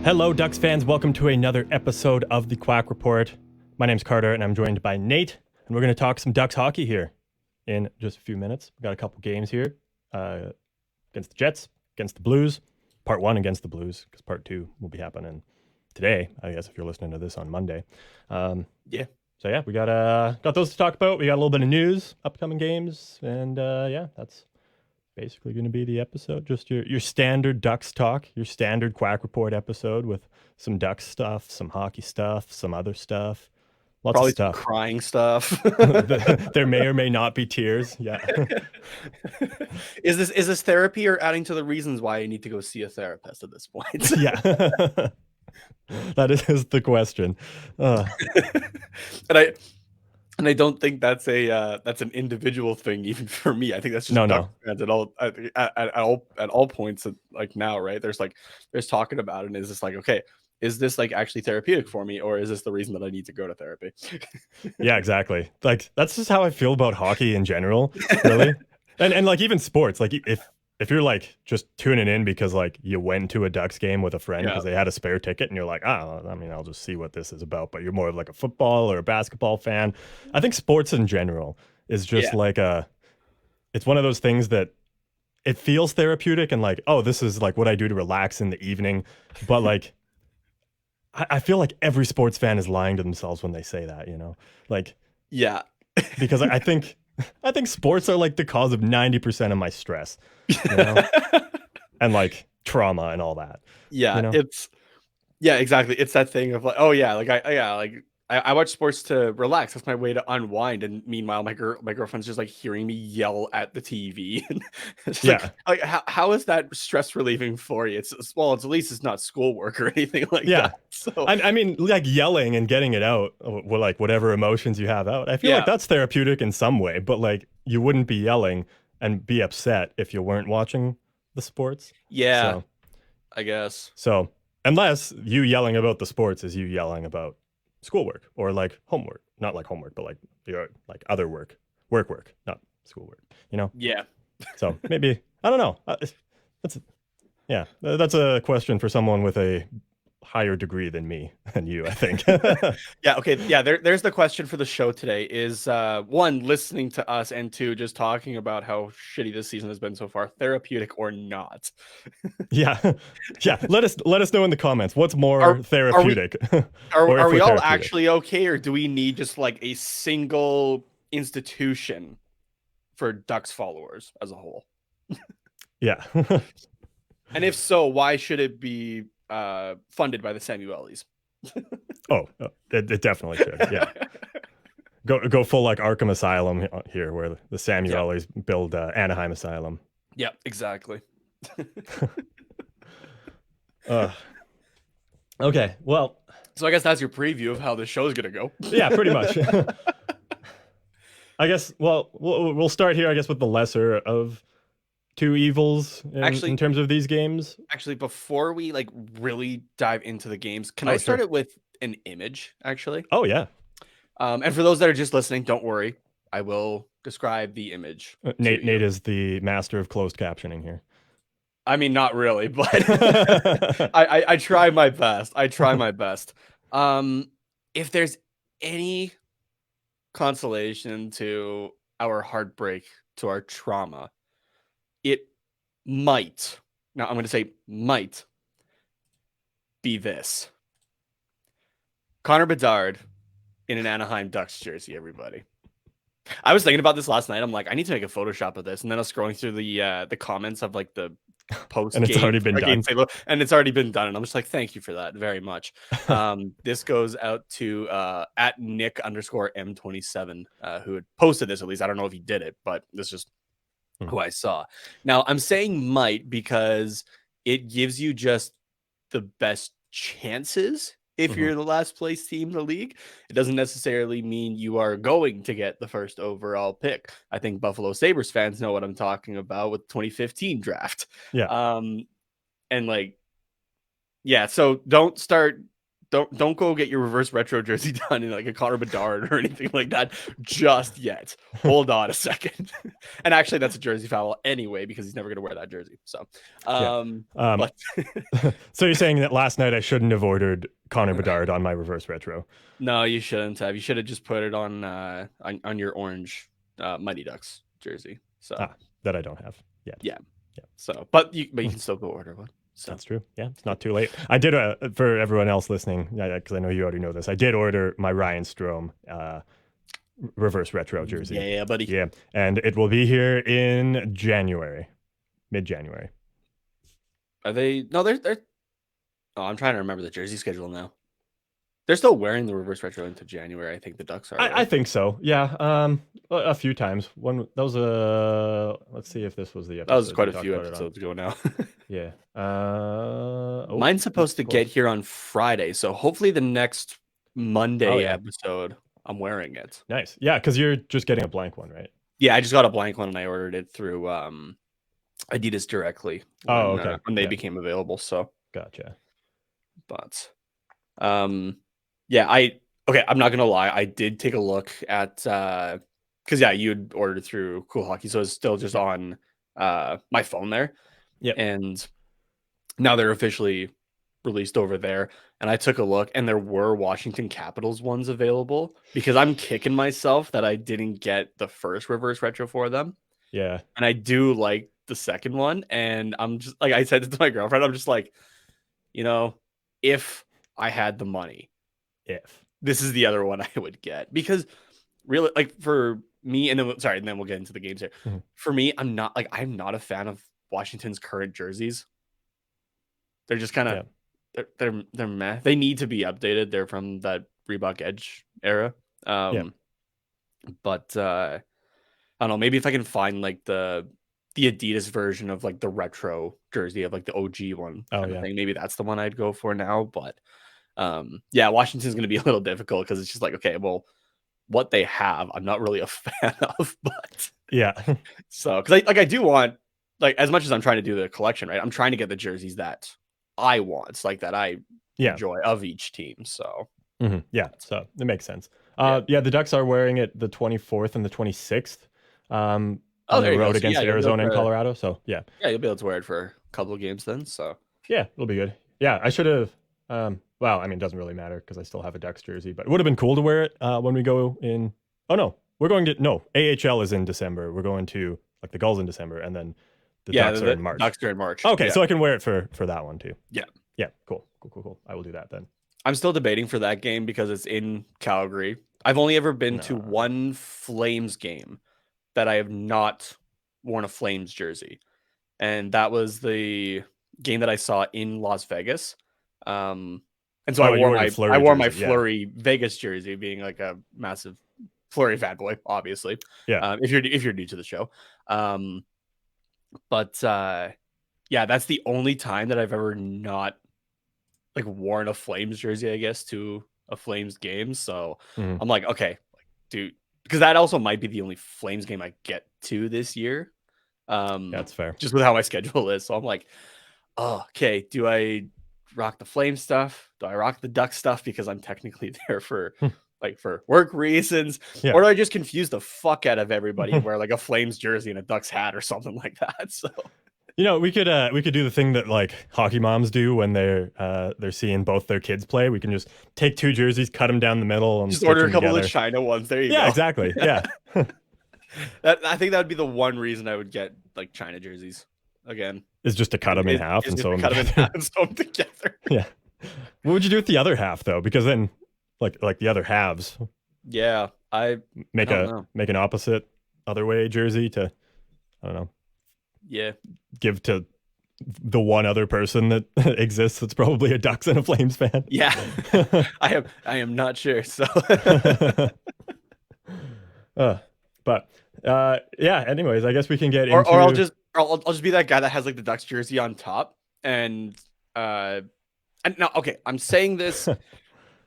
Hello, Ducks fans. Welcome to another episode of the Quack Report. My name's Carter, and I'm joined by Nate, and we're going to talk some Ducks hockey here in just a few minutes. We've got a couple games here against the Jets, against the Blues. Part 1 against the Blues, because Part 2 will be happening today, I guess, if you're listening to this on Monday. So we got those to talk about. We got a little bit of news, upcoming games, and that's basically going to be the episode. Just your standard Ducks talk, your standard Quack Report episode with some Ducks stuff, some hockey stuff, some other stuff. Lots of stuff. Crying stuff. There may or may not be tears. Yeah. Is this therapy or adding to the reasons why I need to go see a therapist at this point? Yeah. That is the question. And I don't think that's an individual thing, even for me. I think that's just no. Fans at all points. Like now, right? There's talking about it. And is this like, okay, is this like actually therapeutic for me, or is this the reason that I need to go to therapy? Yeah, exactly. Like that's just how I feel about hockey in general, really. and like even sports. Like if you're like just tuning in because like you went to a Ducks game with a friend because they had a spare ticket and you're like, I'll just see what this is about. But you're more of like a football or a basketball fan. I think sports in general is just like it's one of those things that it feels therapeutic and like, oh, this is like what I do to relax in the evening. But like, I feel like every sports fan is lying to themselves when they say that, you know, like, because I think sports are like the cause of 90% of my stress, you know? And like trauma and all that. Yeah, you know? Exactly. It's that thing of like, I watch sports to relax. That's my way to unwind. And meanwhile, my girlfriend's just like hearing me yell at the TV. Like how is that stress relieving for you? It's at least it's not schoolwork or anything like that. So I mean, like yelling and getting it out, like whatever emotions you have out. I feel like that's therapeutic in some way, but like you wouldn't be yelling and be upset if you weren't watching the sports. Yeah, so, I guess. So unless you yelling about the sports is you yelling about schoolwork or like homework, not like homework, but like your like other work, not schoolwork, you know? Yeah. So maybe, I don't know. That's a question for someone with a higher degree than me and you, I think. There's the question for the show today is one, listening to us, and two, just talking about how shitty this season has been so far, therapeutic or not. Yeah. Let us know in the comments what's more therapeutic. Are we all actually okay, or do we need just like a single institution for Ducks followers as a whole? Yeah. And if so, why should it be funded by the Samuelis? It definitely should. Yeah. Go full like Arkham Asylum here, where the Samuelis build Anaheim Asylum. Yeah, exactly. Okay, well, so I guess that's your preview of how the show's gonna go. Yeah, pretty much. I guess. Well, we'll start here. I guess with the lesser of two evils in terms of these games. Actually, before we like really dive into the games, can I start it with an image? Actually. Oh yeah. And for those that are just listening, don't worry. I will describe the image. Nate is the master of closed captioning here. I mean, not really, but I try my best. If there's any consolation to our heartbreak, to our trauma, it might, now I'm going to say might, be this. Connor Bedard in an Anaheim Ducks jersey, everybody. I was thinking about this last night. I'm like, I need to make a Photoshop of this. And then I was scrolling through the comments of like the post and it's already been done. And it's already been done. And I'm just like, thank you for that very much. This goes out to at Nick_M27, who had posted this. At least I don't know if he did it, but this is just who I saw. Now I'm saying might because it gives you just the best chances. If you're the last place team in the league, it doesn't necessarily mean you are going to get the first overall pick. I think Buffalo Sabres fans know what I'm talking about with 2015 draft. Yeah. So don't start don't go get your reverse retro jersey done in like a Connor Bedard or anything like that just yet. Hold on a second. And actually, that's a jersey foul anyway because he's never going to wear that jersey. So, but so you're saying that last night I shouldn't have ordered Connor Bedard on my reverse retro? No, you shouldn't have. You should have just put it on your orange Mighty Ducks jersey. So that I don't have yet. Yeah. So, but you can still go order one. So. That's true. Yeah, it's not too late. I did for everyone else listening, because I know you already know this. I did order my Ryan Strome reverse retro jersey. Yeah, buddy. Yeah, and it will be here in January, mid-January. Are they? No, they're. Oh, I'm trying to remember the jersey schedule now. They're still wearing the reverse retro into January. I think the Ducks are. I think so. Yeah. A few times. One that was let's see if this was the episode. That was quite a few episodes ago now. Yeah. Mine's supposed to get here on Friday, so hopefully the next Monday episode I'm wearing it. Nice. Yeah, because you're just getting a blank one, right? Yeah, I just got a blank one and I ordered it through Adidas directly. When they became available. So gotcha. But yeah, I'm not gonna lie, I did take a look at because you'd ordered through Cool Hockey, so it's still just on my phone there. Yeah, and now they're officially released over there. And I took a look, and there were Washington Capitals ones available because I'm kicking myself that I didn't get the first reverse retro for them. Yeah, and I do like the second one, and I'm just like I said it to my girlfriend. I'm just like, if I had the money, this is the other one I would get, because really, like, for me, and then we'll get into the games here. Mm-hmm. For me, I'm not a fan of Washington's current jerseys. They're just kind of they're meh. They need to be updated. They're from that Reebok Edge era. But I don't know, maybe if I can find like the Adidas version of like the retro jersey of like the OG one kind of thing, maybe that's the one I'd go for now. But Washington's going to be a little difficult because it's just like, okay, well, what they have, I'm not really a fan of. But so because I do want, like, as much as I'm trying to do the collection, right, I'm trying to get the jerseys that I want, like that I enjoy of each team. So so it makes sense. The Ducks are wearing it the 24th and the 26th on the road against Arizona and Colorado. So yeah, you'll be able to wear it for a couple of games then. So yeah, it'll be good. Yeah, I should have. Well, I mean, it doesn't really matter because I still have a Ducks jersey, but it would have been cool to wear it when we go in. Oh no, we're going to AHL is in December. We're going to like the Gulls in December, and then the Ducks are in March. Ducks are in March. Okay, so I can wear it for that one too. Yeah. Cool. I will do that then. I'm still debating for that game because it's in Calgary. I've only ever been to one Flames game that I have not worn a Flames jersey, and that was the game that I saw in Las Vegas. And so I wore my Fleury Vegas jersey, being like a massive Fleury fanboy, obviously. Yeah. If you're new to the show, but that's the only time that I've ever not like worn a Flames jersey, I guess, to a Flames game. So I'm like, okay, dude, because that also might be the only Flames game I get to this year. That's fair. Just with how my schedule is. So I'm like, oh, okay, do I rock the Flame stuff? Do I rock the Duck stuff because I'm technically there for like for work reasons? Or do I just confuse the fuck out of everybody and wear like a Flames jersey and a Ducks hat or something like that? So we could do the thing that like hockey moms do when they're seeing both their kids play. We can just take two jerseys, cut them down the middle, and just order a couple of China ones. There you go. Yeah, exactly. Yeah. I think that would be the one reason I would get like China jerseys again. Is just to cut them in half and sew them together. Yeah. What would you do with the other half though? Because then, like the other halves. Yeah, I make an opposite other way jersey to, I don't know. Yeah. Give to the one other person that exists that's probably a Ducks and a Flames fan. Yeah. I am not sure. So. Anyways, I guess we can get into... or I'll just be that guy that has like the Ducks jersey on top and no, okay, I'm saying this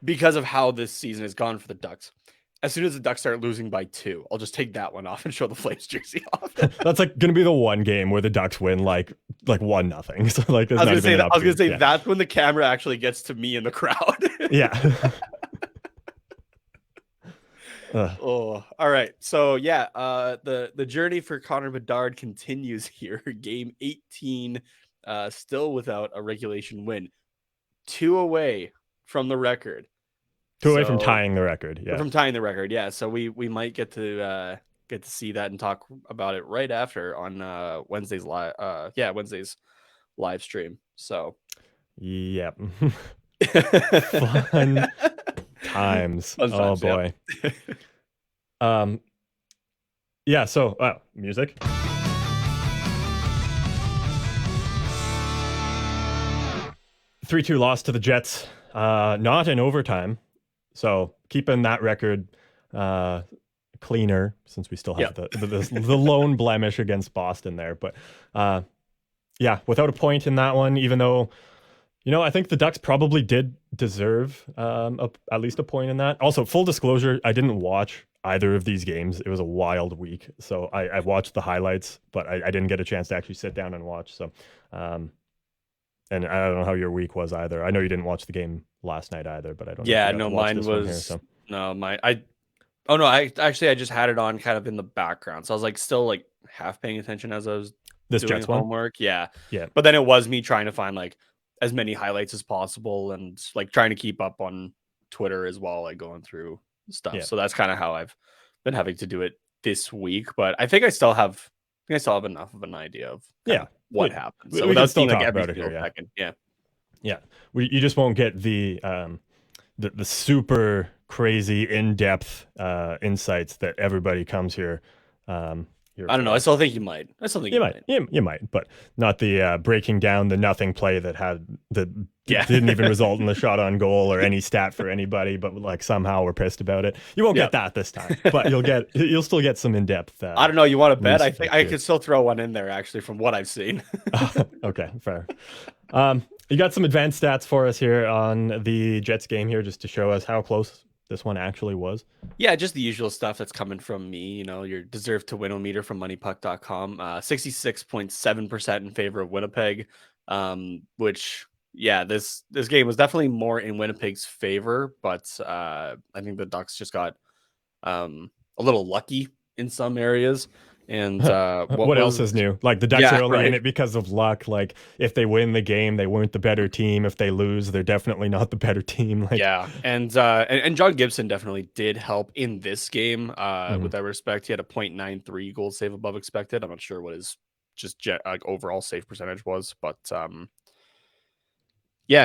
because of how this season has gone for the Ducks. as soon as the Ducks start losing by 2, I'll just take that one off and show the Flames jersey off. That's like gonna be the one game where the Ducks win like 1-0. So like there's I not was even gonna say yeah. that's when the camera actually gets to me in the crowd. Yeah. Oh, all right. So yeah, the journey for Connor Bedard continues here. Game 18, still without a regulation win. 2 away from the record. 2 away from tying the record. Yeah. From tying the record. Yeah. So we might get to see that and talk about it right after on Wednesday's Wednesday's live stream. So yep. Fun times. Oh boy. Yeah, so music. 3-2 loss to the Jets. Not in overtime. So keeping that record cleaner, since we still have the lone blemish against Boston there. But yeah, without a point in that one, even though, I think the Ducks probably did deserve at least a point in that. Also, full disclosure, I didn't watch either of these games. It was a wild week. So I watched the highlights, but I didn't get a chance to actually sit down and watch. So, and I don't know how your week was either. I know you didn't watch the game last night either, but I don't know. Yeah, no, mine was here, so. No, I just had it on kind of in the background. So I was like still like half paying attention as I was doing Jets homework. Yeah. But then it was me trying to find like as many highlights as possible and like trying to keep up on Twitter as well, like going through stuff. Yeah. So that's kind of how I've been having to do it this week. But I think I still have enough of an idea of what happened. So without seeing like every single second. Yeah. Yeah. You just won't get the super crazy in-depth insights that everybody comes here. I don't know. I still think you might. You might, but not the breaking down the nothing play that didn't even result in the shot on goal or any stat for anybody, but like somehow we're pissed about it. You won't get that this time, but you'll still get some in-depth. I don't know. You want to bet? I think I could still throw one in there actually from what I've seen. Okay, fair. You got some advanced stats for us here on the Jets game here, just to show us how close this one actually was. Yeah, just the usual stuff that's coming from me. Your deserve to win-o-meter from moneypuck.com. 66.7% in favor of Winnipeg, which, this game was definitely more in Winnipeg's favor, but I think the Ducks just got a little lucky in some areas. And what else is new? Like the Ducks are only in it because of luck. Like if they win the game, they weren't the better team. If they lose, they're definitely not the better team. Like, and John Gibson definitely did help in this game. With that respect, he had a .93 goal save above expected. I'm not sure what his overall save percentage was, but he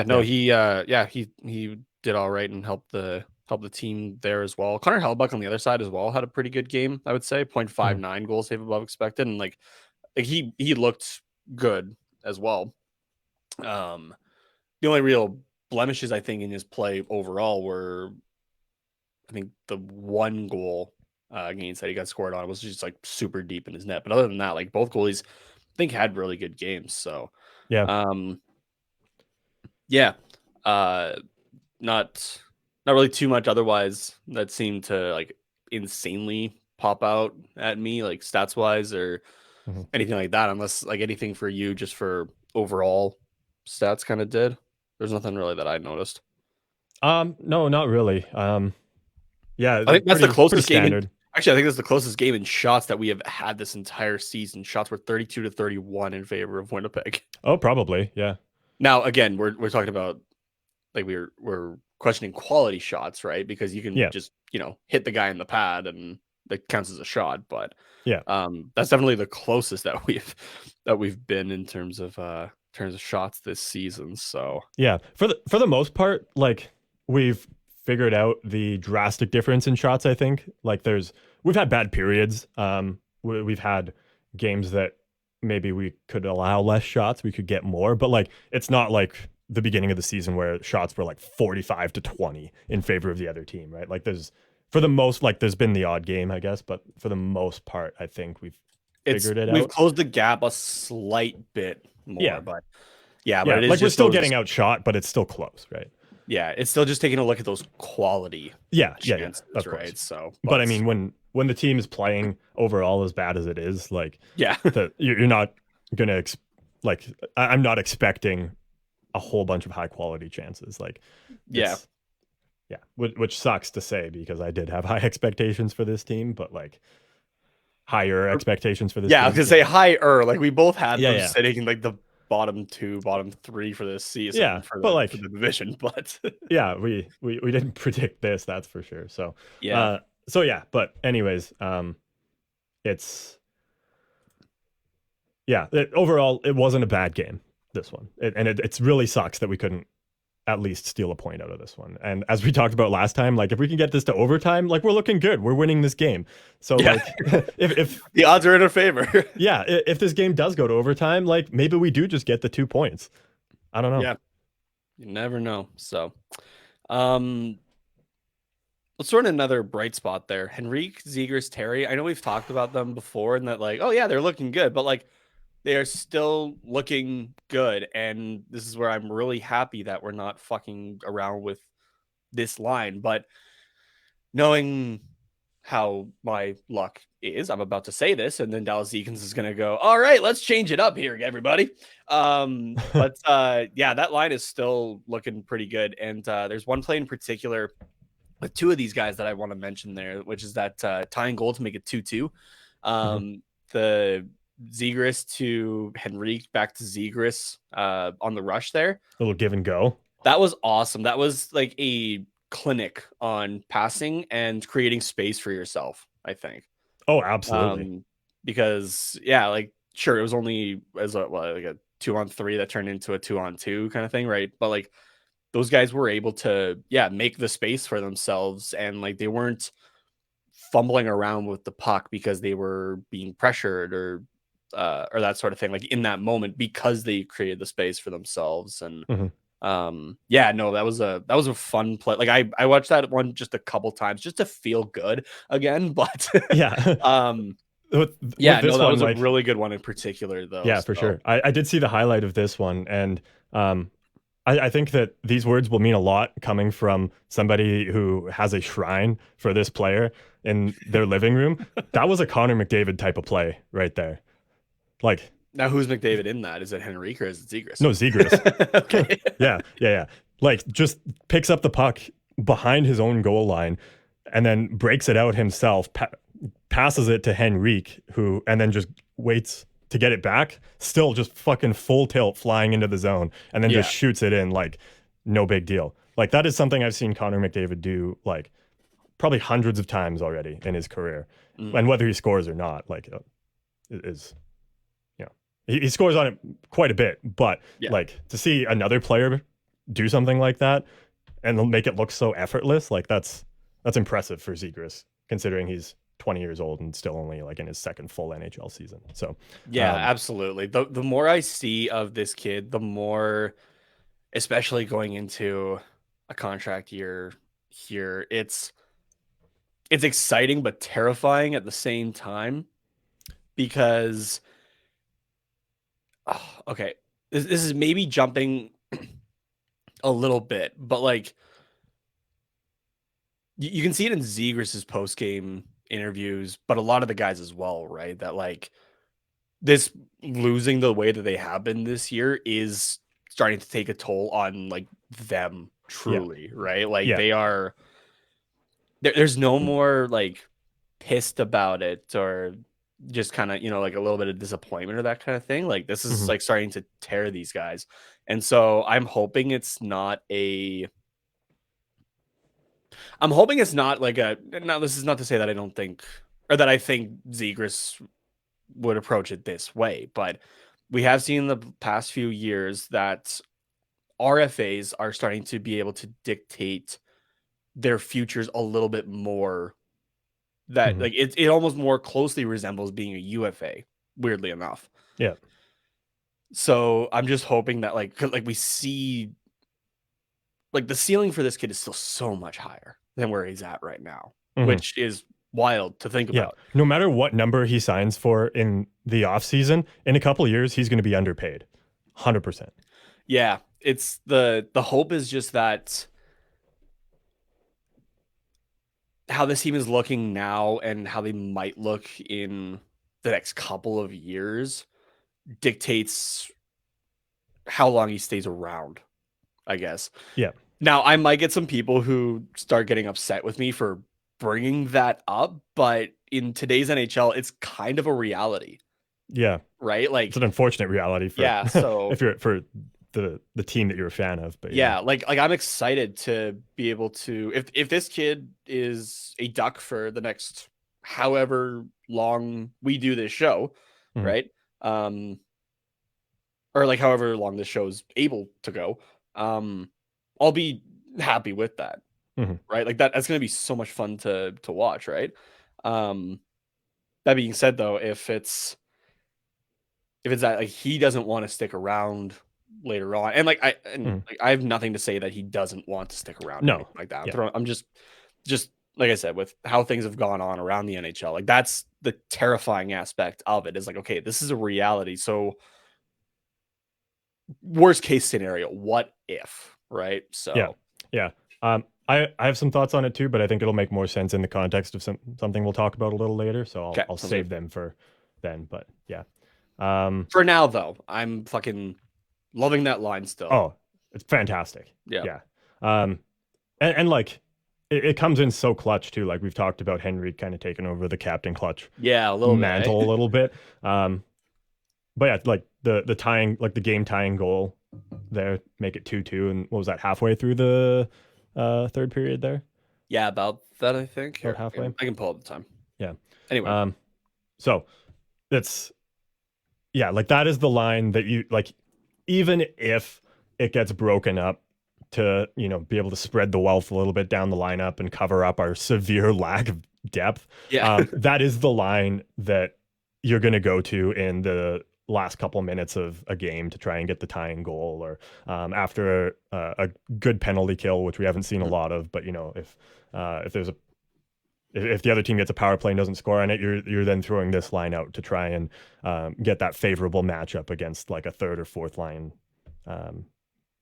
did all right and helped the team there as well. Connor Hellebuyck on the other side as well had a pretty good game, I would say. 0.59 goal save above expected, and like he looked good as well. The only real blemishes I think in his play overall were, I think the one goal against that he got scored on was just like super deep in his net. But other than that, like both goalies I think had really good games. So not really too much otherwise that seemed to like insanely pop out at me, like stats wise or anything like that, unless like anything for you just for overall stats kind of did. There's nothing really that I noticed. No, not really. I think that's the closest game. Actually, I think that's the closest game in shots that we have had this entire season. Shots were 32-31 in favor of Winnipeg. Oh, probably. Yeah. Now, again, we're talking about like we're questioning quality shots, right? Because you can just hit the guy in the pad and that counts as a shot. But that's definitely the closest that we've been in terms of shots this season. So for the most part, like we've figured out the drastic difference in shots. I think like we've had bad periods. We've had games that maybe we could allow less shots, we could get more, but like it's not like the beginning of the season where shots were like 45-20 in favor of the other team, right? Like there's been the odd game, I guess, but for the most part, I think we've figured it out. We've closed the gap a slight bit more, but it is like we're still getting outshot, but it's still close, right? Yeah, it's still just taking a look at those quality Yeah, chances, of course. right? So, But I mean, when the team is playing overall as bad as it is, like yeah, you're not gonna like I'm not expecting a whole bunch of high quality chances. Like yeah. it's yeah, which sucks to say because I did have high expectations for this team, but like higher expectations for this Yeah, I was team. gonna say higher. Like we both had them Yeah. sitting in like the bottom 2, bottom 3 for this season Yeah, for but the like division. But yeah, we didn't predict this, that's for sure. So yeah, yeah, but anyways, it's yeah, overall it wasn't a bad game, this one. It's really sucks that we couldn't at least steal a point out of this one. And as we talked about last time, like if we can get this to overtime, like we're looking good. We're winning this game. So yeah. like if The odds are in our favor. yeah, if this game does go to overtime, like maybe we do just get the 2 points. I don't know. Yeah, you never know. So, um, let's sort of another bright spot there. Henrique, Zegers, Terry. I know we've talked about them before, and that like, oh yeah, they're looking good, but like they are still looking good. And this is where I'm really happy that we're not fucking around with this line. But knowing how my luck is, I'm about to say this, and then Dallas Eakins is going to go, all right, let's change it up here, everybody. But yeah, that line is still looking pretty good. And there's one play in particular with two of these guys that I want to mention there, which is that tying goal to make it 2-2. The Zegras to Henrique, back to Zegras on the rush there. A little give and go. That was awesome. That was like a clinic on passing and creating space for yourself, I think. Oh, absolutely. Because yeah, like sure, it was only as like a 2-on-3 that turned into a 2-on-2 kind of thing, right? But like those guys were able to make the space for themselves, and like they weren't fumbling around with the puck because they were being pressured or that sort of thing, like in that moment, because they created the space for themselves. And yeah, no, that was a fun play. Like I watched that one just a couple times just to feel good again. But yeah. With that one, was a really good one in particular, though. Yeah, for sure. I did see the highlight of this one, and I think that these words will mean a lot coming from somebody who has a shrine for this player in their living room. That was a Connor McDavid type of play right there. Like, now who's McDavid in that? Is it Henrique or is it Zegras? No, Zegras. Okay. Yeah. Like, just picks up the puck behind his own goal line and then breaks it out himself, passes it to Henrique, and then just waits to get it back, still just fucking full tilt flying into the zone, and then just shoots it in like no big deal. Like that is something I've seen Connor McDavid do like probably hundreds of times already in his career. And whether he scores or not, like is he scores on it quite a bit, but like to see another player do something like that and make it look so effortless, like that's impressive for Zegras, considering he's 20 years old and still only like in his second full NHL season. So yeah, absolutely. The more I see of this kid, the more, especially going into a contract year here, it's exciting but terrifying at the same time, because okay, this is maybe jumping a little bit, but like you can see it in Zegras's post game interviews, but a lot of the guys as well, right? That like this losing the way that they have been this year is starting to take a toll on like them truly, right? Like they are there's no more like pissed about it or just kind of, like a little bit of disappointment or that kind of thing. Like this is like starting to tear these guys. And so I'm hoping it's not like now this is not to say that I don't think, or that I think Zegras would approach it this way, but we have seen in the past few years that RFAs are starting to be able to dictate their futures a little bit more. That like it almost more closely resembles being a UFA, weirdly enough. Yeah. So I'm just hoping that like we see like the ceiling for this kid is still so much higher than where he's at right now, which is wild to think about. No matter what number he signs for in the offseason, in a couple of years, he's going to be underpaid. 100%. Yeah. It's the hope is just that how this team is looking now and how they might look in the next couple of years dictates how long he stays around, I guess. Yeah. Now, I might get some people who start getting upset with me for bringing that up, but in today's NHL, it's kind of a reality, Yeah. right? It's an unfortunate reality for yeah, so if you're for the team that you're a fan of. But yeah, like I'm excited to be able to if this kid is a Duck for the next however long we do this show, Mhm. right? Or like however long this show's able to go, I'll be happy with that, Mhm. right? Like that's gonna be so much fun to watch, right? Um, that being said, though, if it's that like he doesn't want to stick around later on, and Mhm. like I have nothing to say that he doesn't want to stick around or No. anything like that. Yeah. I'm just like I said, with how things have gone on around the NHL, like that's the terrifying aspect of it. Is like, okay, this is a reality. So worst case scenario, what if, right? Yeah. So Yeah. I have some thoughts on it too, but I think it'll make more sense in the context of something we'll talk about a little later. So okay, I'll sounds good. save them for then. But yeah. For now, though, I'm fucking loving that line still. Oh, it's fantastic. Yeah, Yeah. Um, and like it comes in so clutch too. Like we've talked about Henry kind of taking over the captain clutch yeah, a little bit. mantle a little bit. But yeah, like the tying, like the game tying goal there, make it 2-2. And what was that, halfway through the third period there? Yeah, about that, I think. About Here, halfway. I can pull up the time. Yeah. Anyway, So it's, yeah, like that is the line that you like, even if it gets broken up to, be able to spread the wealth a little bit down the lineup and cover up our severe lack of depth. yeah, That is the line that you're going to go to in the last couple minutes of a game to try and get the tying goal, or after a good penalty kill, which we haven't seen a lot of. But if there's a if the other team gets a power play and doesn't score on it, you're then throwing this line out to try and get that favorable matchup against like a third or fourth line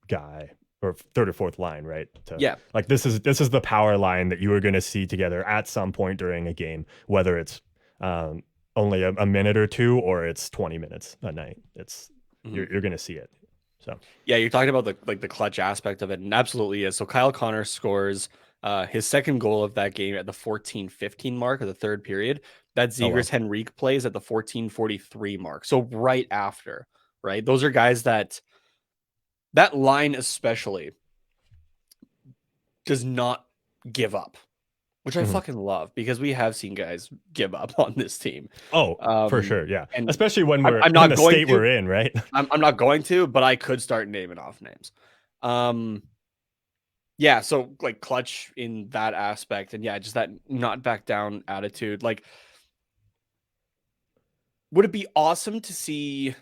guy, or third or fourth line, right? yeah, Like this is the power line that you are going to see together at some point during a game, whether it's only a minute or two or it's 20 minutes a night. It's you're going to see it. So yeah. You're talking about the clutch aspect of it, and absolutely is. So Kyle Connor scores his second goal of that game at the 14:15 mark of the third period. That Zegras Henrique plays at the 14:43 mark. So right after, right? Those are guys that line especially does not give up, which I fucking love, because we have seen guys give up on this team. for sure, yeah. And especially when we're I'm not in the going state to, we're in, right? I'm not going to, but I could start naming off names. Yeah, so like clutch in that aspect, and yeah, just that not back down attitude. Like, would it be awesome to see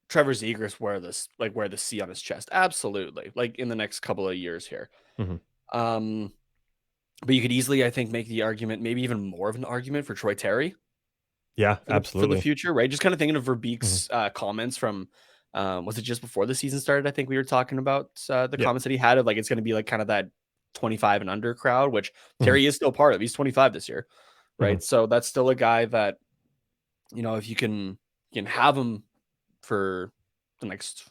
Trevor Zegras wear the C on his chest? Absolutely. Like in the next couple of years here. Mhm. But you could easily, I think, make the argument, maybe even more of an argument for Troy Terry. Yeah, For absolutely. the future, right? Just kind of thinking of Verbeek's comments from, was it just before the season started? I think we were talking about the Yeah. comments that he had of like it's going to be like kind of that 25 and under crowd, which Mhm. Terry is still part of. He's 25 this year, Mhm. right? So that's still a guy that, if you can have him for the next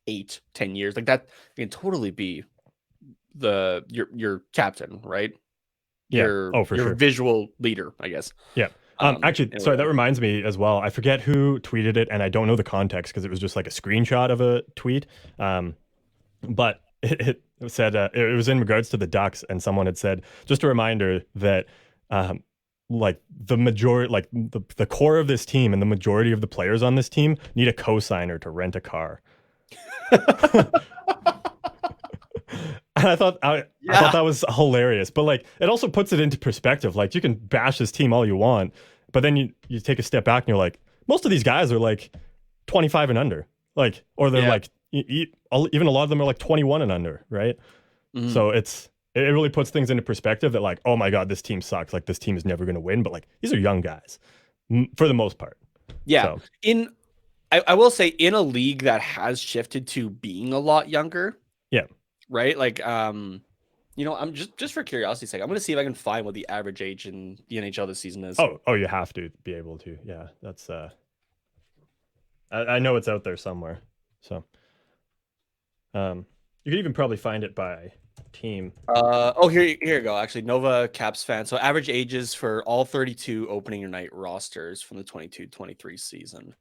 8-10 years, like that, you can totally be your captain, right? Yeah. Oh, for Your sure. visual leader, I guess. Yeah. Actually, In a sorry, that way. reminds me as well. I forget who tweeted it, and I don't know the context because it was just like a screenshot of a tweet. But it said it was in regards to the Ducks, and someone had said just a reminder that like the majority, like the core of this team and the majority of the players on this team need a cosigner to rent a car. And I thought that was hilarious, but like it also puts it into perspective. Like you can bash this team all you want, but then you take a step back and you're like, most of these guys are like 25 and under, like, or they're Yeah. like even a lot of them are like 21 and under, right? Mhm. So it really puts things into perspective that like, oh my god, this team sucks. Like this team is never going to win, but like these are young guys for the most part. Yeah. So I will say in a league that has shifted to being a lot younger, yeah, right? Like, I'm just for curiosity's sake, I'm gonna see if I can find what the average age in the NHL this season is. Oh, you have to be able to. Yeah, that's I know it's out there somewhere. So you could even probably find it by team. Here you go. Actually, Nova Caps fan. So average ages for all 32 opening night rosters from the 22-23 season.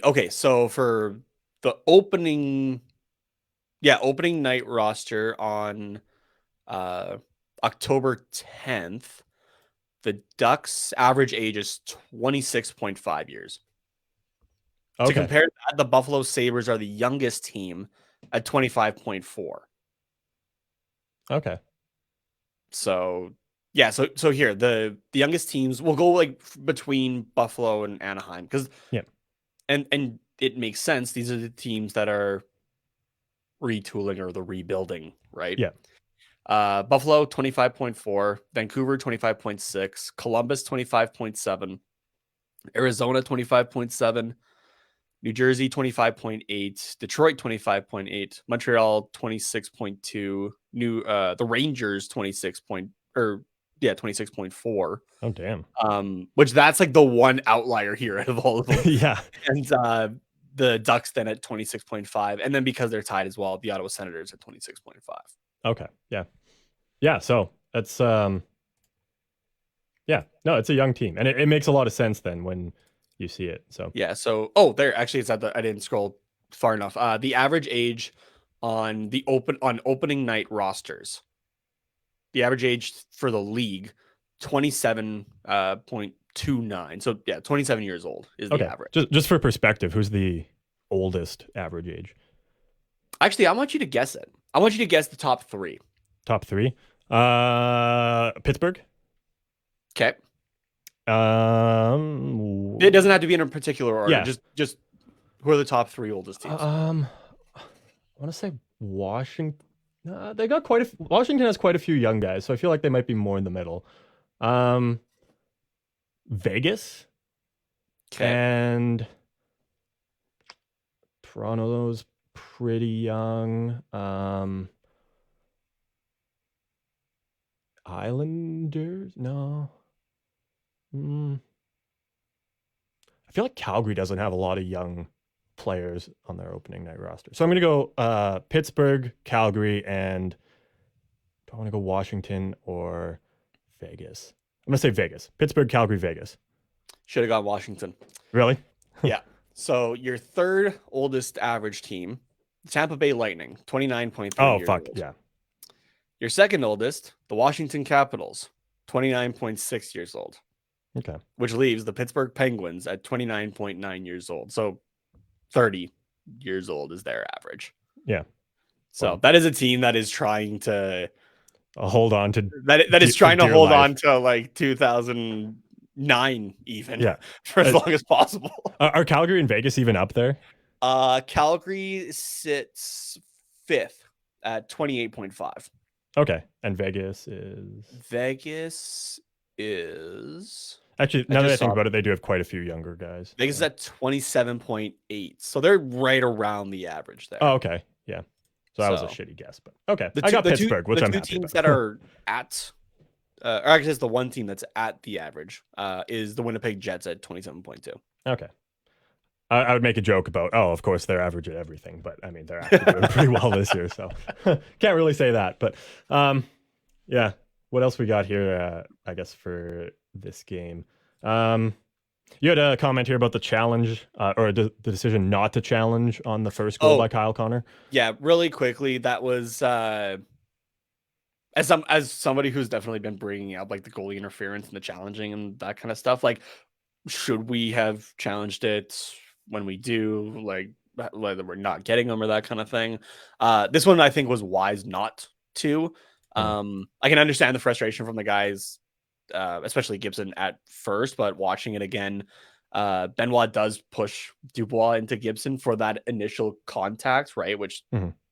Okay. So for the opening night roster on October 10th, the Ducks average age is 26.5 years. Okay. To compare that, the Buffalo Sabres are the youngest team at 25.4. Okay. So yeah, so here the youngest teams will go like between Buffalo and Anaheim because and it makes sense. These are the teams that are retooling or the rebuilding, right? Yeah. Buffalo 25.4, Vancouver 25.6, Columbus 25.7, Arizona 25.7, New Jersey 25.8, Detroit 25.8, Montreal 26.2, the Rangers 26.4. Oh damn. Which that's like the one outlier here out of all of them. Yeah. And the Ducks then at 26.5, and then because they're tied as well, the Ottawa Senators at 26.5. Okay. Yeah. Yeah. So that's yeah. No, it's a young team, and it makes a lot of sense then when you see it. So yeah. So there actually it's I didn't scroll far enough. The average age on opening night rosters, the average age for the league, 27.29. So yeah, 27 years old is the average. Just for perspective, who's the oldest average age? Actually, I want you to guess it. I want you to guess the top three. Top three. Pittsburgh. Okay. It doesn't have to be in a particular order. Yeah. Just who are the top three oldest teams? I want to say Washington. They got Washington has quite a few young guys, so I feel like they might be more in the middle. Vegas. Okay. And Toronto's pretty young. Islanders? No. I feel like Calgary doesn't have a lot of young players on their opening night roster. So I'm going to go Pittsburgh, Calgary, and do I want to go Washington or Vegas? I'm going to say Vegas. Pittsburgh, Calgary, Vegas. Should have gone Washington. Really? Yeah. So your third oldest average team, Tampa Bay Lightning, 29.3 years old. Yeah. Your second oldest, the Washington Capitals, 29.6 years old. Okay. Which leaves the Pittsburgh Penguins at 29.9 years old. So 30 years old is their average. Yeah. So that is a team that is trying to hold on to that is trying to hold on to like 2009 even for as long as possible. Are Calgary and Vegas even up there? Calgary sits fifth at 28.5. Okay. And Vegas is actually, now that I think about it, they do have quite a few younger guys. Vegas is at 27.8. So they're right around the average there. Oh, okay. Yeah. So that was a shitty guess, but okay. I got Pittsburgh, which I'm happy about. The two teams that are at, or actually it's the one team that's at the average, is the Winnipeg Jets at 27.2. Okay. I would make a joke about, of course, they're average at everything, but I mean, they're actually doing pretty well this year, so can't really say that. But yeah, what else we got here, I guess, for this game? You had a comment here about the challenge or the decision not to challenge on the first goal by Kyle Connor. Yeah, really quickly, that was as somebody who's definitely been bringing up like the goalie interference and the challenging and that kind of stuff. Like, should we have challenged it when we do, like whether we're not getting them or that kind of thing? This one I think was wise not to. I can understand the frustration from the guys, especially Gibson at first, but watching it again, Benoit does push Dubois into Gibson for that initial contact, right? Which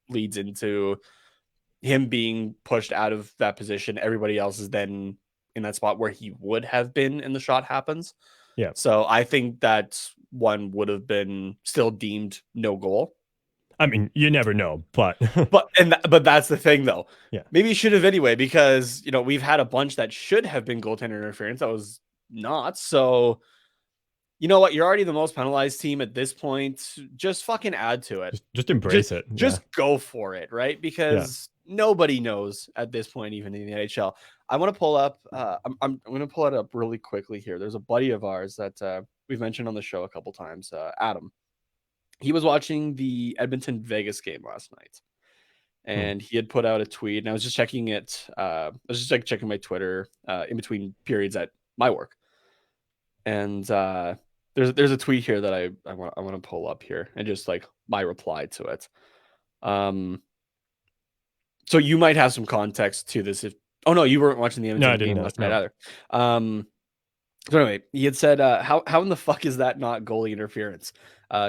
leads into him being pushed out of that position. Everybody else is then in that spot where he would have been and the shot happens. Yeah. So I think that one would have been still deemed no goal. I mean, you never know, but but that's the thing though. yeah, Maybe he should have anyway, because we've had a bunch that should have been goaltender interference that was not. So you know what? You're already the most penalized team at this point. Just fucking add to it. just embrace it. Yeah, Just go for it, right? yeah. Because nobody knows at this point, even in the NHL. I want to pull up. I'm going to pull it up really quickly here. There's a buddy of ours that we've mentioned on the show a couple times, Adam. He was watching the Edmonton Vegas game last night, and he had put out a tweet, and I was just checking it. I was just like checking my Twitter in between periods at my work, and there's a tweet here that I want to pull up here, and just like my reply to it. So you might have some context to this. Oh no, you weren't watching the Edmonton game last night either. So anyway, he had said, how in the fuck is that not goalie interference?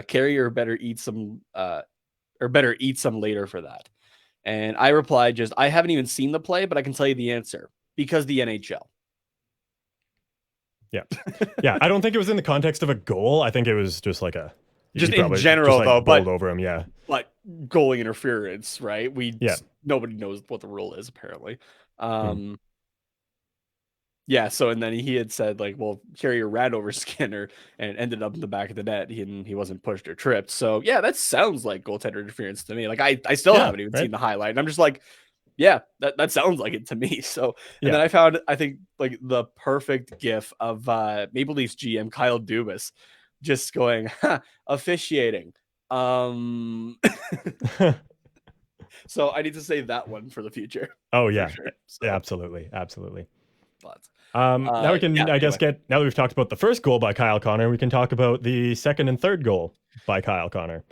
Carrier better eat some later for that. And I replied, I haven't even seen the play, but I can tell you the answer. Because the NHL. Yeah. Yeah. I don't think it was in the context of a goal. I think it was just like just in general, though, bowled over him. Yeah. But goalie interference, right? Nobody knows what the rule is, apparently. Yeah, so and then he had said, like, well, Carrier ran over Skinner and ended up in the back of the net. He wasn't pushed or tripped. So yeah, that sounds like goaltender interference to me. Like I still haven't even seen the highlight. And I'm just like, yeah, that sounds like it to me. So and then I found, I think, like the perfect gif of Maple Leafs GM Kyle Dubas just going, officiating. So I need to save that one for the future. Oh yeah, sure. So. Yeah, absolutely. But now we can, I guess, now that we've talked about the first goal by Kyle Connor, we can talk about the second and third goal by Kyle Connor.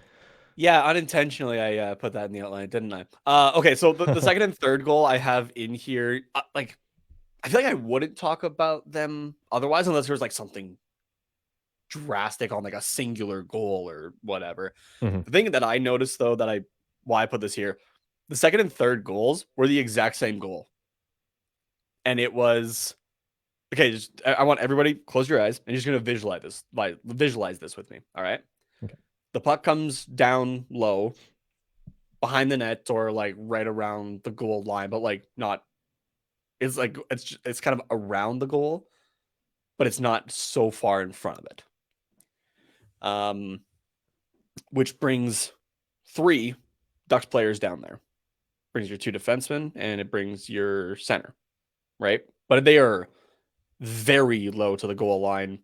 Yeah, unintentionally, I put that in the outline, didn't I? Okay, so the second and third goal I have in here, like, I feel like I wouldn't talk about them otherwise, unless there was like something drastic on like a singular goal or whatever. The thing that I noticed, though, why I put this here, the second and third goals were the exact same goal. And it was, okay, I want everybody close your eyes and you're just going to visualize this with me. All right. Okay. The puck comes down low behind the net or like right around the goal line, but like not, it's like, it's kind of around the goal, but it's not so far in front of it. Which brings 3 Ducks players down there. Brings your 2 defensemen and it brings your center. Right? But they are very low to the goal line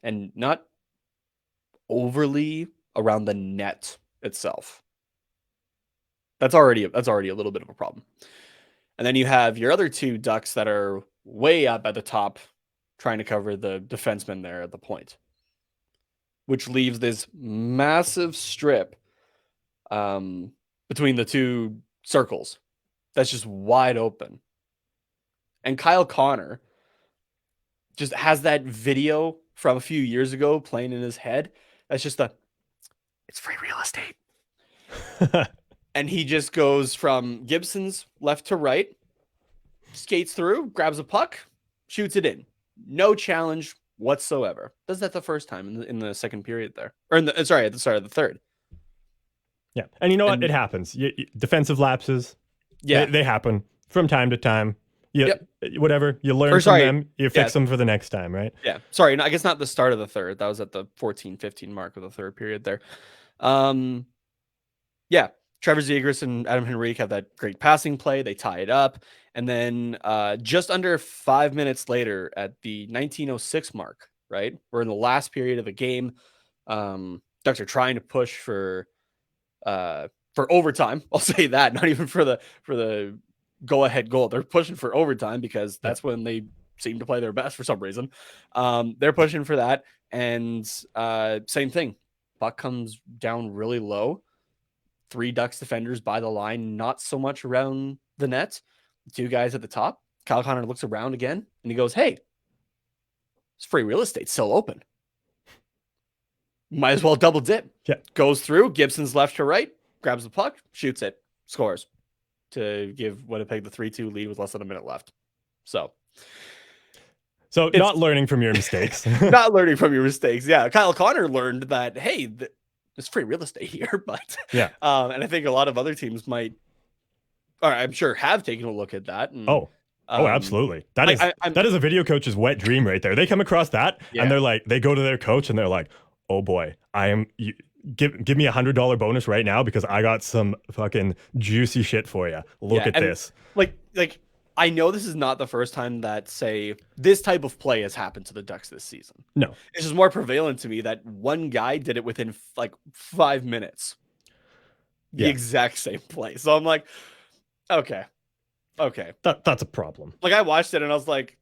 and not overly around the net itself. That's already a little bit of a problem. And then you have your other 2 Ducks that are way up at the top trying to cover the defenseman there at the point, which leaves this massive strip between the 2 circles that's just wide open. And Kyle Connor just has that video from a few years ago playing in his head. That's just it's free real estate. And he just goes from Gibson's left to right, skates through, grabs a puck, shoots it in. No challenge whatsoever. Does that the first time in the second period there. Or at the start of the third. Yeah. And you know what? It happens. Defensive lapses. Yeah. They happen from time to time. Whatever. You learn from them. You fix them for the next time, right? Yeah. Sorry, I guess not the start of the third. That was at the 14-15 mark of the third period there. Yeah. Trevor Zegras and Adam Henrique have that great passing play. They tie it up. And then just under 5 minutes later at the 1906 mark, right? We're in the last period of the game. Ducks are trying to push for overtime. I'll say that, not even for the go-ahead goal. They're pushing for overtime because that's when they seem to play their best for some reason. They're pushing for that. And same thing. Puck comes down really low. 3 Ducks defenders by the line, not so much around the net. 2 guys at the top. Kyle Connor looks around again and he goes, hey, it's free real estate still open. Might as well double dip. Yeah. Goes through, Gibson's left to right, grabs the puck, shoots it, scores to give Winnipeg the 3-2 lead with less than a minute left. So not learning from your mistakes. Not learning from your mistakes. Yeah. Kyle Connor learned that, hey, there's free real estate here, but Yeah. and I think a lot of other teams might, or I'm sure have taken a look at that. And Oh, absolutely. That is that is a video coach's wet dream right there. They come across that and they're like, they go to their coach and they're like, oh boy, give me $100 bonus right now because I got some fucking juicy shit for you. Look at this. Like I know this is not the first time that, say, this type of play has happened to the Ducks this season. No. It's just more prevalent to me that one guy did it within like 5 minutes. The exact same play. So I'm like, okay. That's a problem. Like I watched it and I was like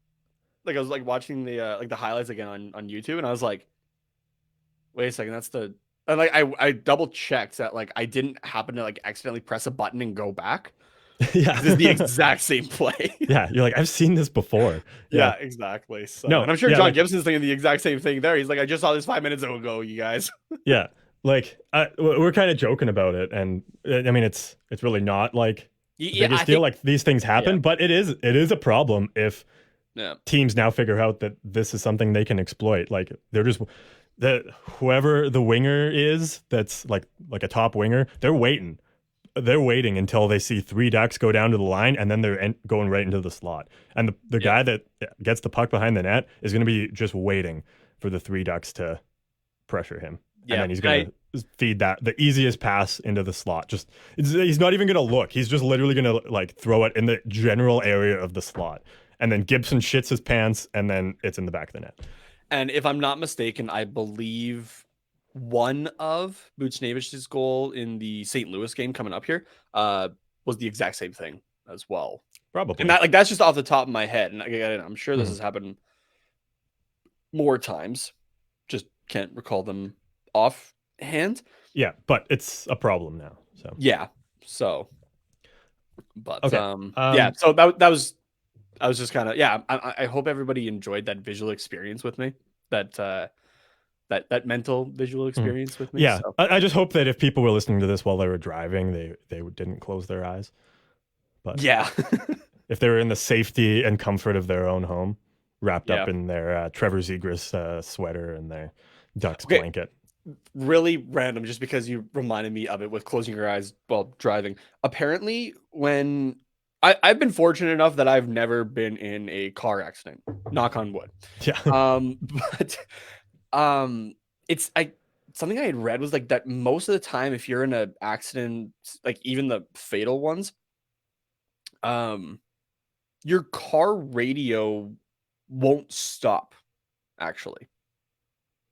I was like watching the like the highlights again on YouTube, and I was like, wait a second, that's the, and like I double checked that like I didn't happen to like accidentally press a button and go back. Yeah. This is the exact same play. Yeah, you're like, I've seen this before. Yeah, exactly. So, no, and I'm sure John Gibson's thinking the exact same thing there. He's like, I just saw this 5 minutes ago, you guys. Yeah, like we're kind of joking about it, and I mean, it's really not like the biggest deal. Like these things happen, but it is a problem if teams now figure out that this is something they can exploit. Like they're just whoever the winger is, that's like a top winger, they're waiting until they see 3 Ducks go down to the line, and then they're going right into the slot. And the guy that gets the puck behind the net is going to be just waiting for the 3 Ducks to pressure him. Yeah, and then he's going to feed the easiest pass into the slot. He's not even going to look. He's just literally going to like throw it in the general area of the slot. And then Gibson shits his pants, and then it's in the back of the net. And if I'm not mistaken, I believe one of Buchnevic's goal in the St. Louis game coming up here was the exact same thing as well. Probably. And that's just off the top of my head. And I'm sure this has happened more times. Just can't recall them offhand. Yeah, but it's a problem now. So yeah. So, but okay. Yeah. So that was. I was just kind of I hope everybody enjoyed that visual experience with me. That mental visual experience with me. Yeah, so. I just hope that if people were listening to this while they were driving, they didn't close their eyes. But yeah, if they were in the safety and comfort of their own home, wrapped up in their Trevor Zegras sweater and their Ducks blanket. Really random, just because you reminded me of it with closing your eyes while driving. Apparently, when I've been fortunate enough that I've never been in a car accident, knock on wood. Yeah. But it's something I had read was like that most of the time, if you're in an accident, like even the fatal ones, your car radio won't stop. Actually,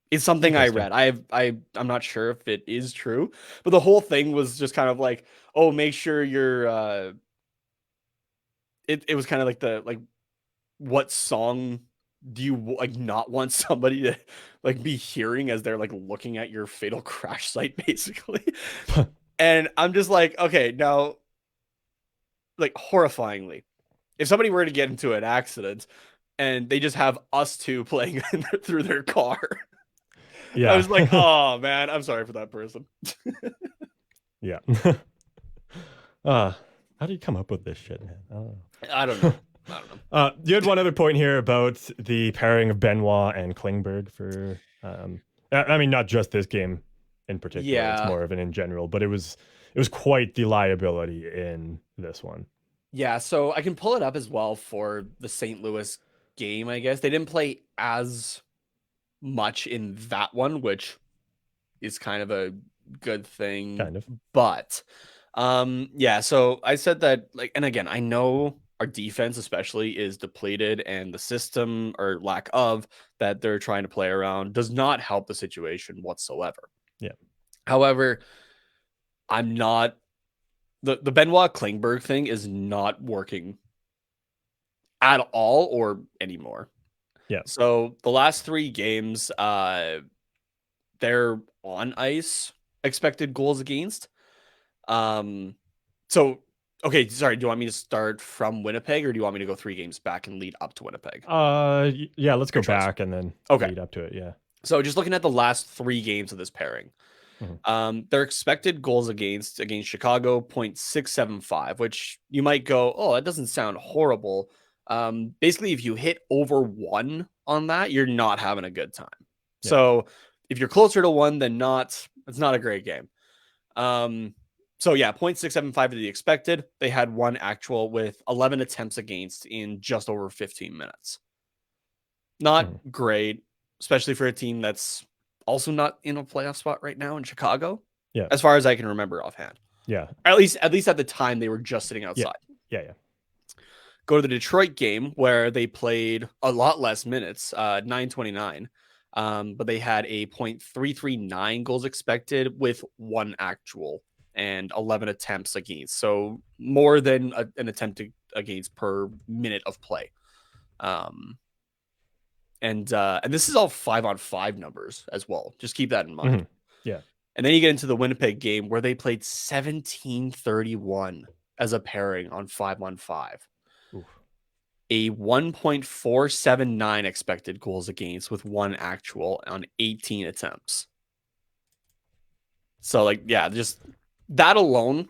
it's something I read. I'm not sure if it is true, but the whole thing was just kind of like, oh, make sure you're It was kind of like what song do you like not want somebody to like be hearing as they're like looking at your fatal crash site, basically. And I'm just like, okay, now, like, horrifyingly, if somebody were to get into an accident and they just have us two playing through their car, I was like, oh man, I'm sorry for that person. Yeah. How do you come up with this shit, man? I don't know. You had one other point here about the pairing of Benoit and Klingberg for, I mean, not just this game in particular. Yeah. It's more of an in general, but it was quite the liability in this one. Yeah, so I can pull it up as well for the St. Louis game, I guess. They didn't play as much in that one, which is kind of a good thing. Kind of. But, yeah, so I said that, like, and again, I know our defense especially is depleted, and the system or lack of that they're trying to play around does not help the situation whatsoever. Yeah. However, I'm not the Benoit Klingberg thing is not working at all or anymore. Yeah. So the last 3 games, they're on ice expected goals against. So okay, sorry. Do you want me to start from Winnipeg, or do you want me to go 3 games back and lead up to Winnipeg? Yeah, let's go back and then lead up to it. Yeah. So just looking at the last 3 games of this pairing, their expected goals against Chicago 0.675, which you might go, oh, that doesn't sound horrible. Basically, if you hit over 1 on that, you're not having a good time. Yeah. So if you're closer to 1 than not, It's not a great game. So yeah, 0.675 to the expected. They had one actual with 11 attempts against in just over 15 minutes. Not great, especially for a team that's also not in a playoff spot right now in Chicago. Yeah. As far as I can remember offhand. Yeah. At least at the time they were just sitting outside. Yeah. Go to the Detroit game where they played a lot less minutes, 929. But they had a 0.339 goals expected with one actual and 11 attempts against. So more than an attempt against per minute of play. And this is all 5-on-5 numbers as well. Just keep that in mind. Yeah. And then you get into the Winnipeg game where they played 1731 as a pairing on 5-on-5. A 1.479 expected goals against with one actual on 18 attempts. So like, yeah, just that alone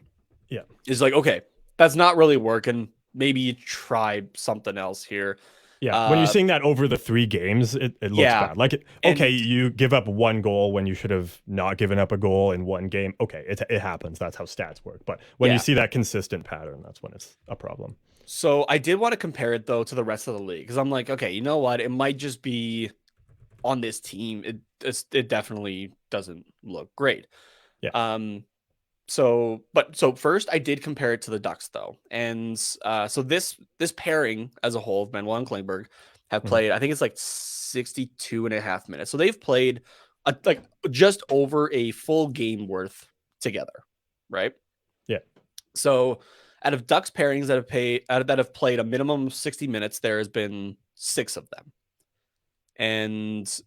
is like, okay, that's not really working. Maybe you try something else here. Yeah, when you're seeing that over the 3 games, it looks bad. Like, okay, you give up 1 goal when you should have not given up a goal in 1 game. Okay, it happens. That's how stats work. But when you see that consistent pattern, that's when it's a problem. So I did want to compare it, though, to the rest of the league. Because I'm like, okay, you know what? It might just be on this team. It definitely doesn't look great. Yeah. So first I did compare it to the Ducks, though. And so this pairing as a whole of Benoit and Klingberg have played, I think it's like 62.5 minutes. So they've played like just over a full game worth together, right? Yeah. So out of Ducks pairings that have played a minimum of 60 minutes, there has been 6 of them. And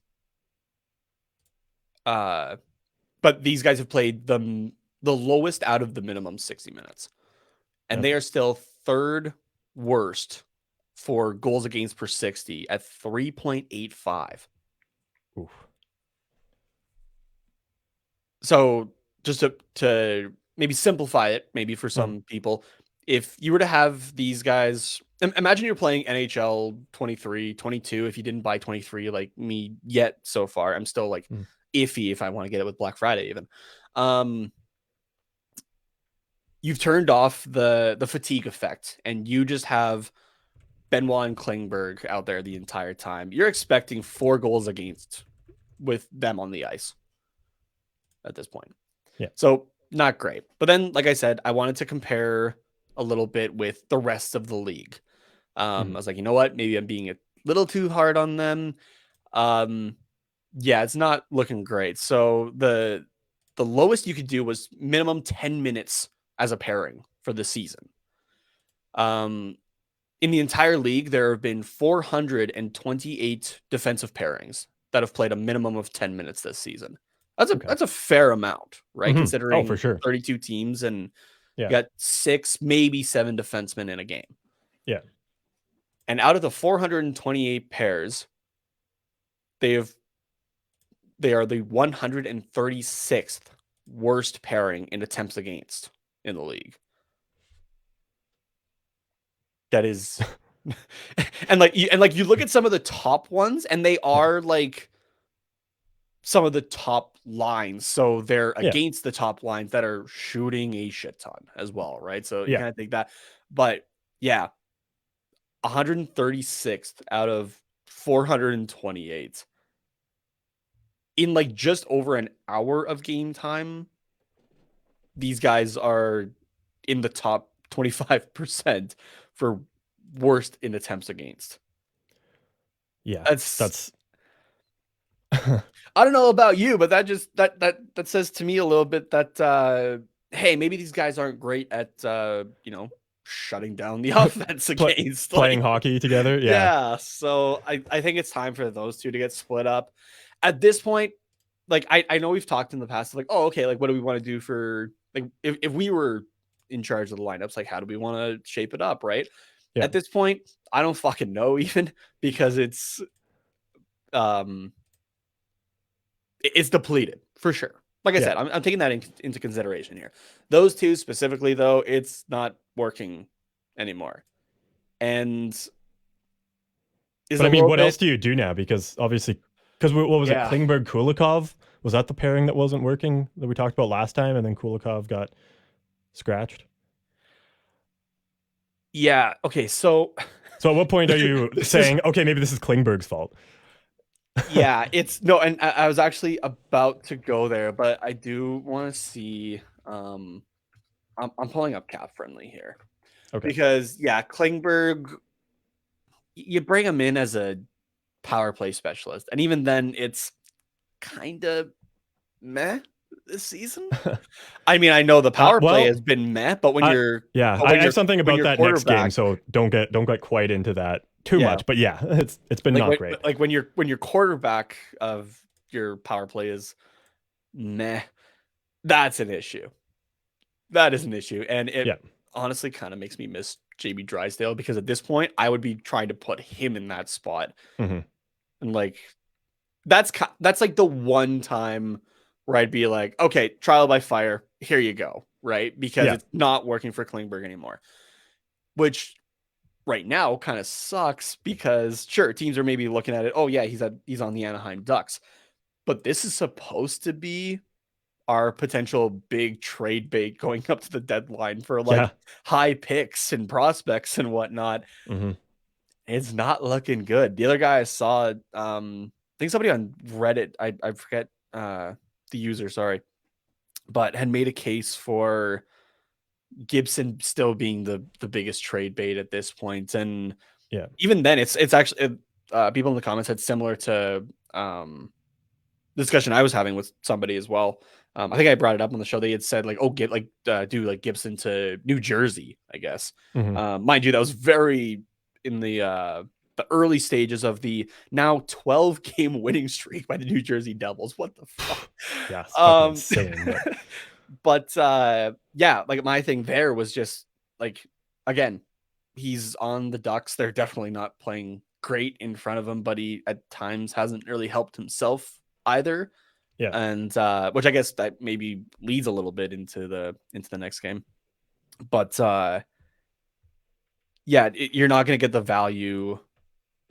but these guys have played the lowest out of the minimum 60 minutes. And they are still third worst for goals against per 60 at 3.85. Oof. So just to maybe simplify it, maybe for some people, if you were to have these guys, imagine you're playing NHL 23, 22. If you didn't buy 23 like me yet so far, I'm still like iffy if I want to get it with Black Friday even. You've turned off the fatigue effect and you just have Benoit and Klingberg out there the entire time. You're expecting 4 goals against with them on the ice at this point. Yeah. So not great. But then, like I said, I wanted to compare a little bit with the rest of the league. I was like, you know what? Maybe I'm being a little too hard on them. Yeah, it's not looking great. So the lowest you could do was minimum 10 minutes as a pairing for the season. In the entire league, there have been 428 defensive pairings that have played a minimum of 10 minutes this season. That's a fair amount, right? Considering for sure. 32 teams and you got 6, maybe 7 defensemen in a game. Yeah. And out of the 428 pairs, they are the 136th worst pairing in attempts against in the league. That is and you look at some of the top ones and they are like some of the top lines. So they're against the top lines that are shooting a shit ton as well, right? So you kind of think that. But yeah, 136th out of 428 in like just over an hour of game time. These guys are in the top 25% for worst in attempts against. Yeah. That's I don't know about you, but that just that says to me a little bit that hey, maybe these guys aren't great at shutting down the offense against playing hockey together. Yeah. So I think it's time for those two to get split up. At this point, like I know we've talked in the past, like, oh, okay, like what do we want to do for like if we were in charge of the lineups, like how do we want to shape it up, right? Yeah. At this point, I don't fucking know even because it's depleted for sure. Like I said, I'm taking that into consideration here. Those two specifically, though, it's not working anymore. And but I mean, what else do you do now? Because obviously, what was it? Klingberg, Kulikov Was that the pairing that wasn't working that we talked about last time, and then Kulikov got scratched? Yeah. Okay. So at what point are you saying, okay, maybe this is Klingberg's fault? Yeah, it's no, and I was actually about to go there, but I do want to see. I'm pulling up Cap Friendly here Okay. because yeah, Klingberg, you bring him in as a power play specialist, and even then, it's kind of meh this season. I mean, I know the power play has been meh, but when you're I have something about that next game, quarterback, so don't get quite into that too yeah, much. But yeah, it's been like not great. like when your quarterback of your power play is meh, that's an issue. That is an issue, and it Yeah. honestly kind of makes me miss JB Drysdale because at this point I would be trying to put him in that spot, Mhm. and like that's like the one time where I'd be like, okay, trial by fire, here you go, right? Because Yeah. it's not working for Klingberg anymore, which right now kind of sucks because sure, teams are maybe looking at it. Oh yeah, he's on the Anaheim Ducks, but this is supposed to be our potential big trade bait going up to the deadline for like Yeah. high picks and prospects and whatnot. Mhm. It's not looking good. The other guy I saw, I think somebody on Reddit, I forget the user, sorry, but had made a case for Gibson still being the biggest trade bait at this point. And Yeah. even then, it's actually people in the comments had similar to discussion I was having with somebody as well. I think I brought it up on the show. They had said like, "Oh, get like do like Gibson to New Jersey." I guess, Mhm. mind you, that was very in the early stages of the now 12 game winning streak by the New Jersey Devils. What the fuck? Yeah, it's fucking insane. But yeah, like my thing there was just like again, he's on the Ducks. They're definitely not playing great in front of him, but he at times hasn't really helped himself either. Yeah. And which I guess that maybe leads a little bit into the next game. But yeah, you're not going to get the value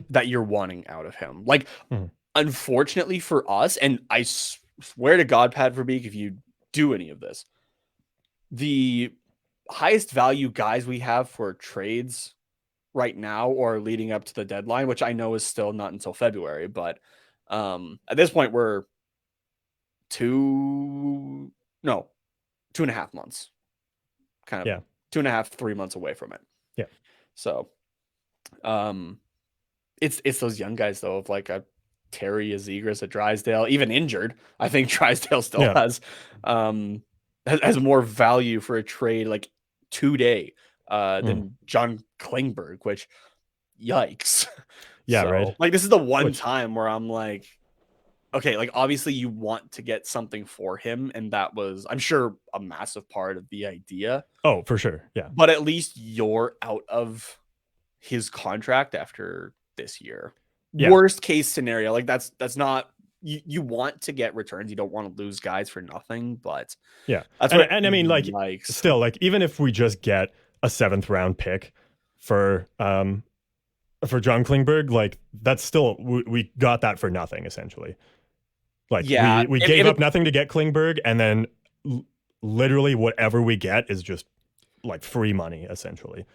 that you're wanting out of him. Like, Mhm. unfortunately for us, and I swear to God, Pat Verbeek, if you do any of this, the highest value guys we have for trades right now or leading up to the deadline, which I know is still not until February, but at this point we're 2.5 months, kind of Yeah. 2.5, 3 months away from it. Yeah. So it's those young guys though, of like a Terry Azigras, a Drysdale, even injured. I think Drysdale still has more value for a trade like today than John Klingberg, which yikes. Yeah, So right. like this is the one time where I'm like, okay, like obviously you want to get something for him, and that was, I'm sure, a massive part of the idea. Oh, for sure. Yeah. But at least you're out of his contract after this year. Yeah. Worst case scenario, like that's not, you want to get returns. You don't want to lose guys for nothing, but Yeah. that's And I mean, like, yikes. still, like, even if we just get a 7th round pick for John Klingberg, like, that's still, we got that for nothing, essentially. Like, yeah, we gave up nothing to get Klingberg, and then literally whatever we get is just like free money, essentially.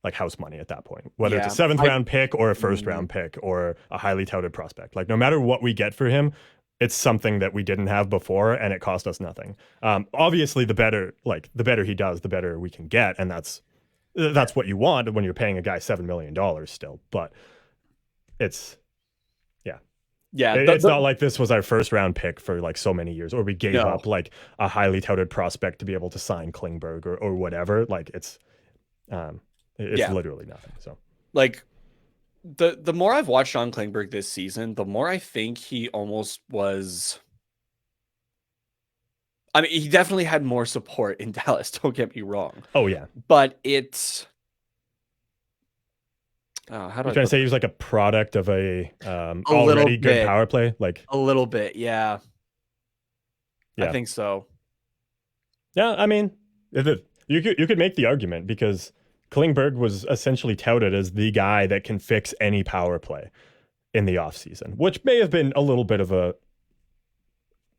Like house money at that point, whether it's a 7th round pick or a 1st round pick or a highly touted prospect. Like, no matter what we get for him, it's something that we didn't have before, and it cost us nothing. Obviously, the better he does, the better we can get, and that's what you want when you're paying a guy $7 million still. But it's it's not like this was our 1st round pick for like so many years, or we gave up like a highly touted prospect to be able to sign Klingberg or whatever. Like it's literally nothing. So like the more I've watched John Klingberg this season, the more I think he almost was. I mean, he definitely had more support in Dallas. Don't get me wrong. Oh yeah, but it's. How do I trying to say he was like a product of a already good bit, power play? Like a little bit, yeah. I think so. Yeah, I mean, you could make the argument because Klingberg was essentially touted as the guy that can fix any power play in the offseason, which may have been a little bit of a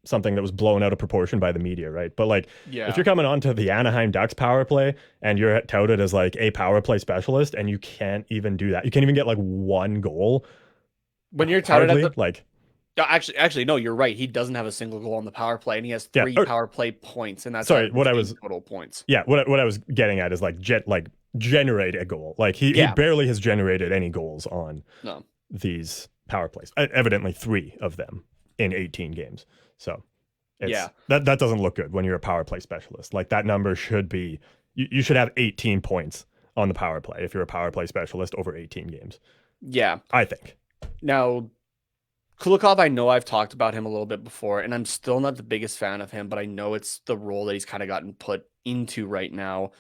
something that was blown out of proportion by the media, right? But like, if Yeah. you're coming on to the Anaheim Ducks power play and you're touted as like a power play specialist, and you can't even do that, you can't even get like one goal, When you're touted at hardly. the Like, actually, no, you're right. He doesn't have a single goal on the power play, and he has yeah. 3 power play points, and that's out Sorry, of his what I 8 was total points. yeah, what I was getting at is like generate a goal. Like he Yeah. barely has generated any goals on No. these power plays. Evidently 3 of them in 18 games. So Yeah. that doesn't look good when you're a power play specialist. Like that number should be you should have 18 points on the power play if you're a power play specialist over 18 games. Yeah. I think. Now, Kulikov, I know I've talked about him a little bit before, and I'm still not the biggest fan of him, but I know it's the role that he's kind of gotten put into right now.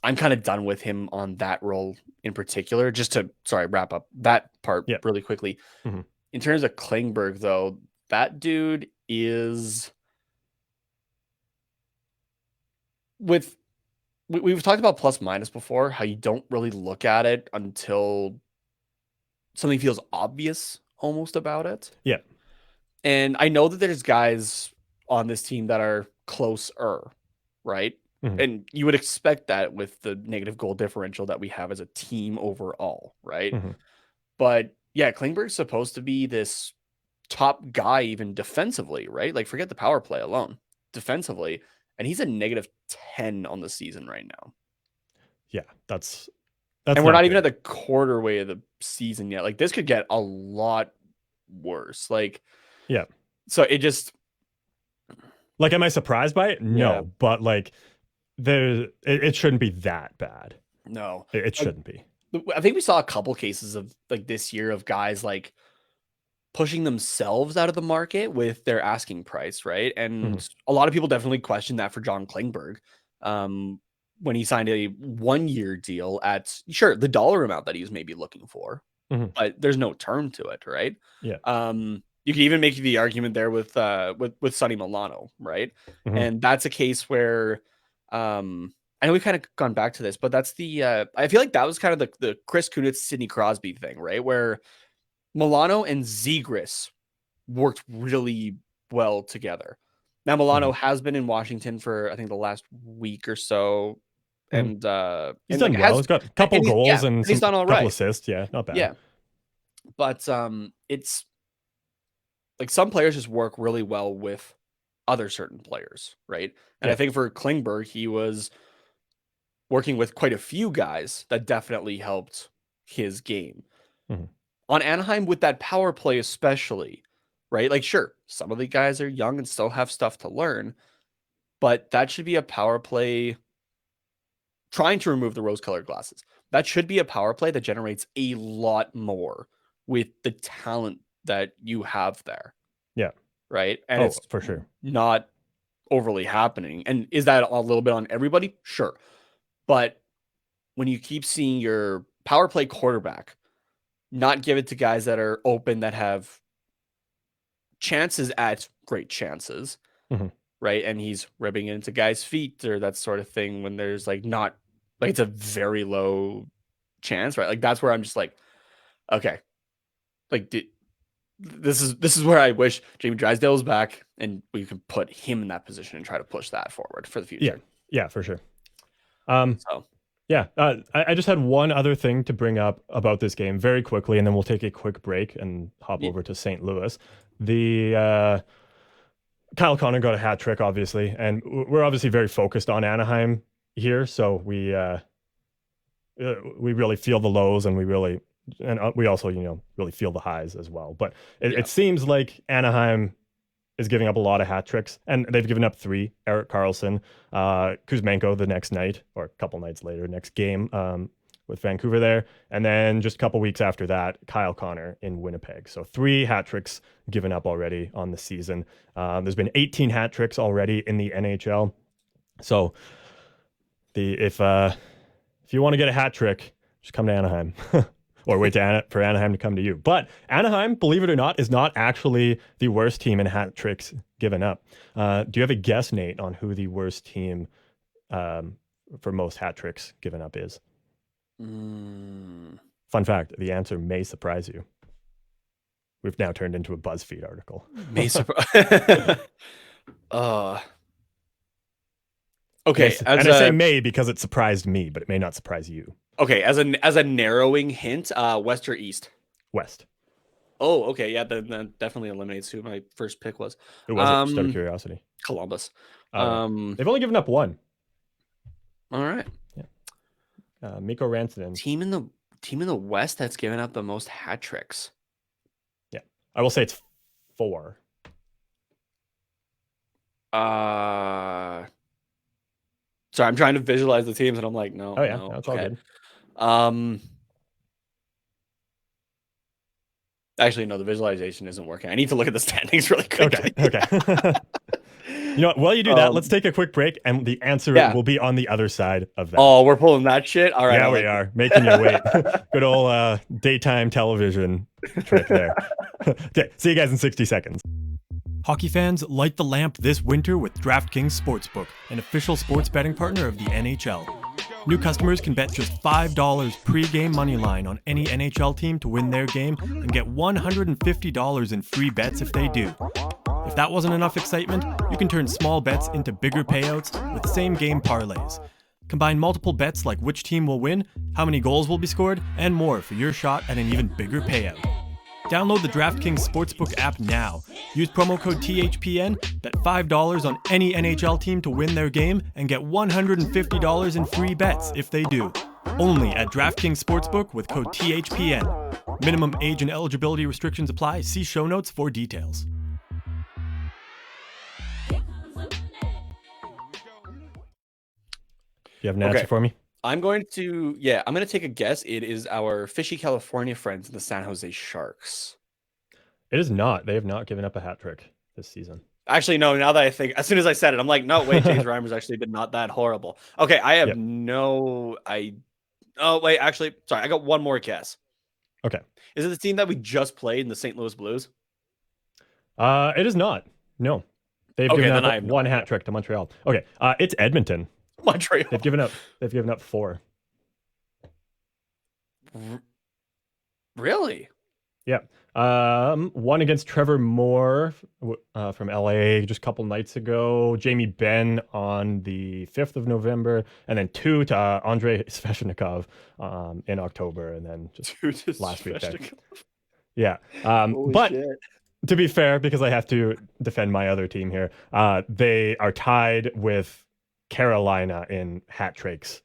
I'm kind of done with him on that role in particular. Just to, sorry, wrap up that part Yeah. really quickly. Mm-hmm. In terms of Klingberg, though, that dude is with. We've talked about plus minus before, how you don't really look at it until something feels obvious almost about it. Yeah. And I know that there's guys on this team that are closer, right? Mm-hmm. And you would expect that with the negative goal differential that we have as a team overall, right? Mm-hmm. But yeah, Klingberg's supposed to be this top guy even defensively, right? Like forget the power play alone, defensively, and he's a negative 10 on the season right now. Yeah, that's and we're not even good. at the quarter way of the season yet. Like this could get a lot worse. Like yeah. So it just like, am I surprised by it? No, Yeah. but like it shouldn't be that bad. No, It shouldn't be. I think we saw a couple cases of like this year of guys like pushing themselves out of the market with their asking price, right? And a lot of people definitely question that for John Klingberg. When he signed a 1-year deal at sure the dollar amount that he was maybe looking for, but there's no term to it, right? Yeah. You can even make the argument there with Sonny Milano, right? And that's a case where I know we've kind of gone back to this, but that's the I feel like that was kind of the Chris Kunitz, Sidney Crosby thing, right? Where Milano and Zegras worked really well together. Now Milano has been in Washington for I think the last week or so, and he's and done like well. He's got a couple goals and he's done all couple right. assists. Yeah, not bad. Yeah, but it's like some players just work really well with other certain players, right? And I think for Klingberg, he was working with quite a few guys that definitely helped his game. On Anaheim with that power play especially, right? Like sure, some of the guys are young and still have stuff to learn, but that should be a power play trying to remove the rose-colored glasses. That should be a power play that generates a lot more with the talent that you have there. Yeah. Right? And it's for sure not overly happening. And is that a little bit on everybody? Sure. But when you keep seeing your power play quarterback not give it to guys that are open, that have chances at great chances, right? And he's ripping it into guys' feet or that sort of thing when there's like not like it's a very low chance, right? Like that's where I'm just like, okay, like this is where I wish Jamie Drysdale was back and we can put him in that position and try to push that forward for the future. Yeah, for sure. I just had one other thing to bring up about this game very quickly, and then we'll take a quick break and hop over to St. Louis. The Kyle Connor got a hat trick, obviously, and we're obviously very focused on Anaheim here, so we really feel the lows, and we also really feel the highs as well. But it seems like Anaheim is giving up a lot of hat tricks, and they've given up 3. Erik Karlsson, Kuzmenko the next night, or a couple nights later, next game with Vancouver there, and then just a couple weeks after that, Kyle Connor in Winnipeg. So 3 hat tricks given up already on the season. There's been 18 hat tricks already in the NHL. So if you want to get a hat trick, just come to Anaheim. Or wait for Anaheim to come to you. But Anaheim, believe it or not, is not actually the worst team in hat tricks given up. Do you have a guess, Nate, on who the worst team for most hat tricks given up is? Fun fact, the answer may surprise you. we've now turned into a BuzzFeed article. May surprise. Okay, and I say may because it surprised me, but it may not surprise you. Okay, as a narrowing hint, west or east? West. Oh, okay, yeah, that definitely eliminates who my first pick was. Who was it? Just out of curiosity. Columbus. They've only given up one. All right. Yeah. Mikko Rantanen. Team in the West that's given up the most hat tricks. Yeah, I will say it's 4. Sorry, I'm trying to visualize the teams, and I'm like, no. Oh yeah, no, that's okay. all good. Actually, no, the visualization isn't working. I need to look at the standings really quickly. Okay. You know what? While you do that, let's take a quick break, and the answer will be on the other side of that. Oh, we're pulling that shit? All right. Yeah, we are. Making you wait. Good old daytime television trick there. Okay, see you guys in 60 seconds. Hockey fans, light the lamp this winter with DraftKings Sportsbook, an official sports betting partner of the NHL. New customers can bet just $5 pre-game money line on any NHL team to win their game and get $150 in free bets if they do. If that wasn't enough excitement, you can turn small bets into bigger payouts with same-game parlays. Combine multiple bets like which team will win, how many goals will be scored, and more for your shot at an even bigger payout. Download the DraftKings Sportsbook app now. Use promo code THPN, bet $5 on any NHL team to win their game, and get $150 in free bets if they do. Only at DraftKings Sportsbook with code THPN. Minimum age and eligibility restrictions apply. See show notes for details. You have an answer for me? I'm going to take a guess. It is our fishy California friends, the San Jose Sharks. It is not. They have not given up a hat trick this season. Actually, no, now that I think, as soon as I said it, I'm like, no, wait, James Reimer's actually been not that horrible. Okay, I have actually, sorry, I got one more guess. Okay. Is it the team that we just played in the St. Louis Blues? It is not. No. They've given up one hat trick to Montreal. Okay, it's Edmonton. Montreal. They've given up 4. Really? Yeah. One against Trevor Moore from LA just a couple nights ago. Jamie Benn on the 5th of November, and then 2 to Andrei Svechnikov in October, and then just last week. Yeah. But shit. To be fair, because I have to defend my other team here, they are tied with Carolina in hat tricks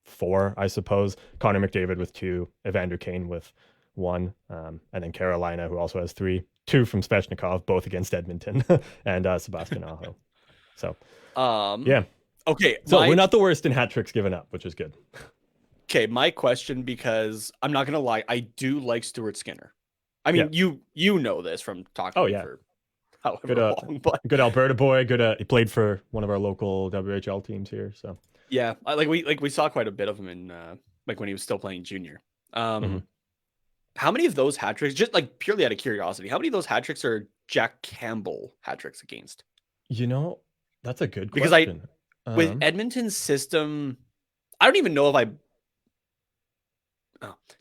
4, I suppose. Connor McDavid with 2, Evander Kane with 1, and then Carolina, who also has 3, 2 from Svechnikov, both against Edmonton, and Sebastian Aho. So, yeah. Okay. So we're not the worst in hat tricks given up, which is good. Okay, my question, because I'm not gonna lie, I do like Stuart Skinner. I mean, you know this from talking to me for however long, but good Alberta boy. Good. He played for one of our local WHL teams here. So yeah, we saw quite a bit of him in when he was still playing junior. How many of those hat tricks, just like purely out of curiosity, how many of those hat tricks are Jack Campbell hat tricks against? You know, that's a good question. Because with Edmonton's system, I don't even know if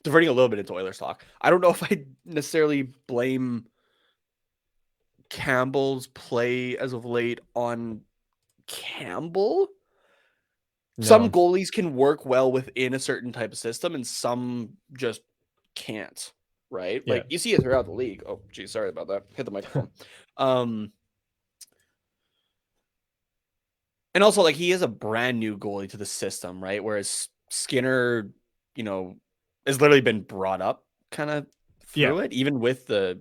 diverting a little bit into Oilers talk, I don't know if I necessarily blame Campbell's play as of late on Campbell. No. Some goalies can work well within a certain type of system, and some just can't, right? Yeah. Like you see it throughout the league. Oh, geez, sorry about that. Hit the microphone. And also, like, he is a brand new goalie to the system, right? Whereas Skinner, has literally been brought up kind of through it, even with the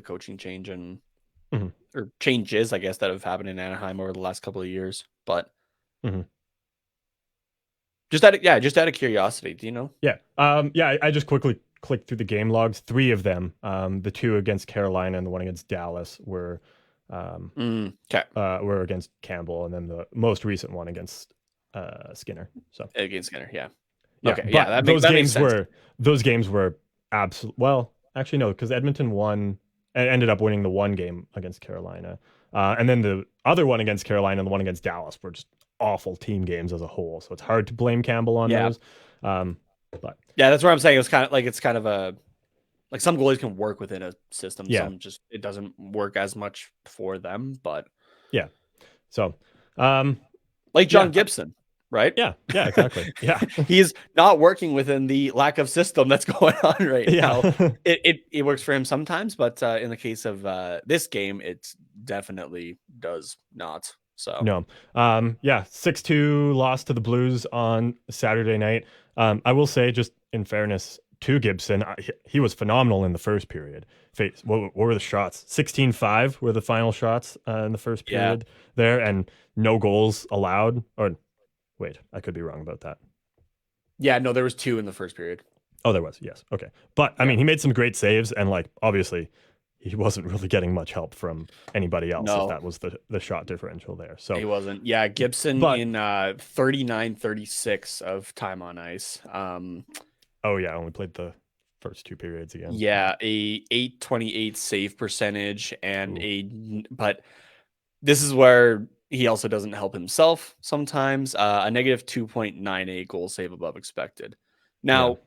coaching change and or changes, I guess, that have happened in Anaheim over the last couple of years. But just out of curiosity, do you know? Yeah. I just quickly clicked through the game logs. 3 of them, the 2 against Carolina and the 1 against Dallas were against Campbell, and then the most recent one against Skinner. So against Skinner, yeah. Yeah, okay, yeah, those games were absolute. Well, actually no, because Edmonton won and ended up winning the 1 game against Carolina, and then the other one against Carolina and the one against Dallas were just awful team games as a whole. So it's hard to blame Campbell on those. But yeah, that's what I'm saying. It's kind of a Like some goalies can work within a system. Yeah. Some just it doesn't work as much for them. But Yeah. So, like John Gibson, right? Yeah, exactly. Yeah. He's not working within the lack of system that's going on right now. It works for him sometimes, but in the case of this game, it definitely does not. So no. 6-2 loss to the Blues on Saturday night. I will say, just in fairness to Gibson, he was phenomenal in the first period. What were the shots? 16-5 were the final shots in the first period there, and no goals allowed. Or wait, I could be wrong about that. Yeah, no, there was 2 in the first period. Oh, there was. Yes. Okay. But I mean, he made some great saves, and like obviously he wasn't really getting much help from anybody else if that was the shot differential there. So he wasn't. Yeah, Gibson in 39-36 of time on ice. Only played the first 2 periods again. Yeah, a 828 save percentage but this is where he also doesn't help himself sometimes. A negative 2.98 goal save above expected. Now,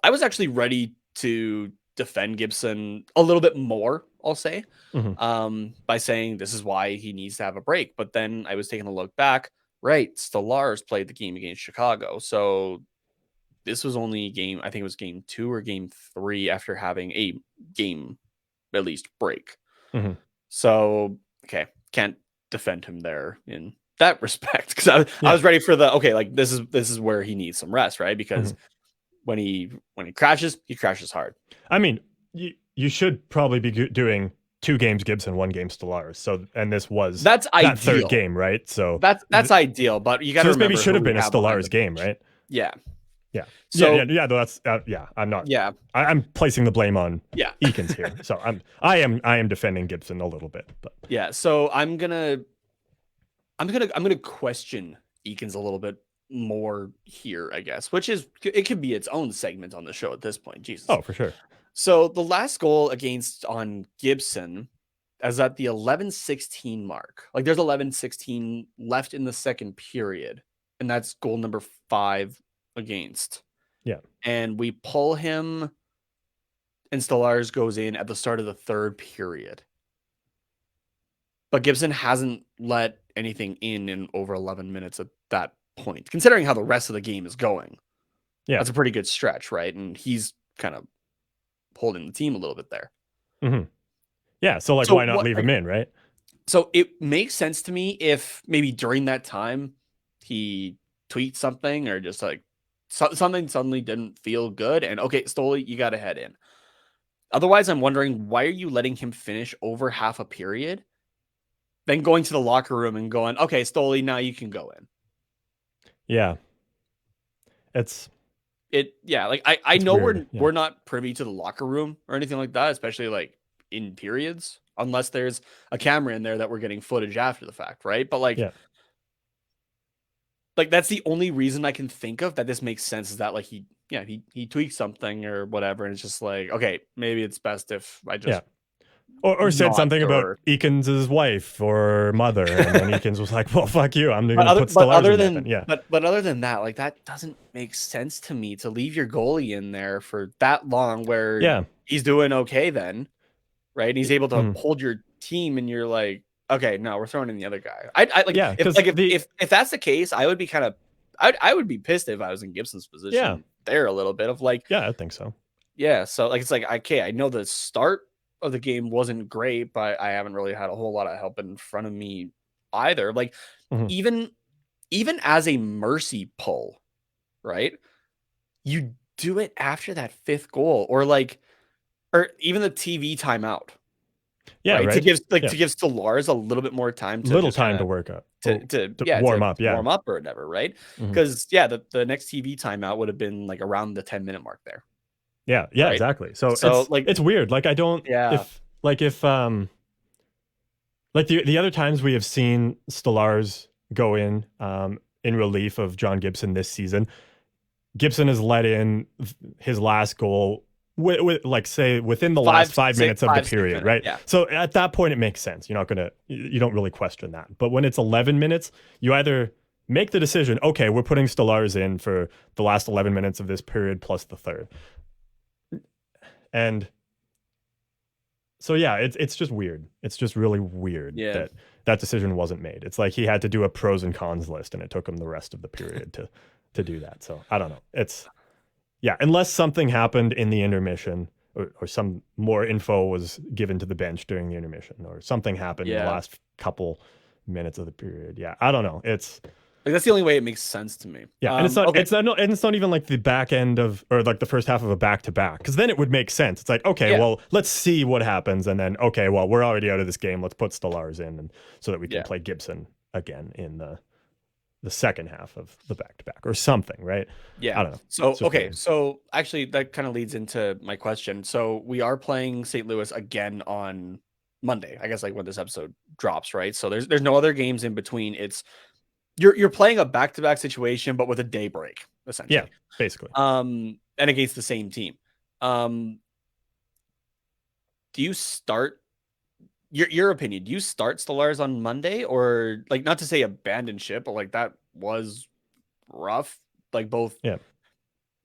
I was actually ready to defend Gibson a little bit more, I'll say, by saying this is why he needs to have a break. But then I was taking a look back. Right, Stallars played the game against Chicago. So this was only I think it was game 2 or game 3 after having a game, at least, break. So, okay, can't defend him there in that respect because I was ready for this is where he needs some rest, right? Because when he crashes hard. I mean, you should probably be doing 2 games Gibson, 1 game Stallars. So, and this was that third game, right? So that's ideal, but you got to remember maybe should have been a Stallars game, right? Yeah. Yeah. So that's I'm not. Yeah. I'm placing the blame on Eakins here. So I am defending Gibson a little bit, but so I'm gonna question Eakins a little bit more here, I guess, which is it could be its own segment on the show at this point. Jesus. Oh, for sure. So the last goal on Gibson is at the 11:16 mark. Like there's 11:16 left in the second period, and that's goal number 5 against. Yeah. And we pull him and Stallars goes in at the start of the third period. But Gibson hasn't let anything in over 11 minutes at that point, considering how the rest of the game is going. Yeah. That's a pretty good stretch, right? And he's kind of holding the team a little bit there. Yeah. So why not leave him in, right? So it makes sense to me if maybe during that time he tweets something or just like something suddenly didn't feel good. And okay, Stoli, you got to head in. Otherwise, I'm wondering, why are you letting him finish over half a period? Then going to the locker room and going, okay, Stoli, now you can go in. Yeah. I know we're not privy to the locker room or anything like that, especially like in periods, unless there's a camera in there that we're getting footage after the fact, right? But like that's the only reason I can think of that this makes sense, is that like he tweaked something or whatever, and it's just like, okay, maybe it's best if I just or said something about Eakins' wife or mother, and then Eakins was like, well, fuck you, I'm gonna put Stallars in that. But other than that, like that doesn't make sense to me, to leave your goalie in there for that long where he's doing okay then, right? And he's able to hold your team, and you're like, okay, no, we're throwing in the other guy. If that's the case, I would be I would be pissed if I was in Gibson's position there a little bit of like, I think so. Yeah. So like, it's like, okay, I know the start of the game wasn't great, but I haven't really had a whole lot of help in front of me either. Like even as a mercy pull, right? You do it after that 5th goal or even the TV timeout. Yeah, right. To give Stallars a little bit more time to work up, to warm up or whatever, right? Because the next TV timeout would have been like around the 10-minute mark there. Yeah, right? Exactly. So it's weird. Like I don't if the other times we have seen Stallars go in relief of John Gibson this season, Gibson has let in his last goal with like say within the last 5 minutes of the period, right? Yeah. So at that point it makes sense. You don't really question that. But when it's 11 minutes, you either make the decision, okay, we're putting Stallars in for the last 11 minutes of this period plus the third. And So yeah, it's just weird. It's just really weird Yeah. that that decision wasn't made. It's like he had to do a pros and cons list, and it took him the rest of the period to do that. So I don't know. It's yeah, unless something happened in the intermission, or some more info was given to the bench during the intermission, or something happened in the Yeah. last couple minutes of the period. Yeah, I don't know. It's Like that's the only way it makes sense to me. yeah, and Okay. it's not even like the back end of, or like the first half of a back to back, because then it would make sense. It's like, okay, Yeah. well, let's see what happens, and then okay, well, we're already out of this game. Let's put Stellars in, and so that we can Yeah. play Gibson again in the second half of the back to back or something, right? Yeah. I don't know. So It's just okay. weird. So actually, that kind of leads into my question. So we are playing St. Louis again on Monday. I guess like when this episode drops, right? So there's no other games in between. It's you're playing a back to back situation, but with a day break Yeah, essentially. basically. And against the same team. Um, do you start your opinion? Do you start Stellars on Monday, or like not to say abandon ship, but like that was rough. Like both Yeah.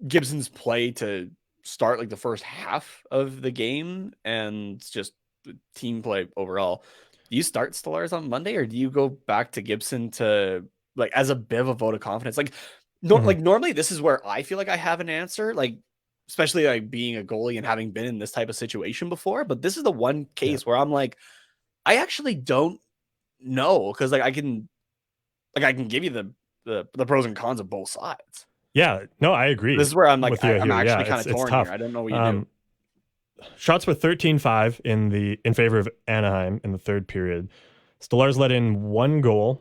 Gibson's play to start like the first half of the game and just the team play overall. Do you start Stellars on Monday, or do you go back to Gibson to like as a bit of a vote of confidence? Like, Mhm. like normally this is where I feel like I have an answer, like especially like being a goalie and having been in this type of situation before. But this is the one Yeah. case where I'm like, I actually don't know because like I can give you the pros and cons of both sides. Yeah. No, I This agree is where I'm like, with you I'm here. Yeah, actually kind of it's torn here. tough. I don't know what you do. Shots were 13-5 in favor of Anaheim in the third period. Stellars let in one goal,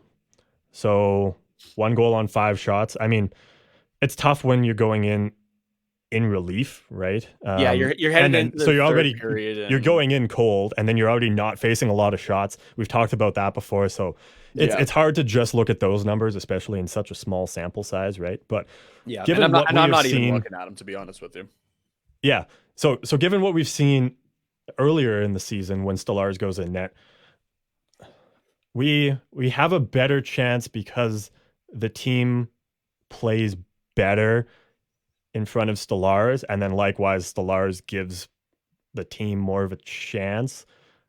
so one goal on 5 shots. I mean, it's tough when you're going in relief, right? Yeah, you're And headed then into so the third period, you're and going in cold, and then you're already not facing a lot of shots. We've talked about that before, so yeah, it's hard to just look at those numbers, especially in such a small sample size, right? But yeah, and given what we I'm have not even seen, looking at him to be honest with you. yeah. So given what we've seen earlier in the season when Stellars goes in net, we have a better chance because the team plays better in front of Stellars, and then likewise Stellars gives the team more of a chance.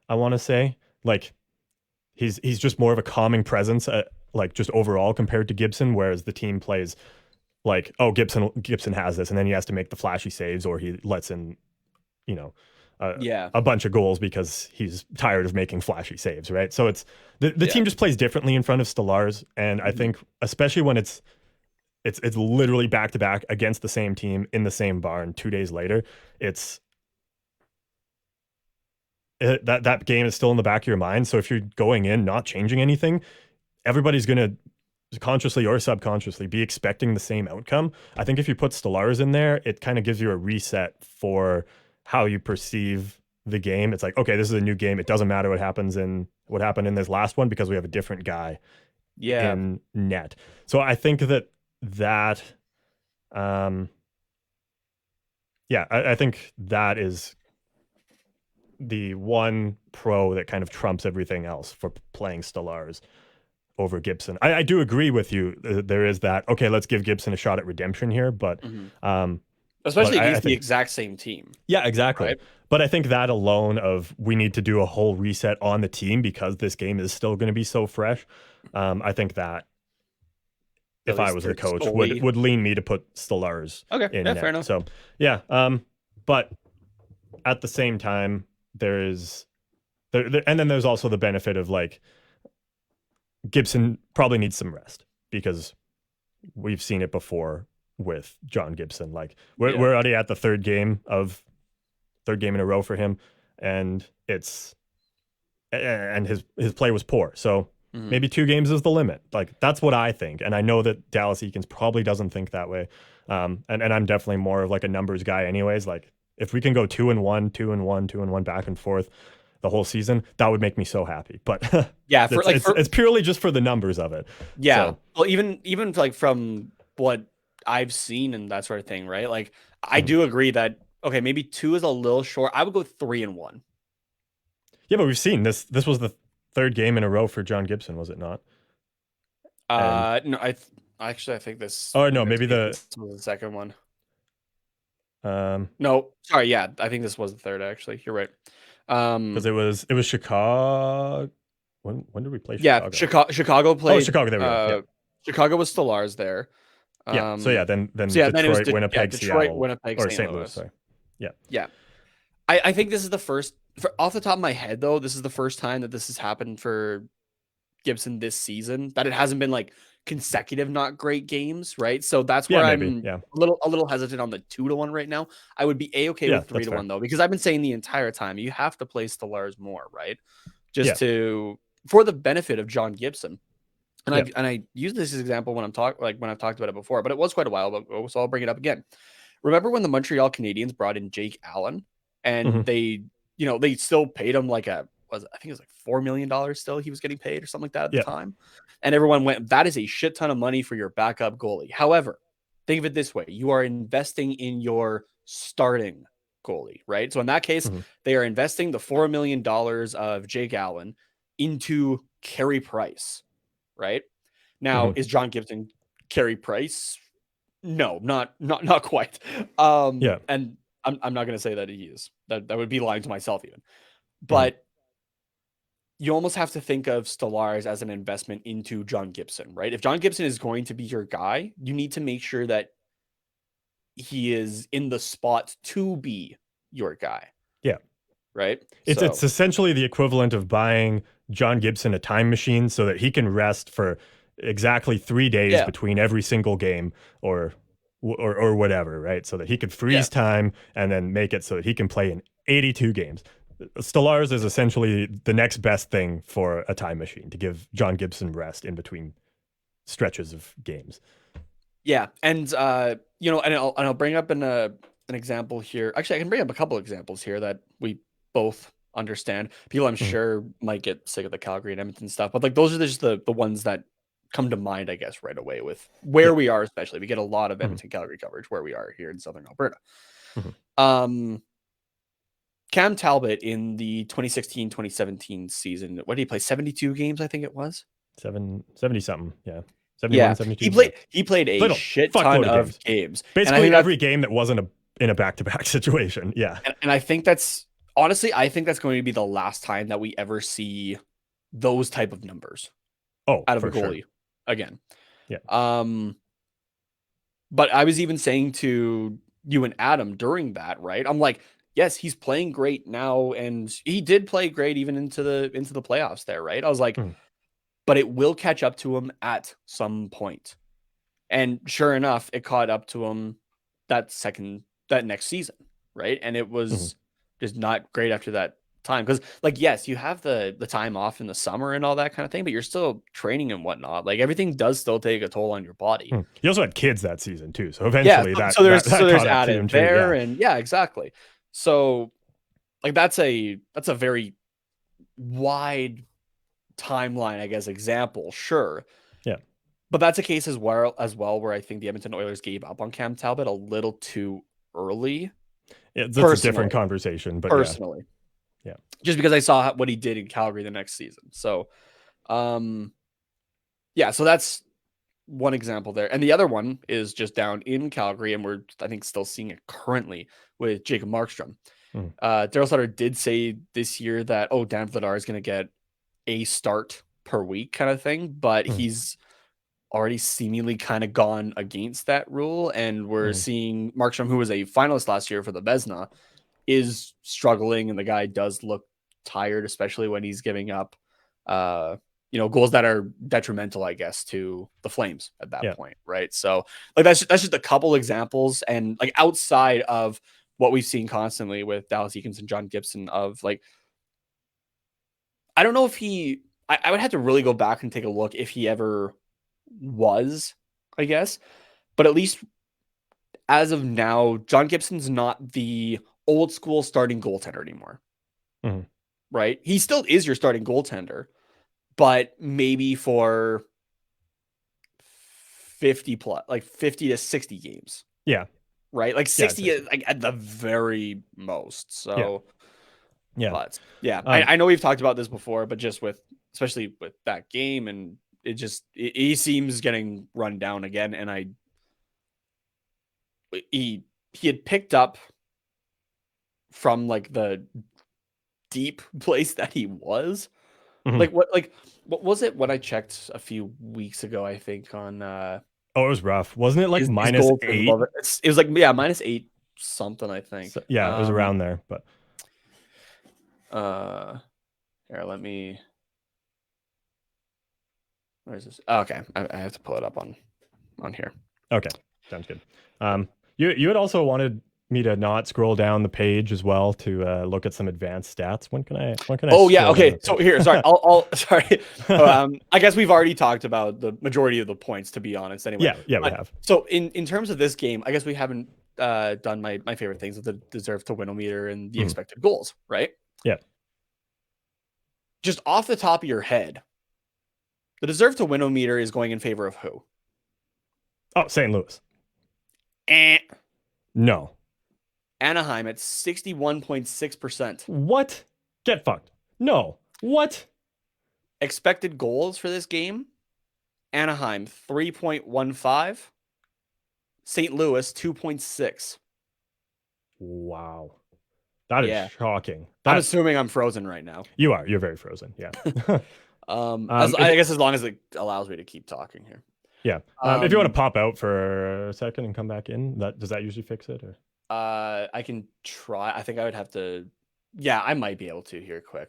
I want to say like he's just more of a calming presence, like just overall compared to Gibson, whereas the team plays like, oh, Gibson has this, and then he has to make the flashy saves, or he lets in, you know, Yeah, a bunch of goals because he's tired of making flashy saves, right? So it's the yeah, team just plays differently in front of Stellars, and I mhm. think especially when it's literally back to back against the same team in the same barn 2 days later, it's that game is still in the back of your mind. So if you're going in not changing anything, everybody's gonna consciously or subconsciously be expecting the same outcome. I think if you put Stellars in there, it kind of gives you a reset for how you perceive the game. It's like, okay, this is a new game. It doesn't matter what happened in this last one because we have a different guy Yeah, in net. So I think that um yeah, I think that is the one pro that kind of trumps everything else for playing Stellars over Gibson. I do agree with you. There is that. Okay, let's give Gibson a shot at redemption here, mhm. um, but Especially I against the think exact same team, yeah, exactly. right? But I think that alone of we need to do a whole reset on the team because this game is still going to be so fresh. I think that At if I least was the they're coach solely would lean me to put Stellars okay. in Yeah, fair net. enough. So yeah, but at the same time, there is and then there's also the benefit of like Gibson probably needs some rest because we've seen it before with John Gibson. Like Yeah, we're already at the third game in a row for him, and his play was poor. So mhm. maybe 2 games is the limit. Like that's what I think, and I know that Dallas Eakins probably doesn't think that way. And I'm definitely more of like a numbers guy, anyways. Like if we can go 2-1, 2-1, 2-1 back and forth the whole season, that would make me so happy. But Yeah, for like for it's purely just for the numbers of it. yeah. So Well, even like from what I've seen and that sort of thing, right? Like I mhm. do agree that okay, maybe two is a little short. I would go 3-1. Yeah, but we've seen this. This was the third game in a row for John Gibson, was it not? And No, actually I think this oh in no, this maybe case the this was the second one. um No, sorry, yeah, I think this was the third actually. You're right. Because it was Chicago. When did we play Yeah, Chicago? Chicago Oh, played. Chicago. There we go. Yeah, Chicago was Stellaris there. yeah. So yeah, then Then it was Detroit, Winnipeg, Detroit, Seattle, Winnipeg, or St. St. Louis. Louis. Sorry. Yeah. Yeah, I think this is the first. Off the top of my head, though, this is the first time that this has happened for Gibson this season. That it hasn't been like consecutive not great games, right? So that's Yeah, where maybe. I'm Yeah. a little hesitant on the 2-1 right now. I would be okay Yeah, with that's fair. 3-1 though, because I've been saying the entire time you have to play Stellaris more, right? Just Yeah. to for the benefit of John Gibson. And Yeah. I use this as example when when I've talked about it before, but it was quite a while ago, so I'll bring it up again. Remember when the Montreal Canadiens brought in Jake Allen and Mhm. they still paid him like I think it was like $4 million still he was getting paid or something like that at the Yeah. time. And everyone went, that is a shit ton of money for your backup goalie. However, think of it this way. You are investing in your starting goalie, right? So in that case, Mhm. they are investing the $4 million of Jake Allen into Carey Price, right? Now, Mhm. is John Gibson Carey Price? No, not quite. Yeah. And I'm not going to say that he is. That would be lying to myself even. Mhm. But you almost have to think of Stellaris as an investment into John Gibson, right? If John Gibson is going to be your guy, you need to make sure that he is in the spot to be your guy, Yeah. right? It's So, essentially the equivalent of buying John Gibson a time machine so that he can rest for exactly 3 days yeah, between every single game, or or whatever, right? So that he could yeah. freeze time and then make it so that he can play in 82 games. Stellaris is essentially the next best thing for a time machine to give John Gibson rest in between stretches of games. Yeah, and and I'll bring up an example here. Actually, I can bring up a couple examples here that we both understand. People, I'm Mhm. sure, might get sick of the Calgary and Edmonton stuff, but like those are just the ones that come to mind, I guess, right away with Yeah. where we are. Especially, we get a lot of Mhm. Edmonton Calgary coverage where we are here in Southern Alberta. Mhm. Um, Cam Talbot in the 2016-2017 season, what did he play? 72 games, I think it was. 70 something. Yeah. 71, Yeah, 72. Yeah. he played a Played a shit ton fuckload of of games. games, and I Basically think that's every game that wasn't in a back-to-back situation. Yeah. and I think that's honestly, I think that's going to be the last time that we ever see those type of numbers Oh, out of a for sure. goalie again. Yeah. Um, but I was even saying to you and Adam during that, right? I'm like, yes, he's playing great now, and he did play great even into the playoffs there, right? I was like, Mhm. but it will catch up to him at some point. And sure enough, it caught up to him that next season, right? And it Mhm. was just not great after that time because, like, yes, you have the time off in the summer and all that kind of thing, but you're still training and whatnot. Like everything does still take a toll on your body. Mhm. He also had kids that season too, so Yeah, eventually so that there's caught up to added him too. there, Yeah. and yeah, exactly. So like that's a very wide timeline, I guess, example, sure. Yeah. But that's a case as well where I think the Edmonton Oilers gave up on Cam Talbot a little too early, Yeah, that's a different personally. conversation, but yeah. Personally, Yeah. just because I saw what he did in Calgary the next season. So, um, yeah, so that's one example there, and the other one is just down in Calgary, and we're I think still seeing it currently with Jacob Markstrom. Mhm. Daryl Sutter did say this year that Dan Vladar is going to get a start per week kind of thing, but Mhm. he's already seemingly kind of gone against that rule. And we're Mhm. seeing Markstrom, who was a finalist last year for the Vezina, is struggling, and the guy does look tired, especially when he's giving up, uh, goals that are detrimental, I guess, to the Flames at that Yeah. point, right? So, like that's just a couple examples, and like outside of what we've seen constantly with Dallas Eakins and John Gibson, of like, I don't know if I would have to really go back and take a look if he ever was, I guess. But at least as of now, John Gibson's not the old school starting goaltender anymore, Mhm. right? He still is your starting goaltender, but maybe for 50 plus, like 50 to 60 games, Yeah. right? Like Yeah, I'd say 60 so. like at the very most. Yeah. So, Yeah. but yeah, Um I know we've talked about this before, but just especially with that game, and he seems getting run down again. And he had picked up from like the deep place that he was. Mhm. Like what was it when I checked a few weeks ago, I think on Oh, it was rough. Wasn't it like his minus goal 8? above it. It was like -8 something, I think. So, yeah, it was around there, but here, let me. Where's this? Oh, okay, I have to pull it up on here. okay, sounds good. You had also wanted me to not scroll down the page as well to look at some advanced stats. When can I? Oh yeah, scroll down okay. the So page? here, sorry, I'll sorry. I guess we've already talked about the majority of the points, to be honest. Anyway, Yeah, we have. So in terms of this game, I guess we haven't done my favorite things with the deserve to win-o-meter and the expected goals, right? Yeah. Just off the top of your head, the deserve to win-o-meter is going in favor of who? Oh, St. Louis. No. Anaheim at 61.6%. What? Get fucked. No. What? Expected goals for this game, Anaheim 3.15, St. Louis 2.6. Wow. That is shocking. I'm assuming I'm frozen right now. You are. You're very frozen. Yeah. I guess as long as it allows me to keep talking here. Yeah. If you want to pop out for a second and come back in, does that usually fix it? Or? I can try. I think I would have to. Yeah, I might be able to here quick.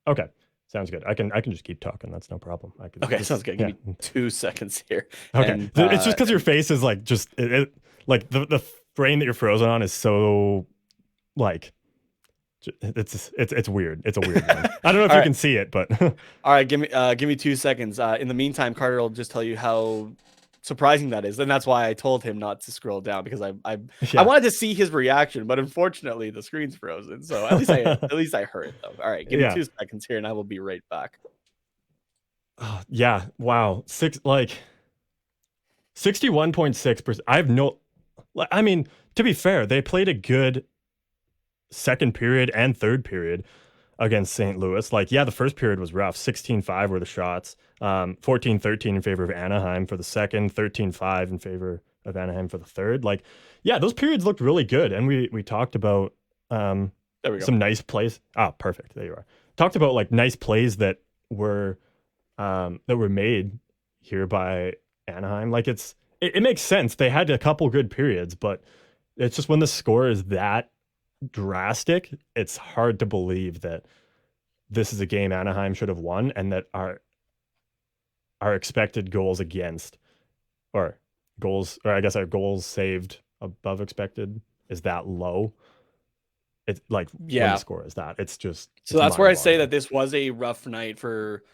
Okay. Sounds good. I can just keep talking. That's no problem. Okay, sounds good. Give me 2 seconds here. Okay. And, it's just because your face is like like the frame that you're frozen on is so like it's weird. It's a weird one. I don't know if you can see it, but all right, give me 2 seconds. In the meantime, Carter will just tell you how surprising that is, and that's why I told him not to scroll down, because I wanted to see his reaction, but unfortunately the screen's frozen. So at least I heard it though. All right, give me 2 seconds here, and I will be right back. Yeah. Wow. 61.6%. I mean, to be fair, they played a good second period and third period against St. Louis. Like, yeah, the first period was rough. 16-5 were the shots. 14-13 in favor of Anaheim for the second, 13-5 in favor of Anaheim for the third. Like, yeah, those periods looked really good. And we talked about some nice plays. Perfect. There you are. Talked about like nice plays that were made here by Anaheim. Like it makes sense. They had a couple good periods, but it's just when the score is that drastic, it's hard to believe that this is a game Anaheim should have won, and that our expected goals against, or I guess our goals saved above expected is that low. It's like when the score is that. It's just so that's where I say that this was a rough night for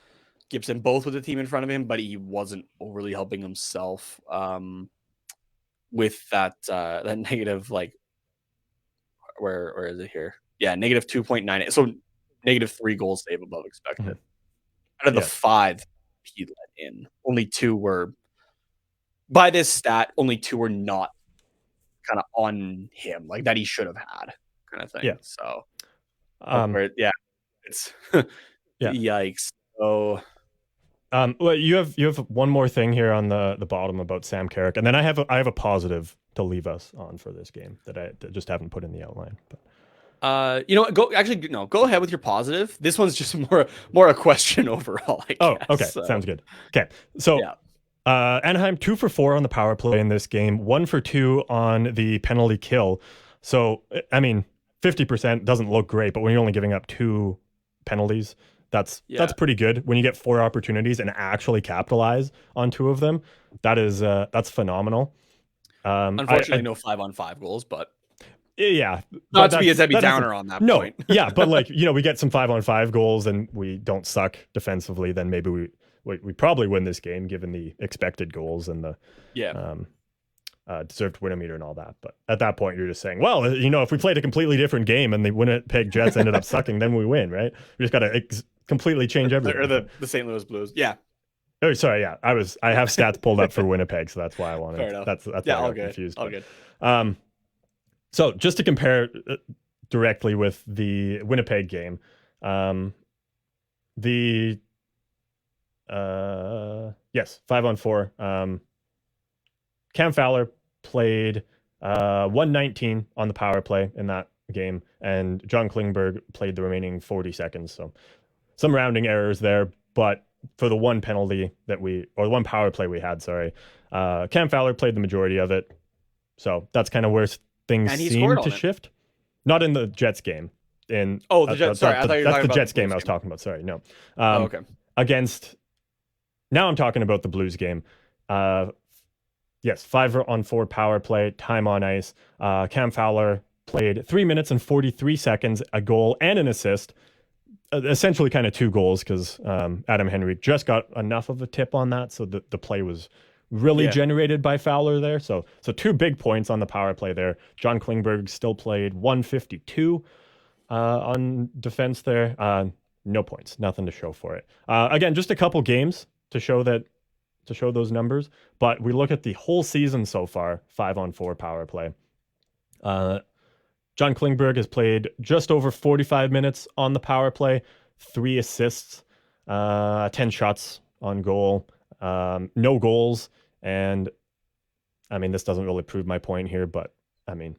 Gibson, both with the team in front of him, but he wasn't overly helping himself with that negative, like, where is it here? Yeah, negative 2.98. So negative 3 goals save above expected. Out of the 5 he let in, only 2 were, by this stat, only 2 were not kind of on him, like that he should have had, kind of thing. Yeah. So, it's yikes. So, well, you have one more thing here on the bottom about Sam Carrick, and then I have a positive to leave us on for this game that I just haven't put in the outline. But you know what? Go ahead with your positive. This one's just more a question overall, I guess. Okay, sounds good. Okay, so Anaheim 2 for 4 on the power play in this game, 1 for 2 on the penalty kill. So I mean, 50% doesn't look great, but when you're only giving up 2 penalties, that's pretty good. When you get 4 opportunities and actually capitalize on 2 of them, that's phenomenal. Unfortunately, no 5-on-5 goals, but yeah, not to be a Debbie Downer on that point. Yeah, but like, we get some 5-on-5 goals and we don't suck defensively, then maybe we probably win this game given the expected goals and the deserved win-o-meter and all that. But at that point, you're just saying, well, if we played a completely different game and the Winnipeg Jets ended up sucking, then we win, right? We just got to completely change everything. Or the St. Louis Blues. Yeah. Oh, sorry. Yeah, I have stats pulled up for Winnipeg, so that's why I wanted. Fair enough. That's why I got confused. All good. So just to compare directly with the Winnipeg game, the 5-on-4. Cam Fowler played 119 on the power play in that game, and John Klingberg played the remaining 40 seconds. So some rounding errors there, but for the one penalty that or the one power play we had, sorry, Cam Fowler played the majority of it. So that's kind of where things And he seem scored to on it. shift. Not in the Jets game. The Jets. Sorry, I thought you were that's talking the about Jets the game Blues I was game. talking about. Sorry, no. Okay. Against now I'm talking about the Blues game. Yes, 5-on-4 power play, time on ice. Cam Fowler played 3 minutes and 43 seconds, a goal and an assist. Essentially, kind of 2 goals because Adam Henrique just got enough of a tip on that, so the play was really generated by Fowler there. So 2 big points on the power play there. John Klingberg still played 152 on defense there. No points, nothing to show for it. Again, just a couple games to show those numbers. But we look at the whole season so far, 5-on-4 power play. John Klingberg has played just over 45 minutes on the power play, 3 assists, 10 shots on goal, no goals. And I mean, this doesn't really prove my point here, but I mean,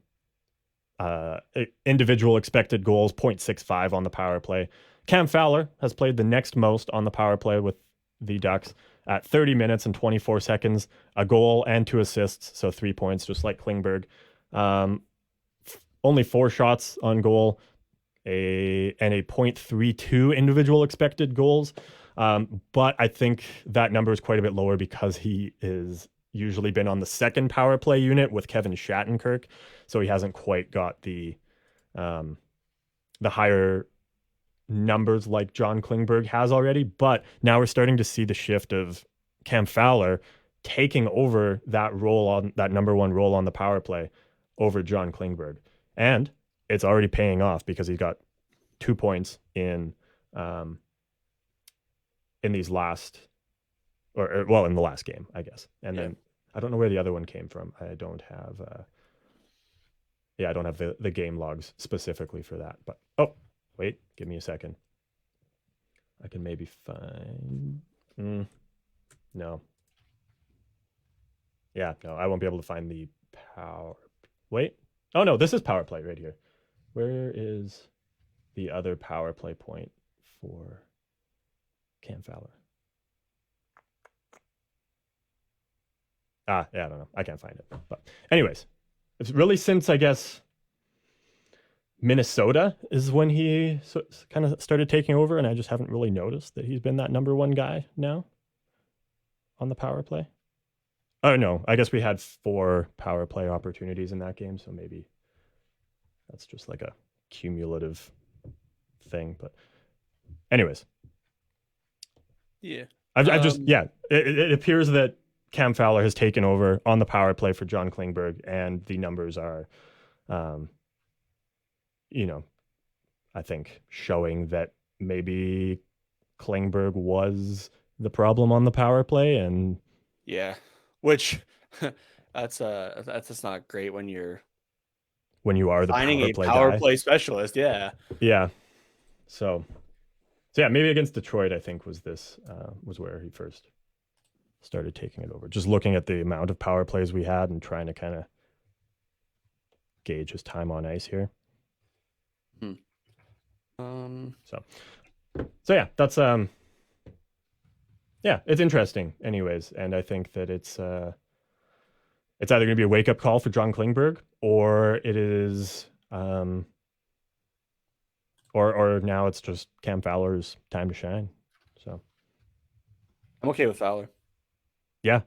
individual expected goals, 0.65 on the power play. Cam Fowler has played the next most on the power play with the Ducks at 30 minutes and 24 seconds, a goal and 2 assists, so 3 points, just like Klingberg. Only 4 shots on goal, and a 0.32 individual expected goals. But I think that number is quite a bit lower because he is usually been on the second power play unit with Kevin Shattenkirk, so he hasn't quite got the higher numbers like John Klingberg has already. But now we're starting to see the shift of Cam Fowler taking over that role, on that number 1 role on the power play over John Klingberg. And it's already paying off because he got 2 points in these last, in the last game, I guess. And then I don't know where the other one came from. I don't have I don't have the game logs specifically for that. But wait, give me a second. I can maybe find no. Yeah, no, I won't be able to find the power. Wait. Oh no, this is power play right here. Where is the other power play point for Cam Fowler? Yeah, I don't know. I can't find it. But anyways, it's really since, I guess, Minnesota is when he kind of started taking over, and I just haven't really noticed that he's been that number 1 guy now on the power play. Oh no, I guess we had 4 power play opportunities in that game, so maybe that's just like a cumulative thing. But anyways, I've just it appears that Cam Fowler has taken over on the power play for John Klingberg, and the numbers are, I think showing that maybe Klingberg was the problem on the power play, and which that's not great when you are the power play specialist. Yeah. So yeah, maybe against Detroit, I think was where he first started taking it over. Just looking at the amount of power plays we had and trying to kind of gauge his time on ice here. So yeah, that's it's interesting anyways. And I think that it's either going to be a wake-up call for John Klingberg, or it is or now it's just Cam Fowler's time to shine. So I'm okay with Fowler. Yeah.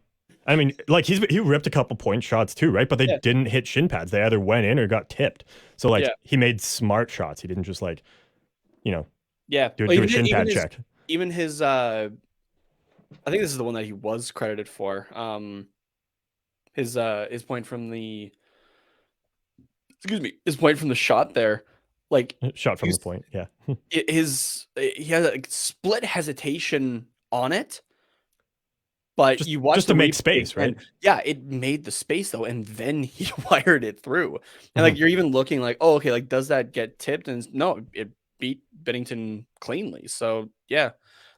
I mean, like he ripped a couple point shots too, right? But they didn't hit shin pads. They either went in or got tipped. So like he made smart shots. He didn't just do a shin pad check. Even his I think this is the one that he was credited for. His point from the shot there, like shot from the point. Yeah. He has a split hesitation on it. But you watch just to make space, right? Yeah, it made the space though, and then he wired it through. And like you're even looking like, oh, okay, like does that get tipped? And no, it beat Binnington cleanly. So yeah,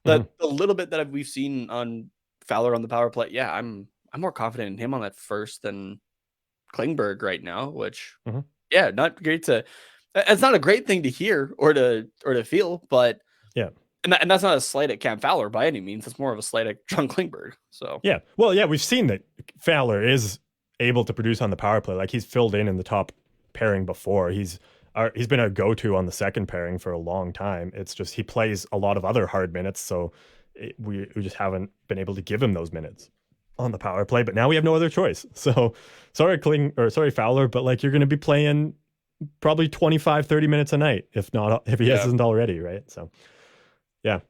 the little bit that we've seen on Fowler on the power play, I'm more confident in him on that first than Klingberg right now. Which not great to It's not a great thing to hear or to feel, but Yeah. and that's not a slight at Cam Fowler by any means. It's more of a slight at John Klingberg. So Yeah. Well, yeah, we've seen that Fowler is able to produce on the power play. Like he's filled in the top pairing before. He's been a go-to on the second pairing for a long time. It's just he plays a lot of other hard minutes, so we just haven't been able to give him those minutes on the power play. But now we have no other choice. So sorry Fowler, but like you're going to be playing probably 25, 30 minutes a night if he hasn't already, right? So yeah.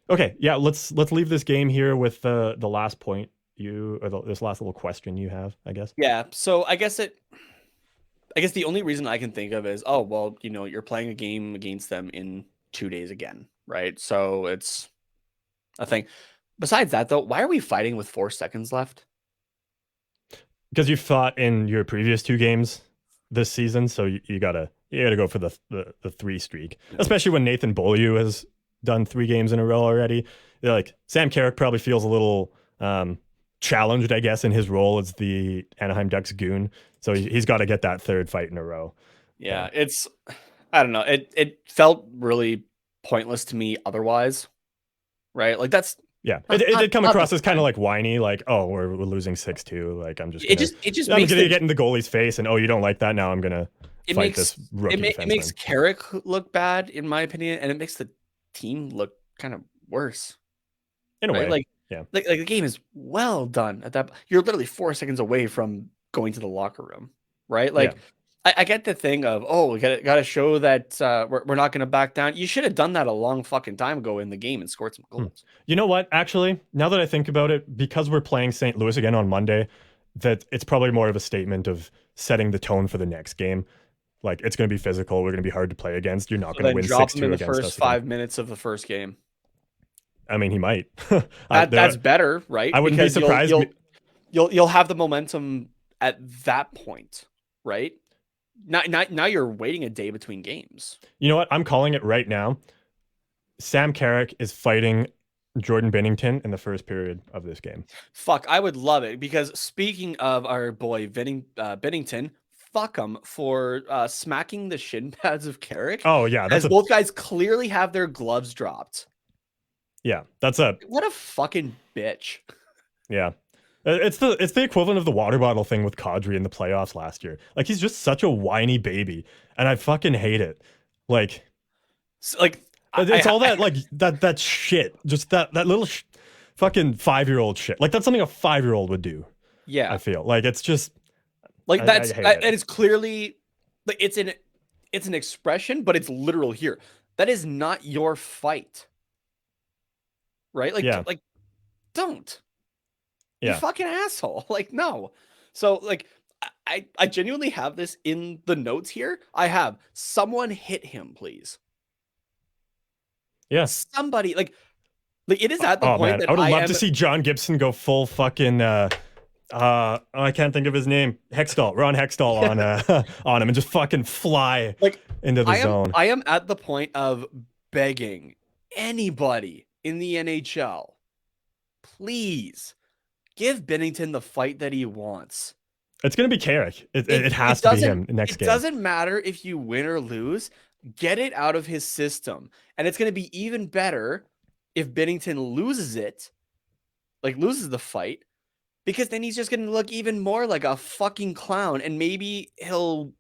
Okay, yeah, let's leave this game here with the last point this last little question you have, I guess. Yeah, so I guess the only reason I can think of is, oh, well, you're playing a game against them in 2 days again, right? So it's a thing. Besides that, though, why are we fighting with 4 seconds left? Because you fought in your previous 2 games this season, so you gotta go for the 3 streak, especially when Nathan Beaulieu has done 3 games in a row already. Like Sam Carrick probably feels a little challenged, I guess, in his role as the Anaheim Ducks goon. So he's got to get that 3rd fight in a row. Yeah, I don't know. It felt really pointless to me otherwise, right? Like that's it did come across as kind of like whiny, like, oh, we're losing 6-2. Like I'm just gonna get in the goalie's face, and oh, you don't like that? Now I'm gonna fight this rookie defenseman. It makes Carrick look bad, in my opinion, and it makes the team look kind of worse. In a way, like the game is well done at that. You're literally 4 seconds away from going to the locker room, right? Like I get the thing of, oh, we got to show that we're not going to back down. You should have done that a long fucking time ago in the game and scored some goals. You know what? Actually, now that I think about it, because we're playing St. Louis again on Monday, that it's probably more of a statement of setting the tone for the next game. Like it's going to be physical. We're going to be hard to play against. You're not going to win 6-2 against us. Drop him in the first 5 minutes of the first game. I mean, he might. That's better, right? I wouldn't be surprised. You'll have the momentum at that point, right? Now you're waiting a day between games. You know what? I'm calling it right now. Sam Carrick is fighting Jordan Binnington in the first period of this game. Fuck, I would love it, because speaking of our boy Binnington, fuck him for smacking the shin pads of Carrick. Oh yeah, as both guys clearly have their gloves dropped. Yeah, what a fucking bitch. Yeah. It's the equivalent of the water bottle thing with Kadri in the playoffs last year. Like he's just such a whiny baby, and I fucking hate it. Like it's all that shit. Just that little fucking 5-year-old shit. Like that's something a 5-year-old would do. Yeah, I feel like it's just like and it's clearly like it's an expression, but it's literal here. That is not your fight, right? Like don't. You fucking asshole. Like, no. So, like, I genuinely have this in the notes here. I have someone hit him, please. Yes. Somebody, like it is at the point man. that I would love to see John Gibson go full fucking I can't think of his name. Ron Hextall on him and just fucking fly into the zone. I am at the point of begging anybody in the NHL, please give Binnington the fight that he wants. It's going to be Carrick. It has to be him next game. It doesn't matter if you win or lose. Get it out of his system. And it's going to be even better if Binnington loses the fight, because then he's just going to look even more like a fucking clown, and maybe he'll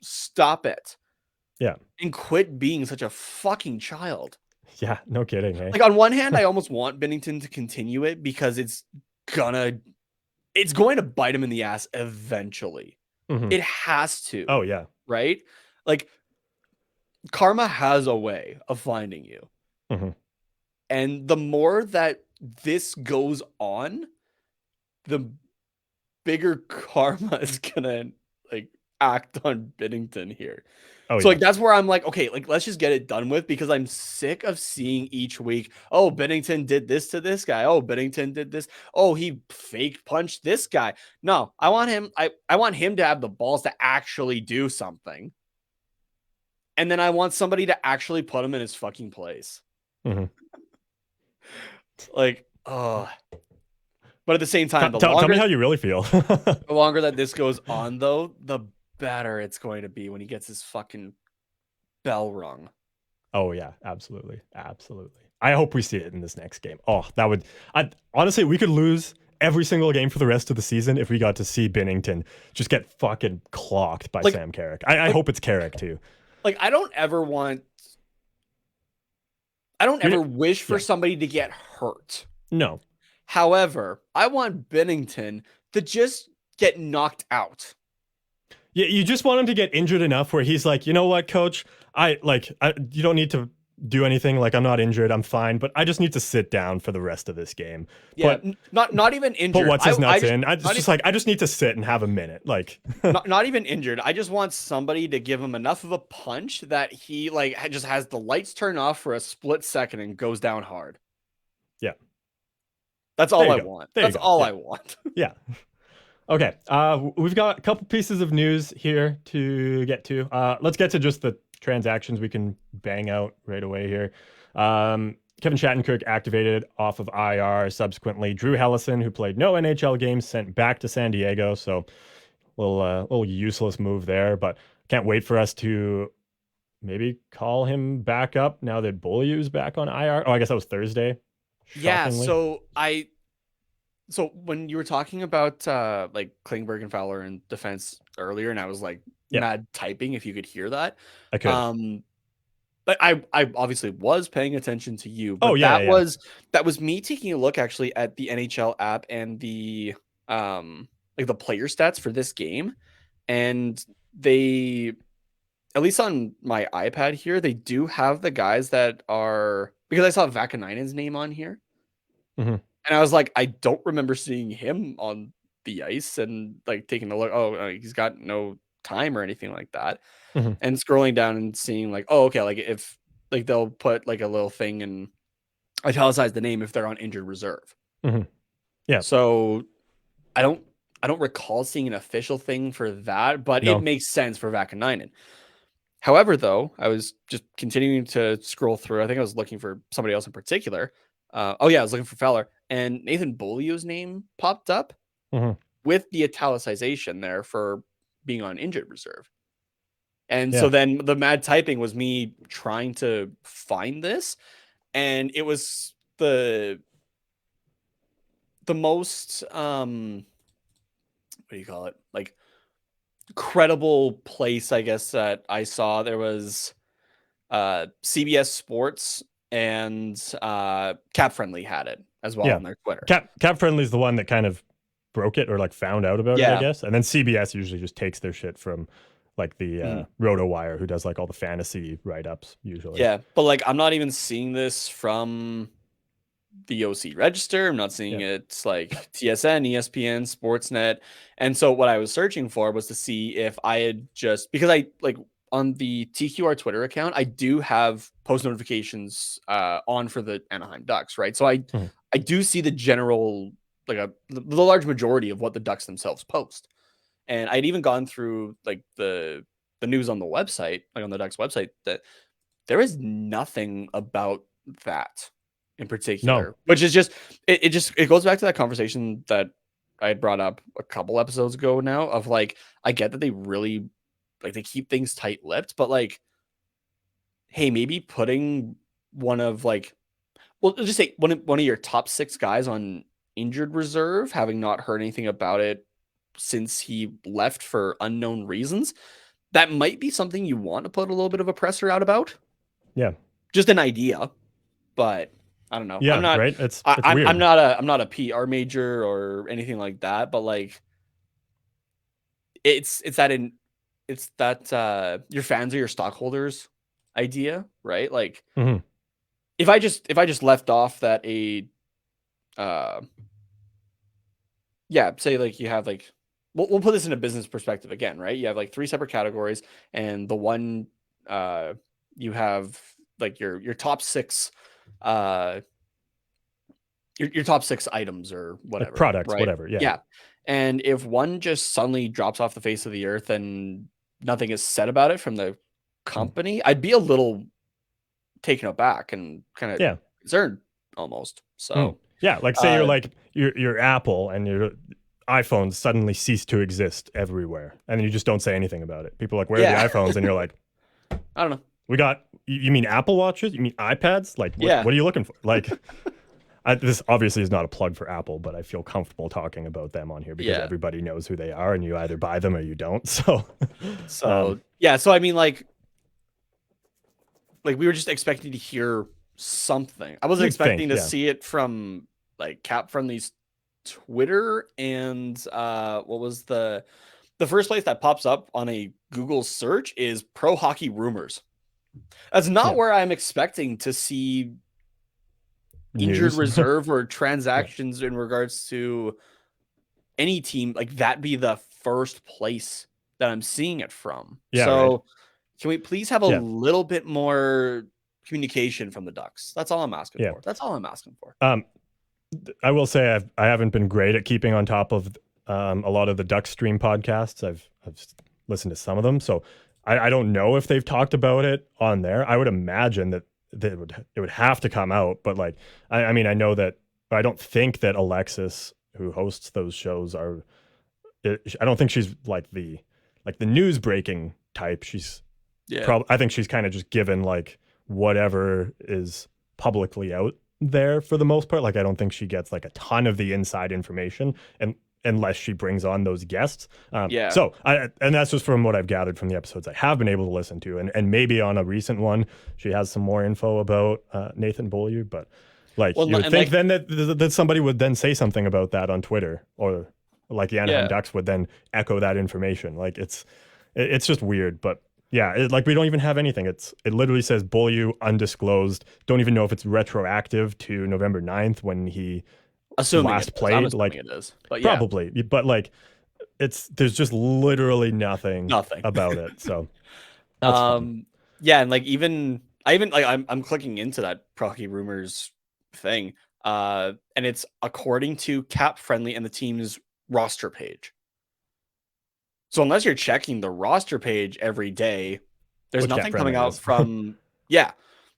stop it. Yeah. And quit being such a fucking child. Yeah, no kidding. Hey? Like on one hand, I almost want Binnington to continue it, because it's going to bite him in the ass eventually. Mm-hmm. It has to. Oh yeah. Right? Like karma has a way of finding you. Mm-hmm. And the more that this goes on, the bigger karma is gonna act on Binnington here. Oh, so that's where I'm like, okay, let's just get it done with, because I'm sick of seeing each week, oh, Binnington did this to this guy. Oh, Binnington did this. Oh, he fake punched this guy. No, I want him. I want him to have the balls to actually do something. And then I want somebody to actually put him in his fucking place. Mm-hmm. But at the same time, tell me how you really feel. The longer that this goes on, though, the better it's going to be when he gets his fucking bell rung. Oh yeah, absolutely, absolutely. I hope we see it in this next game. Oh, that would. I honestly, we could lose every single game for the rest of the season if we got to see Binnington just get fucking clocked by Like, Sam Carrick. I hope it's Carrick too. like I don't ever wish for Yeah, somebody to get hurt. no. However, I want Binnington to just get knocked out. Yeah, you just want him to get injured enough where he's like, you know what, coach, you don't need to do anything. Like, I'm not injured, I'm fine, but I just need to sit down for the rest of this game. Yeah, But not even injured. but what's his nuts in? I I just need to sit and have a minute. Like, not even injured. I just want somebody to give him enough of a punch that he like just has the lights turn off for a split second and goes down hard. yeah, That's all I want. That's all Yeah. I want. Yeah. Okay. We've got a couple pieces of news here to get to. Let's get to just the transactions we can bang out right away here. Kevin Shattenkirk activated off of IR. Subsequently, Drew Hellison, who played no NHL games, sent back to San Diego. So, little useless move there. But can't wait for us to maybe call him back up now that Beaulieu's back on IR. Oh, I guess that was Thursday. Yeah. Shockingly. So when you were talking about like Klingberg and Fowler in defense earlier, and I was like mad typing if you could hear that. I could. But I obviously was paying attention to you. But that was me taking a look actually at the NHL app and the like the player stats for this game. And they, at least on my iPad here, they do have the guys that are, because I saw Vakanainen's name on here. Mm-hmm. And I was like, I don't remember seeing him on the ice, and like taking a look. Oh, he's got no time or anything like that. Mm-hmm. And scrolling down and seeing like, oh, okay, like if like they'll put like a little thing and italicize the name if they're on injured reserve. Mm-hmm. Yeah. So I don't recall seeing an official thing for that, but it makes sense for Vakanainen. However, though, I was just continuing to scroll through. I think I was looking for somebody else in particular. I was looking for Fowler, and Nathan Beaulieu's name popped up with the italicization there for being on injured reserve. And so then the mad typing was me trying to find this, and it was the most what do you call it? Like credible place, I guess, that I saw. There was CBS Sports and Cap Friendly had it as well on their Twitter. Cap Friendly is the one that kind of broke it or like found out about it, I guess. And then CBS usually just takes their shit from like the RotoWire, who does like all the fantasy write-ups usually. Yeah, but like I'm not even seeing this from the OC Register. I'm not seeing it like TSN, ESPN, Sportsnet. And so what I was searching for was to see if I had just, because I like on the TQR Twitter account, I do have post notifications on for the Anaheim Ducks, right? So I do see the general, like the large majority of what the Ducks themselves post. And I'd even gone through like the news on the website, like on the Ducks website, that there is nothing about that in particular, which is just it goes back to that conversation that I had brought up a couple episodes ago now of like, I get that they really like they keep things tight-lipped, but like, hey, maybe putting one of like, well, just say one of your top 6 guys on injured reserve, having not heard anything about it since he left for unknown reasons, that might be something you want to put a little bit of a presser out about. Yeah, just an idea, but I don't know. Yeah, I'm not, right. It's weird. I'm not a PR major or anything like that, but like, it's that your fans are your stockholders idea, right? Like, if I just left off that say like you have like, we'll put this in a business perspective again, right? You have like 3 separate categories, and the one you have like your top 6 your top 6 items or whatever, like products, right? whatever. Yeah. And if one just suddenly drops off the face of the earth and nothing is said about it from the company, I'd be a little taken aback and kind of concerned almost. So yeah, like say you're like you're Apple and you're iPhones suddenly cease to exist everywhere, and you just don't say anything about it. People are like, where Yeah. are the iPhones? And you're like, I don't know. we got. You mean Apple Watches? You mean iPads? Like, Yeah. what are you looking for? Like, this obviously is not a plug for Apple, but I feel comfortable talking about them on here because Yeah. everybody knows who they are, and you either buy them or you don't. So yeah. So I mean, like we were just expecting to hear something. I wasn't expecting to see it from like Cap Friendly's Twitter and what was the first place that pops up on a Google search is Pro Hockey Rumors. That's not where I'm expecting to see injured reserve or transactions in regards to any team, like that be the first place that I'm seeing it from. So can we please have a little bit more communication from the Ducks? That's all I'm asking for. That's all I'm asking for. I will say I haven't been great at keeping on top of a lot of the Ducks stream podcasts. I've listened to some of them, so I don't know if they've talked about it on there. I would imagine that it would have to come out, but like I mean I know that I don't think that Alexis, who hosts those shows, I don't think she's like the news breaking type. She's I think she's kind of just given like whatever is publicly out there for the most part. Like I don't think she gets like a ton of the inside information, and unless she brings on those guests. So and that's just from what I've gathered from the episodes I have been able to listen to, and maybe on a recent one she has some more info about Nathan Beaulieu, but like you would think then that somebody would then say something about that on Twitter, or like the Anaheim Ducks would then echo that information. Like it's just weird, but yeah, like we don't even have anything. It literally says Beaulieu undisclosed. Don't even know if it's retroactive to November 9th when he last played. Like it is, but probably, but like there's just literally nothing about it. So that's fun. Yeah, and like I'm clicking into that Pro Hockey Rumors thing, and it's according to Cap Friendly and the team's roster page. So unless you're checking the roster page every day, there's nothing coming out from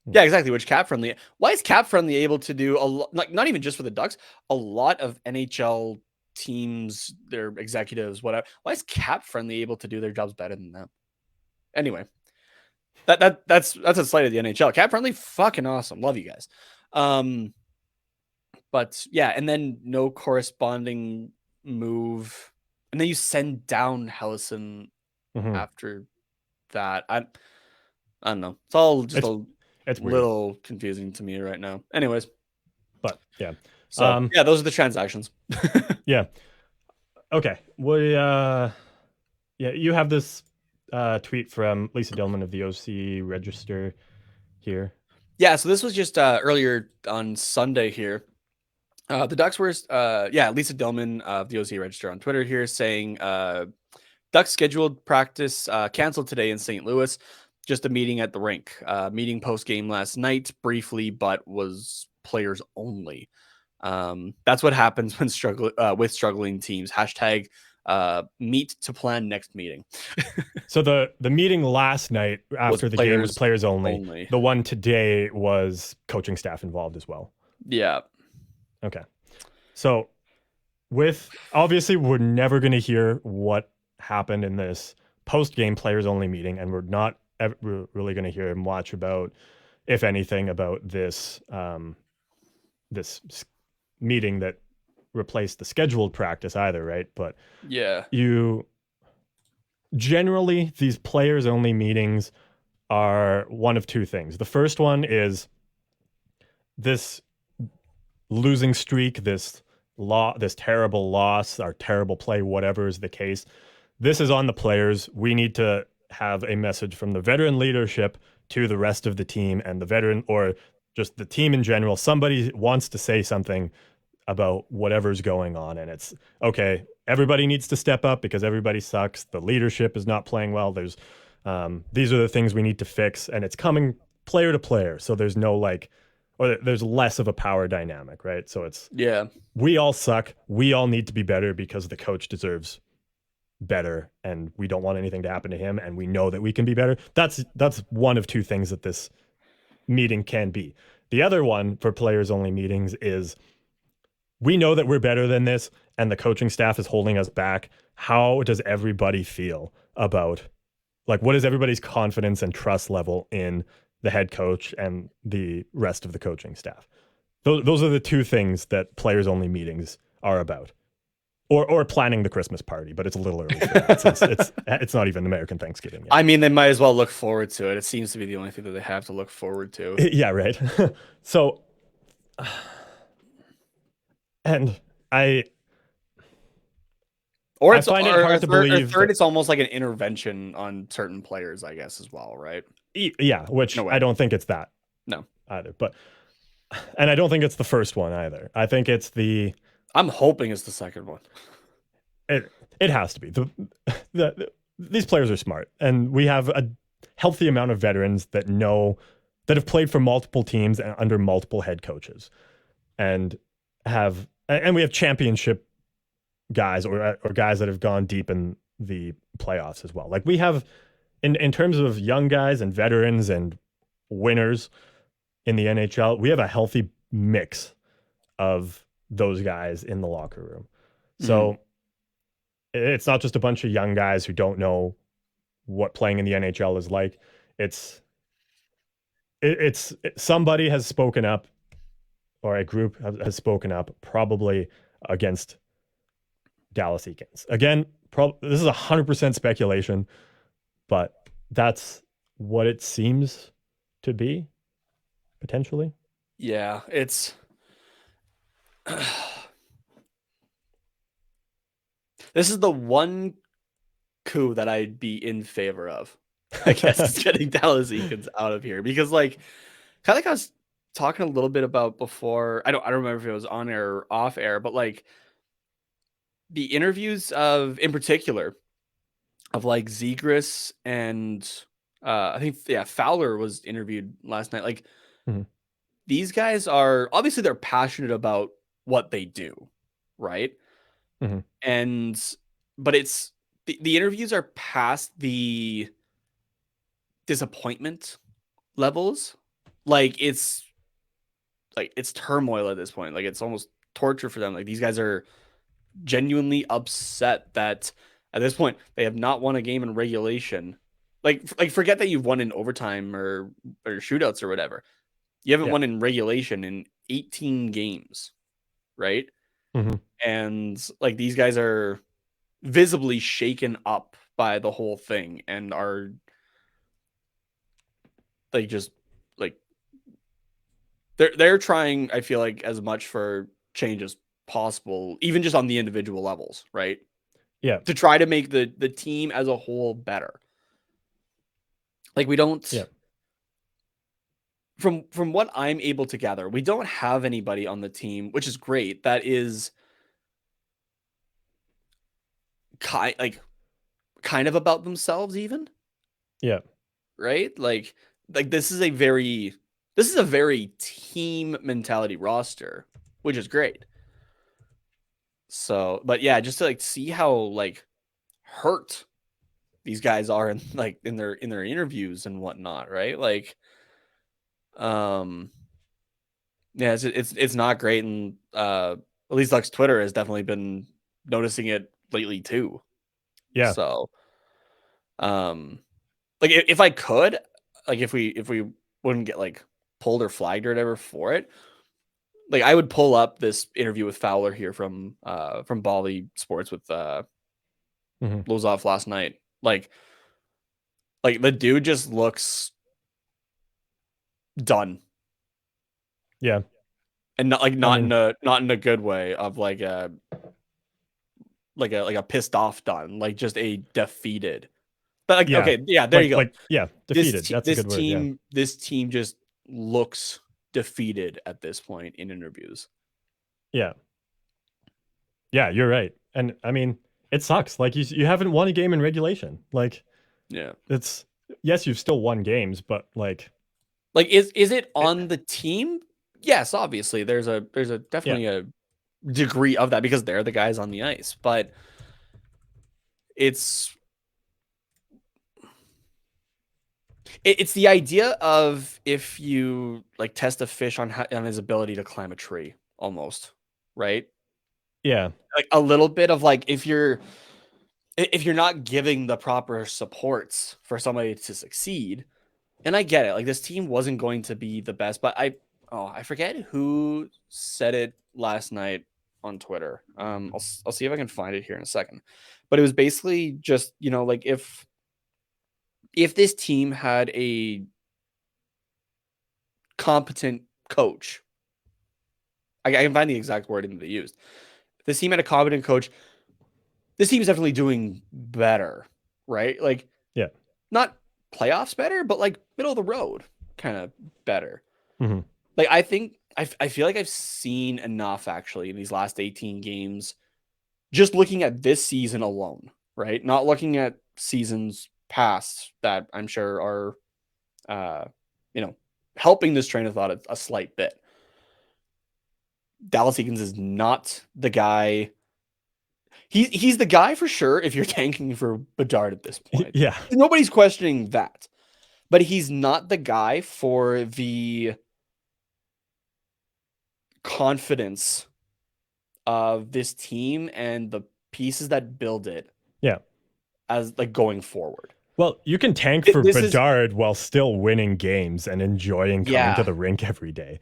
exactly, which Cap Friendly. Why is Cap Friendly able to do a lot, like not even just for the Ducks, a lot of NHL teams, their executives, whatever. Why is Cap Friendly able to do their jobs better than them? Anyway, that's a slight of the NHL. Cap Friendly, fucking awesome. Love you guys. But yeah, and then no corresponding move. And then you send down Hellison after that. I don't know. It's all just it's little confusing to me right now. Anyways. But yeah. So those are the transactions. Yeah. Okay. We you have this tweet from Lisa Dillman of the OC Register here. Yeah, so this was just earlier on Sunday here. The Ducks were, Lisa Dillman of the OC Register on Twitter here saying Ducks scheduled practice canceled today in St. Louis. Just a meeting at the rink. Meeting post-game last night, briefly, but was players only. That's what happens when with struggling teams. Hashtag meet to plan next meeting. So the meeting last night after the game was players only. The one today was coaching staff involved as well. Yeah. Okay. So obviously we're never going to hear what happened in this post-game players only meeting, and we're not really going to hear much about, if anything, about this this meeting that replaced the scheduled practice either, right? But generally these players only meetings are one of two things. The first one is this losing streak, this terrible loss, or terrible play, whatever is the case. This is on the players. We need to have a message from the veteran leadership to the rest of the team, and the veteran, or just the team in general. Somebody wants to say something about whatever's going on, and it's okay. Everybody needs to step up because everybody sucks. The leadership is not playing well. These are the things we need to fix, and it's coming player to player. So there's no or there's less of a power dynamic, right? So it's we all suck. We all need to be better because the coach deserves better, and we don't want anything to happen to him, and we know that we can be better. That's one of two things that this meeting can be. The other one for players only meetings is we know that we're better than this, and the coaching staff is holding us back, how does everybody feel about, like, what is everybody's confidence and trust level in the head coach and the rest of the coaching staff? Those are the two things that players only meetings are about. Or planning the Christmas party, but it's a little early for that since it's not even American Thanksgiving yet. I mean, they might as well look forward to it. It seems to be the only thing that they have to look forward to. Yeah, right. So, and Or I it's find it hard to believe third, that, it's almost like an intervention on certain players, I guess, as well, right? yeah, which I don't think it's that. No. Either. But and I don't think it's the first one either. I think it's I'm hoping it's the second one. It has to be. These players are smart, and we have a healthy amount of veterans that have played for multiple teams and under multiple head coaches, and we have championship guys or guys that have gone deep in the playoffs as well. Like we have in terms of young guys and veterans and winners in the NHL, we have a healthy mix of those guys in the locker room. So it's not just a bunch of young guys who don't know what playing in the NHL is like. It's somebody has spoken up, or a group has spoken up, probably against Dallas Eakins. Again, this is 100% speculation, but that's what it seems to be, potentially. Yeah, it's this is the one coup that I'd be in favor of. I guess it's getting Dallas Eakins out of here, because like kind of like I was talking a little bit about before. I don't remember if it was on air or off air, but like the interviews in particular of like Zegras and I think Fowler was interviewed last night. Like these guys are obviously, they're passionate about what they do, right? But it's the interviews are past the disappointment levels. Like it's turmoil at this point. Like it's almost torture for them. Like these guys are genuinely upset that at this point they have not won a game in regulation. Like forget that you've won in overtime or shootouts or whatever. You haven't won in regulation in 18 games, right? And like these guys are visibly shaken up by the whole thing and are like just like they're trying, I feel like, as much for change as possible, even just on the individual levels, right? Yeah. To try to make the team as a whole better. Like we don't from what I'm able to gather, we don't have anybody on the team, which is great, that is kind of about themselves even. Yeah. Right? Like this is a very team mentality roster, which is great. So, but yeah, just to like see how like hurt these guys are in like in their interviews and whatnot, right? Like yeah, it's not great. And at least Luck's Twitter has definitely been noticing it lately too. Yeah. So like if I could, like if we wouldn't get like pulled or flagged or whatever for it, like I would pull up this interview with Fowler here from Bally Sports with Lozov last night. Like the dude just looks done. Yeah. And not in a good way of like a pissed off done, like just a defeated. But like, okay, yeah, there you go. Defeated. That's a good word. Yeah. This team just looks defeated at this point in interviews. Yeah. Yeah, you're right. And I mean, it sucks. Like you haven't won a game in regulation. Like, yeah, it's yes, you've still won games, but like is it on the team? Yes, obviously. There's a definitely a degree of that because they're the guys on the ice, but it's the idea of if you like test a fish on his ability to climb a tree, almost, right? Yeah. Like a little bit of like if you're not giving the proper supports for somebody to succeed, and I get it, like this team wasn't going to be the best, but I forget who said it last night on Twitter. I'll see if I can find it here in a second. But it was basically just, like if this team had a competent coach, I can find the exact wording that they used. If this team had a competent coach, this team is definitely doing better, right? Like, Yeah. not playoffs better, but like middle of the road kind of better. Mm-hmm. Like, I think I feel like I've seen enough actually in these last 18 games, just looking at this season alone, right? Not looking at seasons past that I'm sure are, helping this train of thought a slight bit. Dallas Eakins is not the guy. He's the guy for sure if you're tanking for Bedard at this point. Yeah. Nobody's questioning that. But he's not the guy for the confidence of this team and the pieces that build it Yeah. as like going forward. Well, you can tank for This is Bedard while still winning games and enjoying coming to yeah. the rink every day.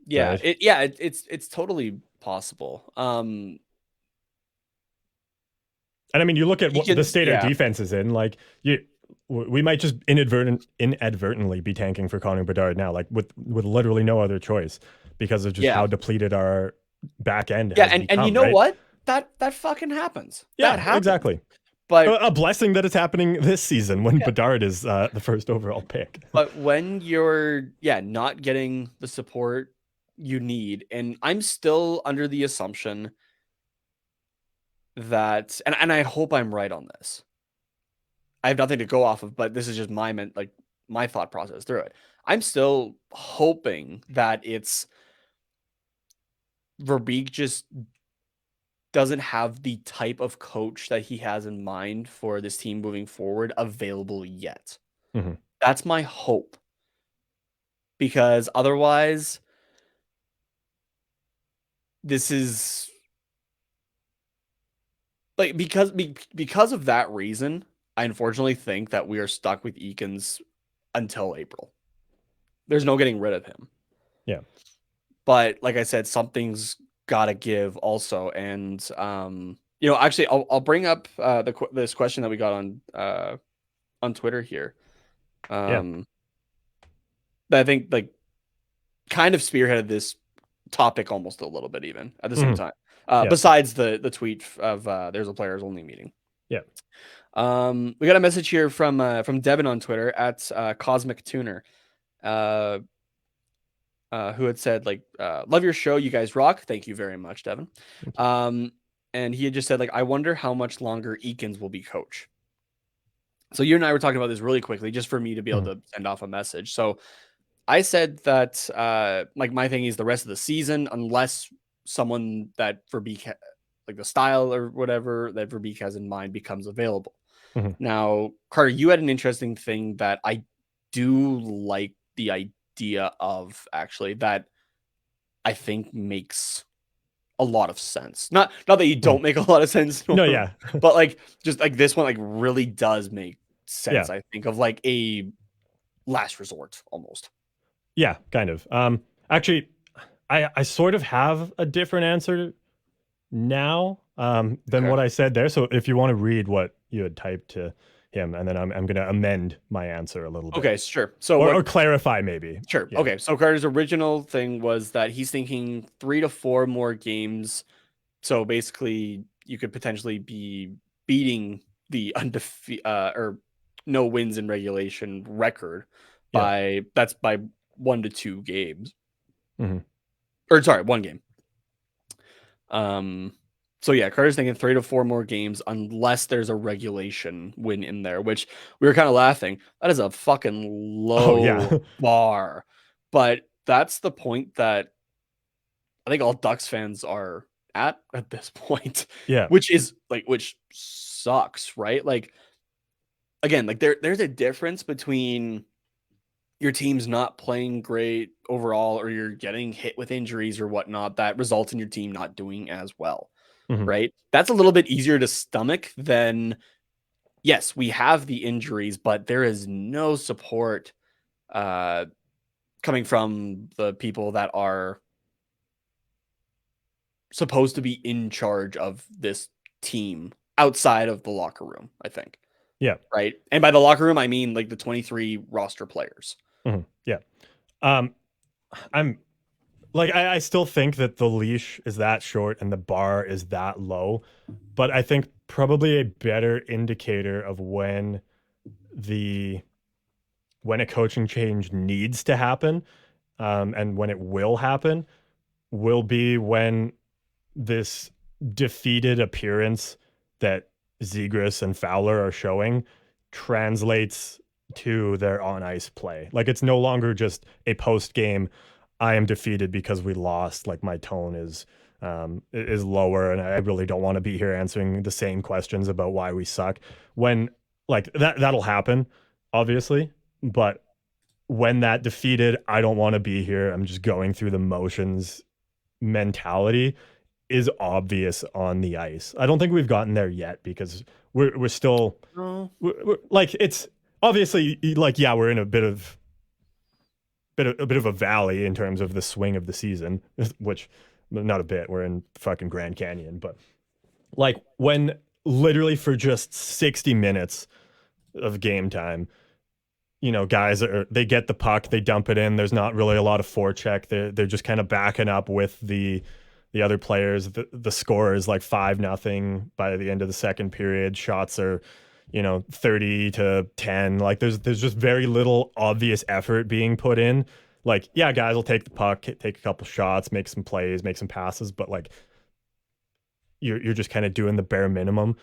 Yeah, Right? it's totally possible. And I mean, you look at what the state our yeah. defense is in, like we might just inadvertently be tanking for Connor Bedard now, like with literally no other choice because of just how depleted our back end has become. And you know right? what? That fucking happens. Yeah, that happens. exactly. But a blessing that it's happening this season when Bedard is the first overall pick. But when you're not getting the support you need, and I'm still under the assumption that, and I hope I'm right on this. I have nothing to go off of, but this is just my thought process through it. I'm still hoping that it's Verbeek just doesn't have the type of coach that he has in mind for this team moving forward available yet. Mm-hmm. That's my hope. Because otherwise, this is like because of that reason, I unfortunately think that we are stuck with Eakins until April. There's no getting rid of him. Yeah. But like I said, something's got to give also. And, actually, I'll bring up this question that we got on Twitter here. That I think like kind of spearheaded this topic almost a little bit even at the same time. Besides the tweet of there's a players only meeting. Yeah. We got a message here from Devin on Twitter at Cosmic Tuner. Who had said like, love your show, you guys rock. Thank you very much, Devin. And he had just said like, I wonder how much longer Eakins will be coach. So you and I were talking about this really quickly, just for me to be able to send off a message. So I said that like my thing is the rest of the season, unless someone that Verbeek like the style or whatever that Verbeek has in mind becomes available. Mm-hmm. Now, Carter, you had an interesting thing that I do like the idea of actually that I think makes a lot of sense. Not that you don't make a lot of sense. No, yeah. But like just like this one like really does make sense. I think of like a last resort almost. Yeah, kind of. Actually, I sort of have a different answer now than what I said there. So if you want to read what you had typed to him, and then I'm going to amend my answer a little bit. Okay, sure. So or clarify maybe. Sure. Yeah. Okay. So Carter's original thing was that he's thinking 3 to 4 more games. So basically, you could potentially be beating the undefeated or no wins in regulation record by 1 to 2 games. Mm-hmm. Or sorry, 1 game. So yeah, Carter's thinking 3 to 4 more games unless there's a regulation win in there, which we were kind of laughing. That is a fucking low bar. But that's the point that I think all Ducks fans are at this point. Yeah. Which sucks, right? Like again, like there's a difference between your team's not playing great overall or you're getting hit with injuries or whatnot that results in your team not doing as well. right? That's a little bit easier to stomach than, yes, we have the injuries, but there is no support coming from the people that are supposed to be in charge of this team outside of the locker room, I think. Yeah. Right. And by the locker room, I mean like the 23 roster players. Yeah. I'm like, I still think that the leash is that short and the bar is that low, but I think probably a better indicator of the when a coaching change needs to happen, and when it will happen, will be when this defeated appearance that Zegras and Fowler are showing translates to their on ice play. Like, it's no longer just a post game, I am defeated because we lost. Like, my tone is lower, and I really don't want to be here answering the same questions about why we suck. When like that'll happen, obviously, but when that defeated, I don't want to be here, I'm just going through the motions mentality is obvious on the ice. I don't think we've gotten there yet because we're still we're like, it's obviously like, yeah, we're in a bit of a valley in terms of the swing of the season, which not a bit. We're in fucking Grand Canyon, but like when literally for just 60 minutes of game time, guys they get the puck, they dump it in. There's not really a lot of forecheck. They're just kind of backing up with the other players. The score is like 5-0 by the end of the second period. Shots are 30-10. Like, there's just very little obvious effort being put in. Like, yeah, guys will take the puck, take a couple shots, make some plays, make some passes, but like you're just kind of doing the bare minimum.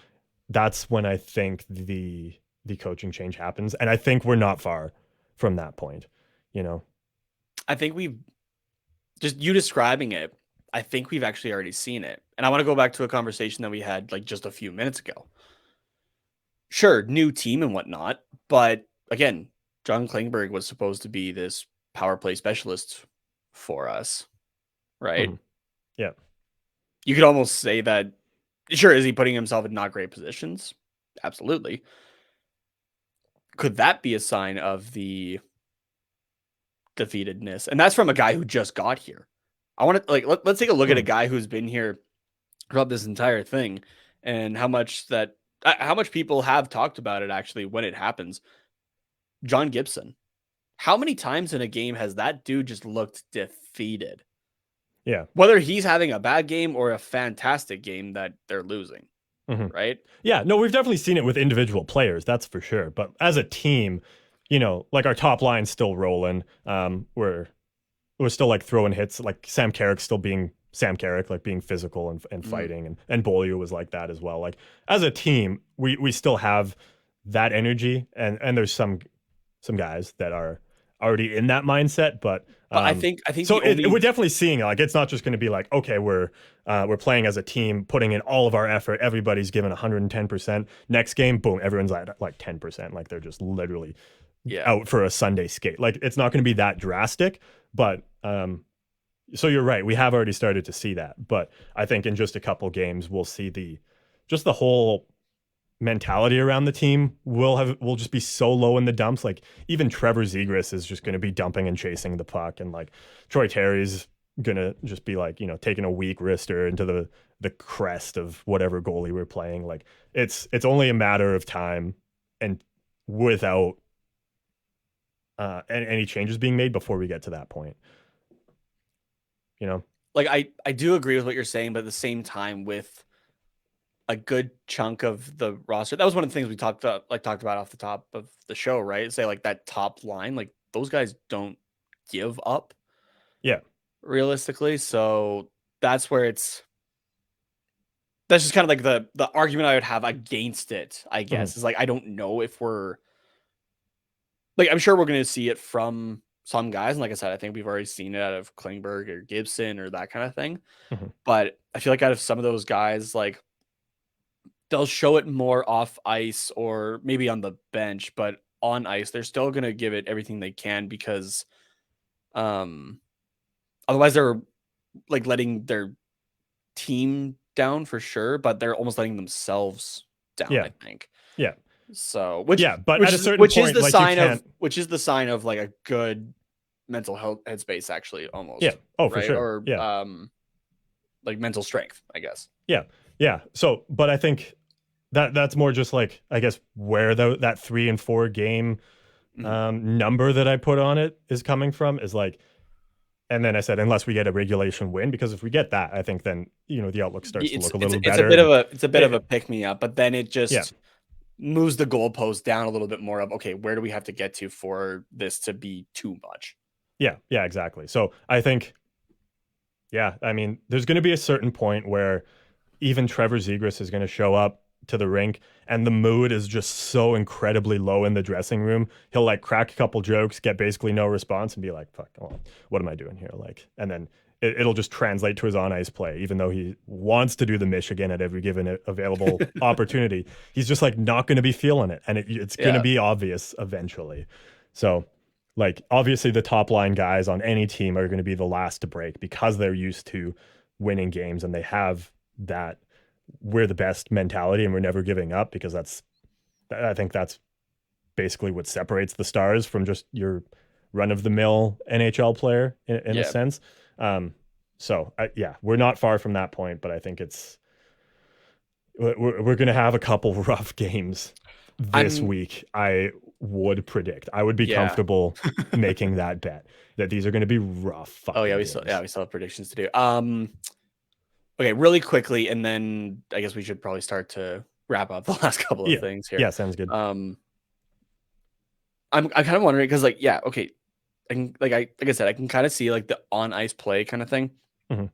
That's when I think the coaching change happens, and I think we're not far from that point. I think we've just, you describing it, I think we've actually already seen it. And I want to go back to a conversation that we had like just a few minutes ago. Sure, new team and whatnot, but again, John Klingberg was supposed to be this power play specialist for us, right? Yeah. You could almost say that, sure, is he putting himself in not great positions? Absolutely. Could that be a sign of the defeatedness? And that's from a guy who just got here. I want to, like, let's take a look at a guy who's been here throughout this entire thing, and how much people have talked about it actually when it happens. John Gibson. How many times in a game has that dude just looked defeated? Yeah. Whether he's having a bad game or a fantastic game that they're losing. Right? Yeah, no, we've definitely seen it with individual players, that's for sure. But as a team, like, our top line's still rolling. We're still like throwing hits, like Sam Carrick's still being Sam Carrick, like being physical and fighting, and Beaulieu was like that as well. Like, as a team, we still have that energy, and there's some guys that are already in that mindset, but I think so we're definitely seeing, like, it's not just going to be like, okay, we're playing as a team, putting in all of our effort, everybody's given 110%. Next game, boom, everyone's at like 10%, like they're just literally out for a Sunday skate. Like, it's not going to be that drastic, but so you're right, we have already started to see that. But I think in just a couple games, we'll see the whole mentality around the team will just be so low in the dumps. Like, even Trevor Zegras is just going to be dumping and chasing the puck, and like Troy Terry's gonna just be like, taking a weak wrister into the crest of whatever goalie we're playing. Like, it's only a matter of time, and without any changes being made before we get to that point. Like, I do agree with what you're saying, but at the same time, with a good chunk of the roster, that was one of the things we talked about off the top of the show, right? Say, like, that top line, like, those guys don't give up. Yeah. Realistically. So that's just kind of like the argument I would have against it, I guess, is like, I don't know if we're like, I'm sure we're going to see it from some guys. And like I said, I think we've already seen it out of Klingberg or Gibson or that kind of thing. But I feel like out of some of those guys, like, they'll show it more off ice or maybe on the bench, but on ice, they're still going to give it everything they can, because otherwise they're like letting their team down for sure, but they're almost letting themselves down, Yeah. I think. Yeah. So but at a certain which point, is the like, sign of like a good mental health headspace, actually, yeah. almost. Oh, for Right. sure. Or Yeah. like mental strength, I guess. Yeah. Yeah. So, but I think that's more just like, I guess, where that 3 and 4 game number that I put on it is coming from is like, and then I said, unless we get a regulation win, because if we get that, I think then, the outlook starts to look a little better. It's a bit of a pick me up, but then it just Yeah. moves the goalpost down a little bit more of, okay, where do we have to get to for this to be too much? Yeah, exactly. So I think, yeah, I mean, there's going to be a certain point where even Trevor Zegras is going to show up to the rink and the mood is just so incredibly low in the dressing room. He'll like crack a couple jokes, get basically no response, and be like, fuck, well, what am I doing here? Like, and then it'll just translate to his on ice play, even though he wants to do the Michigan at every given available opportunity. He's just like not going to be feeling it. And it's going to be obvious eventually. So, like, obviously the top line guys on any team are going to be the last to break because they're used to winning games and they have that we're the best mentality and we're never giving up, because I think that's basically what separates the Stars from just your run of the mill NHL player in a sense. So we're not far from that point, but I think we're going to have a couple rough games this week. I would predict. I would be comfortable making that bet that these are going to be rough. We still have predictions to do. Okay, really quickly, and then I guess we should probably start to wrap up the last couple of things here. Yeah, sounds good. I'm kind of wondering because, like, okay, I can, like I said, I can kind of see like the on ice play kind of thing. Mm-hmm.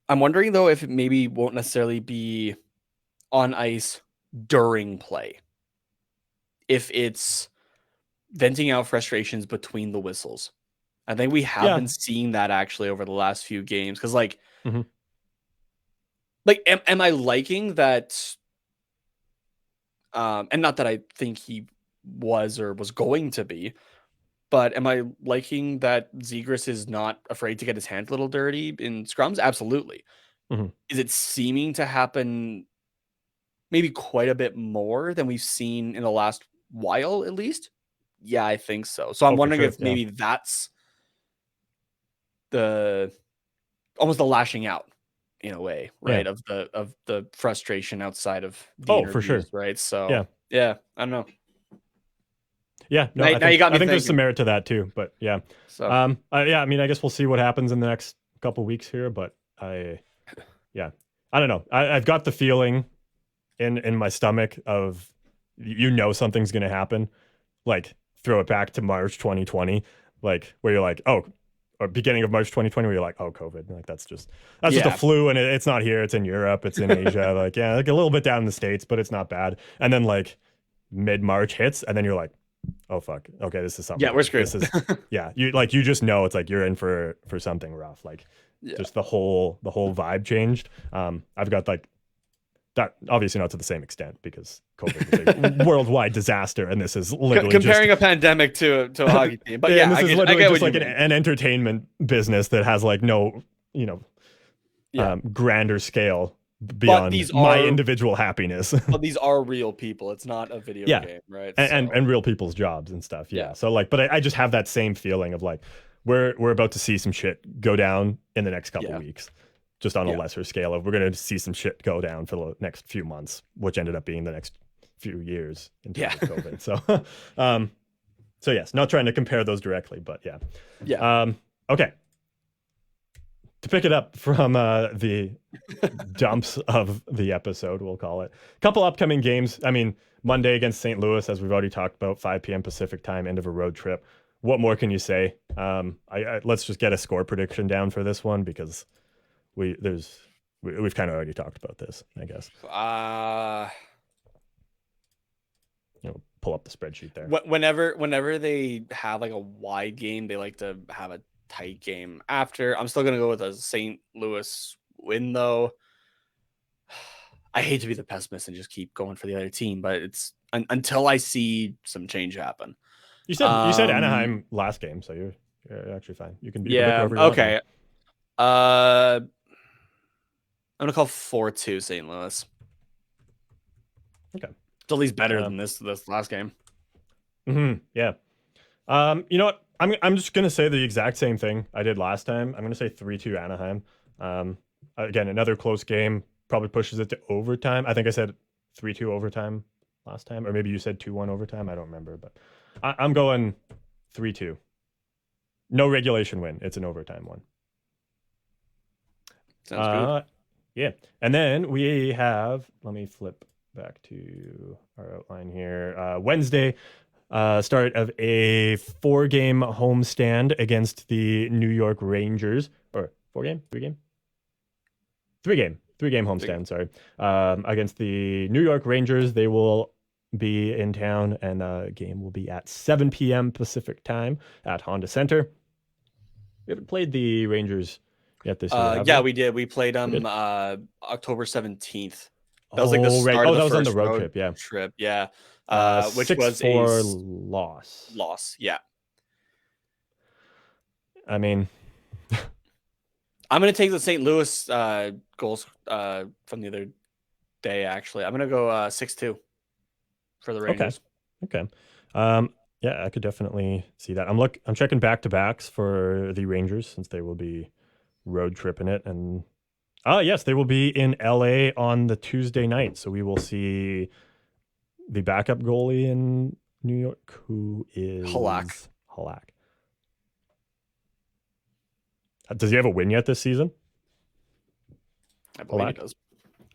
I'm wondering though if it maybe won't necessarily be on ice during play. If it's venting out frustrations between the whistles. I think we have been seeing that actually over the last few games. Because like, am I liking that? And not that I think he was or was going to be, but am I liking that Zegras is not afraid to get his hands a little dirty in scrums? Absolutely. Is it seeming to happen maybe quite a bit more than we've seen in the last while, at least? Yeah, I think so. So I'm wondering if maybe that's almost the lashing out in a way, right? Of the frustration outside of the interviews, for sure. right? So I don't know. Yeah, no, now you got me I think there's some merit to that too, but yeah. So I mean, I guess we'll see what happens in the next couple weeks here, but I don't know. I've got the feeling in my stomach of something's going to happen. Like, throw it back to March 2020, like where you're like, oh, or beginning of March 2020, where you're like, oh, COVID, like that's just a flu, and it's not here, it's in Europe, it's in Asia, like like a little bit down in the States, but it's not bad. And then like mid-March hits, and then you're like, oh fuck, okay, this is something. Yeah, we're screwed. This is you just know it's like you're in for something rough. Like just the whole vibe changed. I've got like that, obviously not to the same extent because COVID is a worldwide disaster, and this is literally comparing a pandemic to a hockey team. But this is literally just like an entertainment business that has like no grander scale beyond my individual happiness. But these are real people. It's not a video game, right? And real people's jobs and stuff. Yeah. So like, but I just have that same feeling of like we're about to see some shit go down in the next couple weeks. Just on a lesser scale of we're going to see some shit go down for the next few months, which ended up being the next few years in terms of COVID. So yes, not trying to compare those directly, but okay. To pick it up from the dumps of the episode, we'll call it. A couple upcoming games. I mean, Monday against St. Louis, as we've already talked about, 5 p.m. Pacific time, end of a road trip. What more can you say? Let's just get a score prediction down for this one, because we've kind of already talked about this, I guess. Pull up the spreadsheet there. Whenever they have like a wide game, they like to have a tight game after. I'm still gonna go with a St. Louis win, though. I hate to be the pessimist and just keep going for the other team, but it's until I see some change happen. You said Anaheim last game, so you're actually fine. You can be okay. I'm gonna call 4-2 St. Louis. Okay. It's at least better than this last game. Yeah. You know what? I'm just gonna say the exact same thing I did last time. I'm gonna say 3-2 Anaheim. Again, another close game. Probably pushes it to overtime. I think I said 3-2 overtime last time, or maybe you said 2-1 overtime. I don't remember, but I'm going 3-2. No regulation win. It's an overtime one. Sounds good. Yeah. And then we have, let me flip back to our outline here. Wednesday, start of a 4-game homestand against the New York Rangers. Or 4-game? 3-game? 3-game homestand, sorry. Against the New York Rangers. They will be in town, and the game will be at 7 p.m. Pacific time at Honda Center. We haven't played the Rangers yet this year. Yeah, we did. We played them October 17th. That was like the start of the first on the road trip. Yeah. Which was 6-4 loss. Yeah. I mean, I'm going to take the St. Louis goals from the other day, actually. I'm going to go 6-2 for the Rangers. Okay. Yeah, I could definitely see that. I'm checking back-to-backs for the Rangers since they will be road tripping it. And yes, they will be in LA on the Tuesday night. So we will see the backup goalie in New York, who is Halak. Does he have a win yet this season? I believe he does.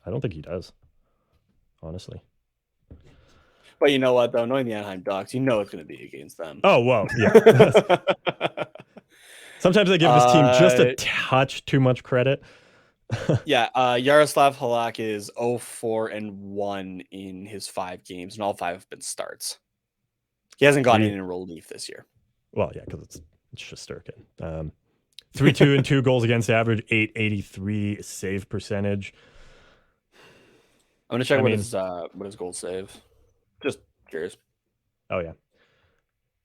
I don't think he does, honestly. But you know what, though? Knowing the Anaheim Ducks, you know it's going to be against them. Oh, well, yeah. Sometimes I give this team just a touch too much credit. Yeah, Yaroslav Halak is 0-4-1 in his 5 games, and all 5 have been starts. He hasn't gotten in relief this year. Well, yeah, because it's Shesterkin. 3-2 and 2 goals against average, .883 save percentage. I'm gonna check what his goal save. Just curious. Oh yeah.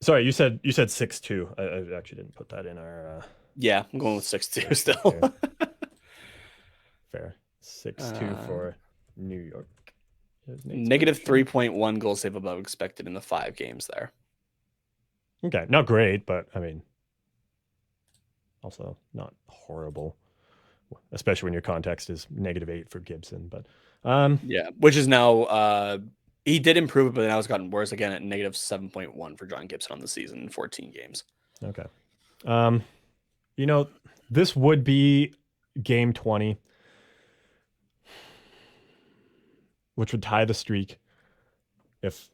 Sorry, you said 6-2. I actually didn't put that in our. Yeah, I'm going with 6-2 still. Fair. 6-2 for New York. Negative 3.1 goal save above expected in the 5 games there. Okay, not great, but I mean, also not horrible, especially when your context is -8 for Gibson. But yeah, which is now he did improve, but now it's gotten worse again at negative 7.1 for John Gibson on the season in 14 games. Okay. You know, this would be game 20, which would tie the streak if,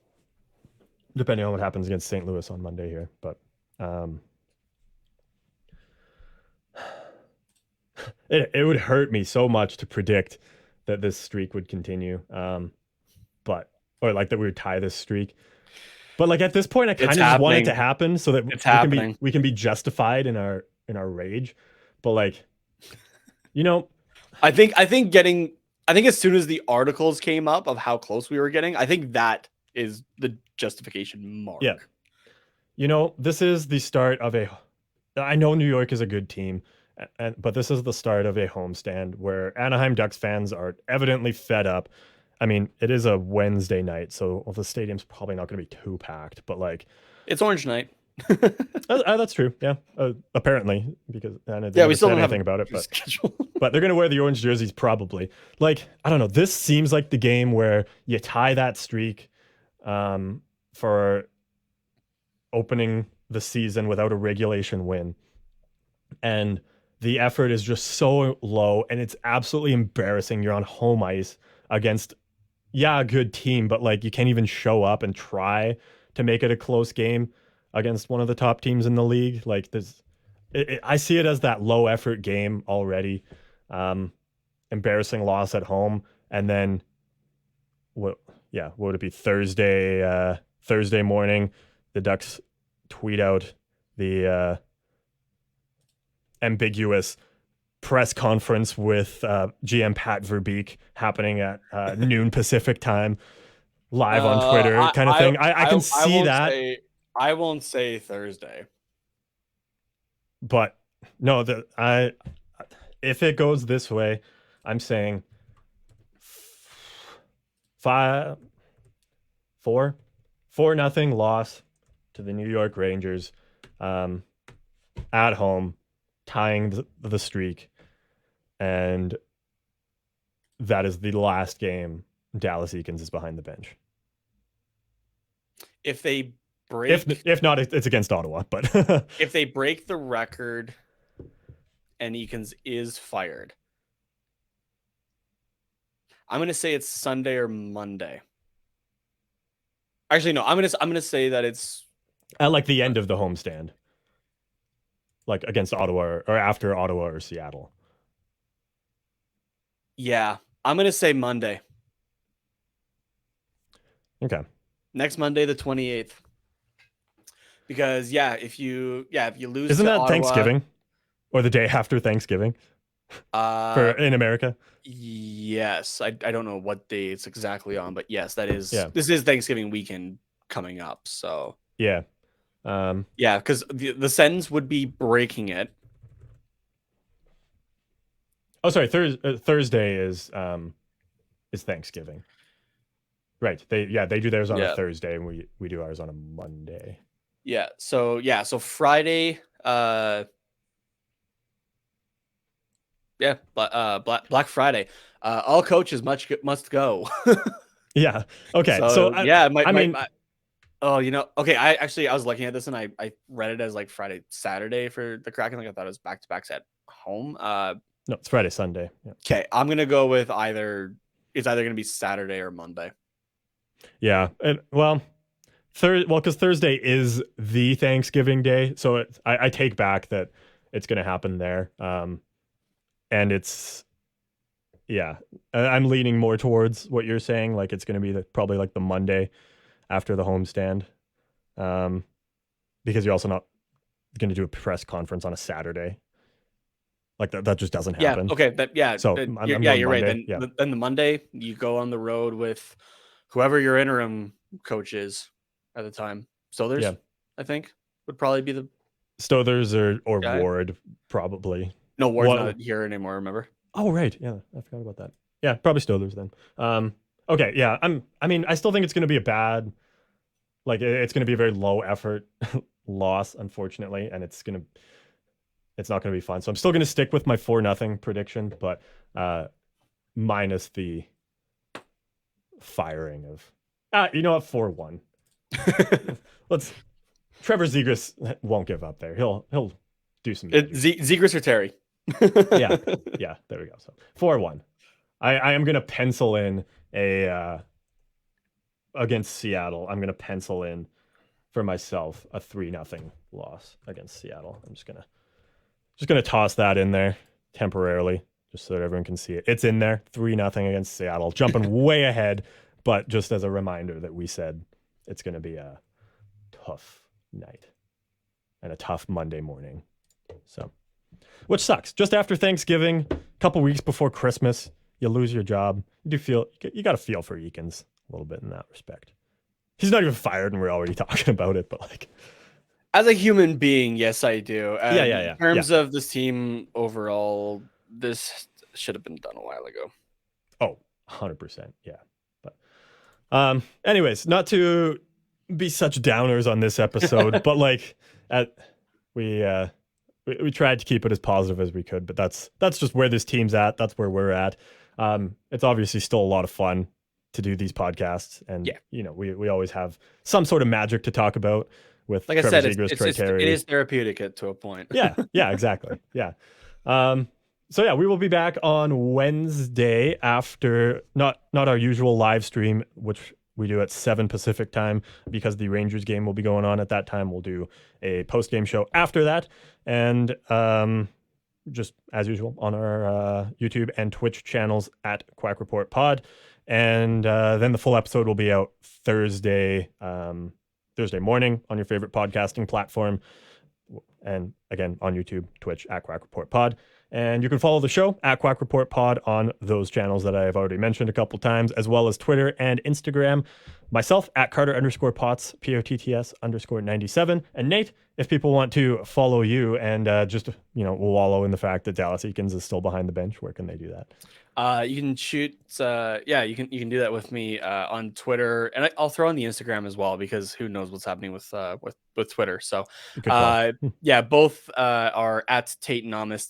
depending on what happens against St. Louis on Monday here. But it would hurt me so much to predict that this streak would continue. Or like that we would tie this streak. But like at this point, I kind of just want it to happen so that we can be justified in our rage. But like, you know, I think as soon as the articles came up of how close we were getting, I think that is the justification mark. Yeah. You know, this is the start of I know New York is a good team, but this is the start of a homestand where Anaheim Ducks fans are evidently fed up. I mean, it is a Wednesday night, so the stadium's probably not going to be too packed, but like, it's Orange Night. That's true. Yeah, apparently, because we still don't have anything about it, but they're going to wear the orange jerseys probably. Like, I don't know. This seems like the game where you tie that streak for opening the season without a regulation win, and the effort is just so low, and it's absolutely embarrassing. You're on home ice against a good team, but like you can't even show up and try to make it a close game against one of the top teams in the league. Like I see it as that low effort game already. Embarrassing loss at home, and then what would it be? Thursday morning, the Ducks tweet out the ambiguous press conference with GM Pat Verbeek happening at noon Pacific time, live on Twitter, kind of thing. I can see that. I won't say Thursday, but no, if it goes this way, I'm saying 4-0 loss to the New York Rangers at home, tying the streak. And that is the last game Dallas Eakins is behind the bench. If they break, if not, it's against Ottawa. But if they break the record and Eakins is fired, I'm gonna say it's Sunday or Monday. Actually, no, I'm gonna say that it's at like the end of the homestand, like against Ottawa or after Ottawa or Seattle. Yeah, I'm gonna say Monday. Okay. Next Monday, the 28th. Because if you lose, isn't to that Ottawa, Thanksgiving or the day after Thanksgiving? For in America. Yes, I don't know what day it's exactly on, but yes, that is. Yeah. This is Thanksgiving weekend coming up, so yeah, because the Sens would be breaking it. Oh, sorry. Thursday is Thanksgiving. Right. They do theirs on a Thursday, and we do ours on a Monday. Yeah. So Friday. Black Friday. All coaches must go. Yeah. Okay. So I mean. Okay. I was looking at this and I read it as like Friday, Saturday for the Kraken. Like I thought it was back to backs at home. No, it's Friday, Sunday. Yeah. Okay, I'm gonna go with it's either gonna be Saturday or Monday. Yeah, and because Thursday is the Thanksgiving day, so I take back that it's gonna happen there. And I'm leaning more towards what you're saying. Like it's gonna be probably like the Monday after the homestand, because you're also not gonna do a press conference on a Saturday. Like that just doesn't happen. Yeah. Okay. So you're right. Then the Monday you go on the road with whoever your interim coach is at the time. Stothers, I think, would probably be the Stothers or guy. Ward, probably. No, Ward's not here anymore. Remember? Oh right, yeah, I forgot about that. Yeah, probably Stothers then. Okay, yeah. I still think it's going to be a bad. Like it's going to be a very low effort loss, unfortunately, and it's not going to be fun. So I'm still going to stick with my 4-0 prediction, but minus the firing of, 4-1. Trevor Zegras won't give up there. He'll do some. Zegras or Terry? yeah. There we go. So 4-1. I am going to pencil in against Seattle. I'm going to pencil in for myself a 3-0 loss against Seattle. I'm just gonna toss that in there temporarily, just so that everyone can see it. It's in there, 3-0 against Seattle, jumping way ahead, but just as a reminder that we said it's gonna be a tough night and a tough Monday morning. So, which sucks. Just after Thanksgiving, a couple weeks before Christmas, you lose your job. You got to feel for Eakins a little bit in that respect. He's not even fired, and we're already talking about it, but like. As a human being, yes, I do. Yeah. In terms of this team overall, this should have been done a while ago. Oh, 100%. Yeah. But anyways, not to be such downers on this episode, but like we tried to keep it as positive as we could, but that's just where this team's at. That's where we're at. It's obviously still a lot of fun to do these podcasts, and we always have some sort of magic to talk about. With like Trevor I said, Zegras, it is therapeutic to a point. yeah, exactly. Yeah. So yeah, we will be back on Wednesday after not our usual live stream, which we do at 7 Pacific time, because the Rangers game will be going on at that time. We'll do a post-game show after that, and just as usual on our YouTube and Twitch channels at Quack Report Pod, and then the full episode will be out Thursday morning on your favorite podcasting platform, and again on YouTube, Twitch at Quack Report Pod. And you can follow the show at Quack Report Pod on those channels that I have already mentioned a couple times, as well as Twitter and Instagram. Myself at Carter_Potts, POTTS_97. And Nate, if people want to follow you and just wallow in the fact that Dallas Eakins is still behind the bench, where can they do that? You can shoot. Yeah, you can do that with me on Twitter, and I'll throw on the Instagram as well because who knows what's happening with Twitter. So, Good call. yeah, both are at Tatenomas,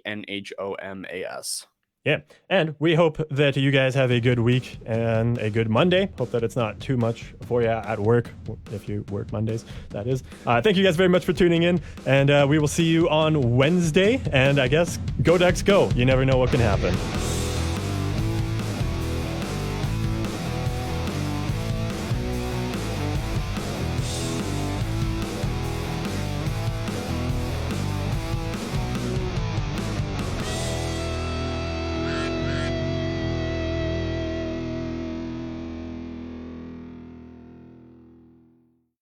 TATENHOMAS. Yeah. And we hope that you guys have a good week and a good Monday. Hope that it's not too much for you at work, if you work Mondays, that is. Thank you guys very much for tuning in, and we will see you on Wednesday. And I guess go Ducks go. You never know what can happen.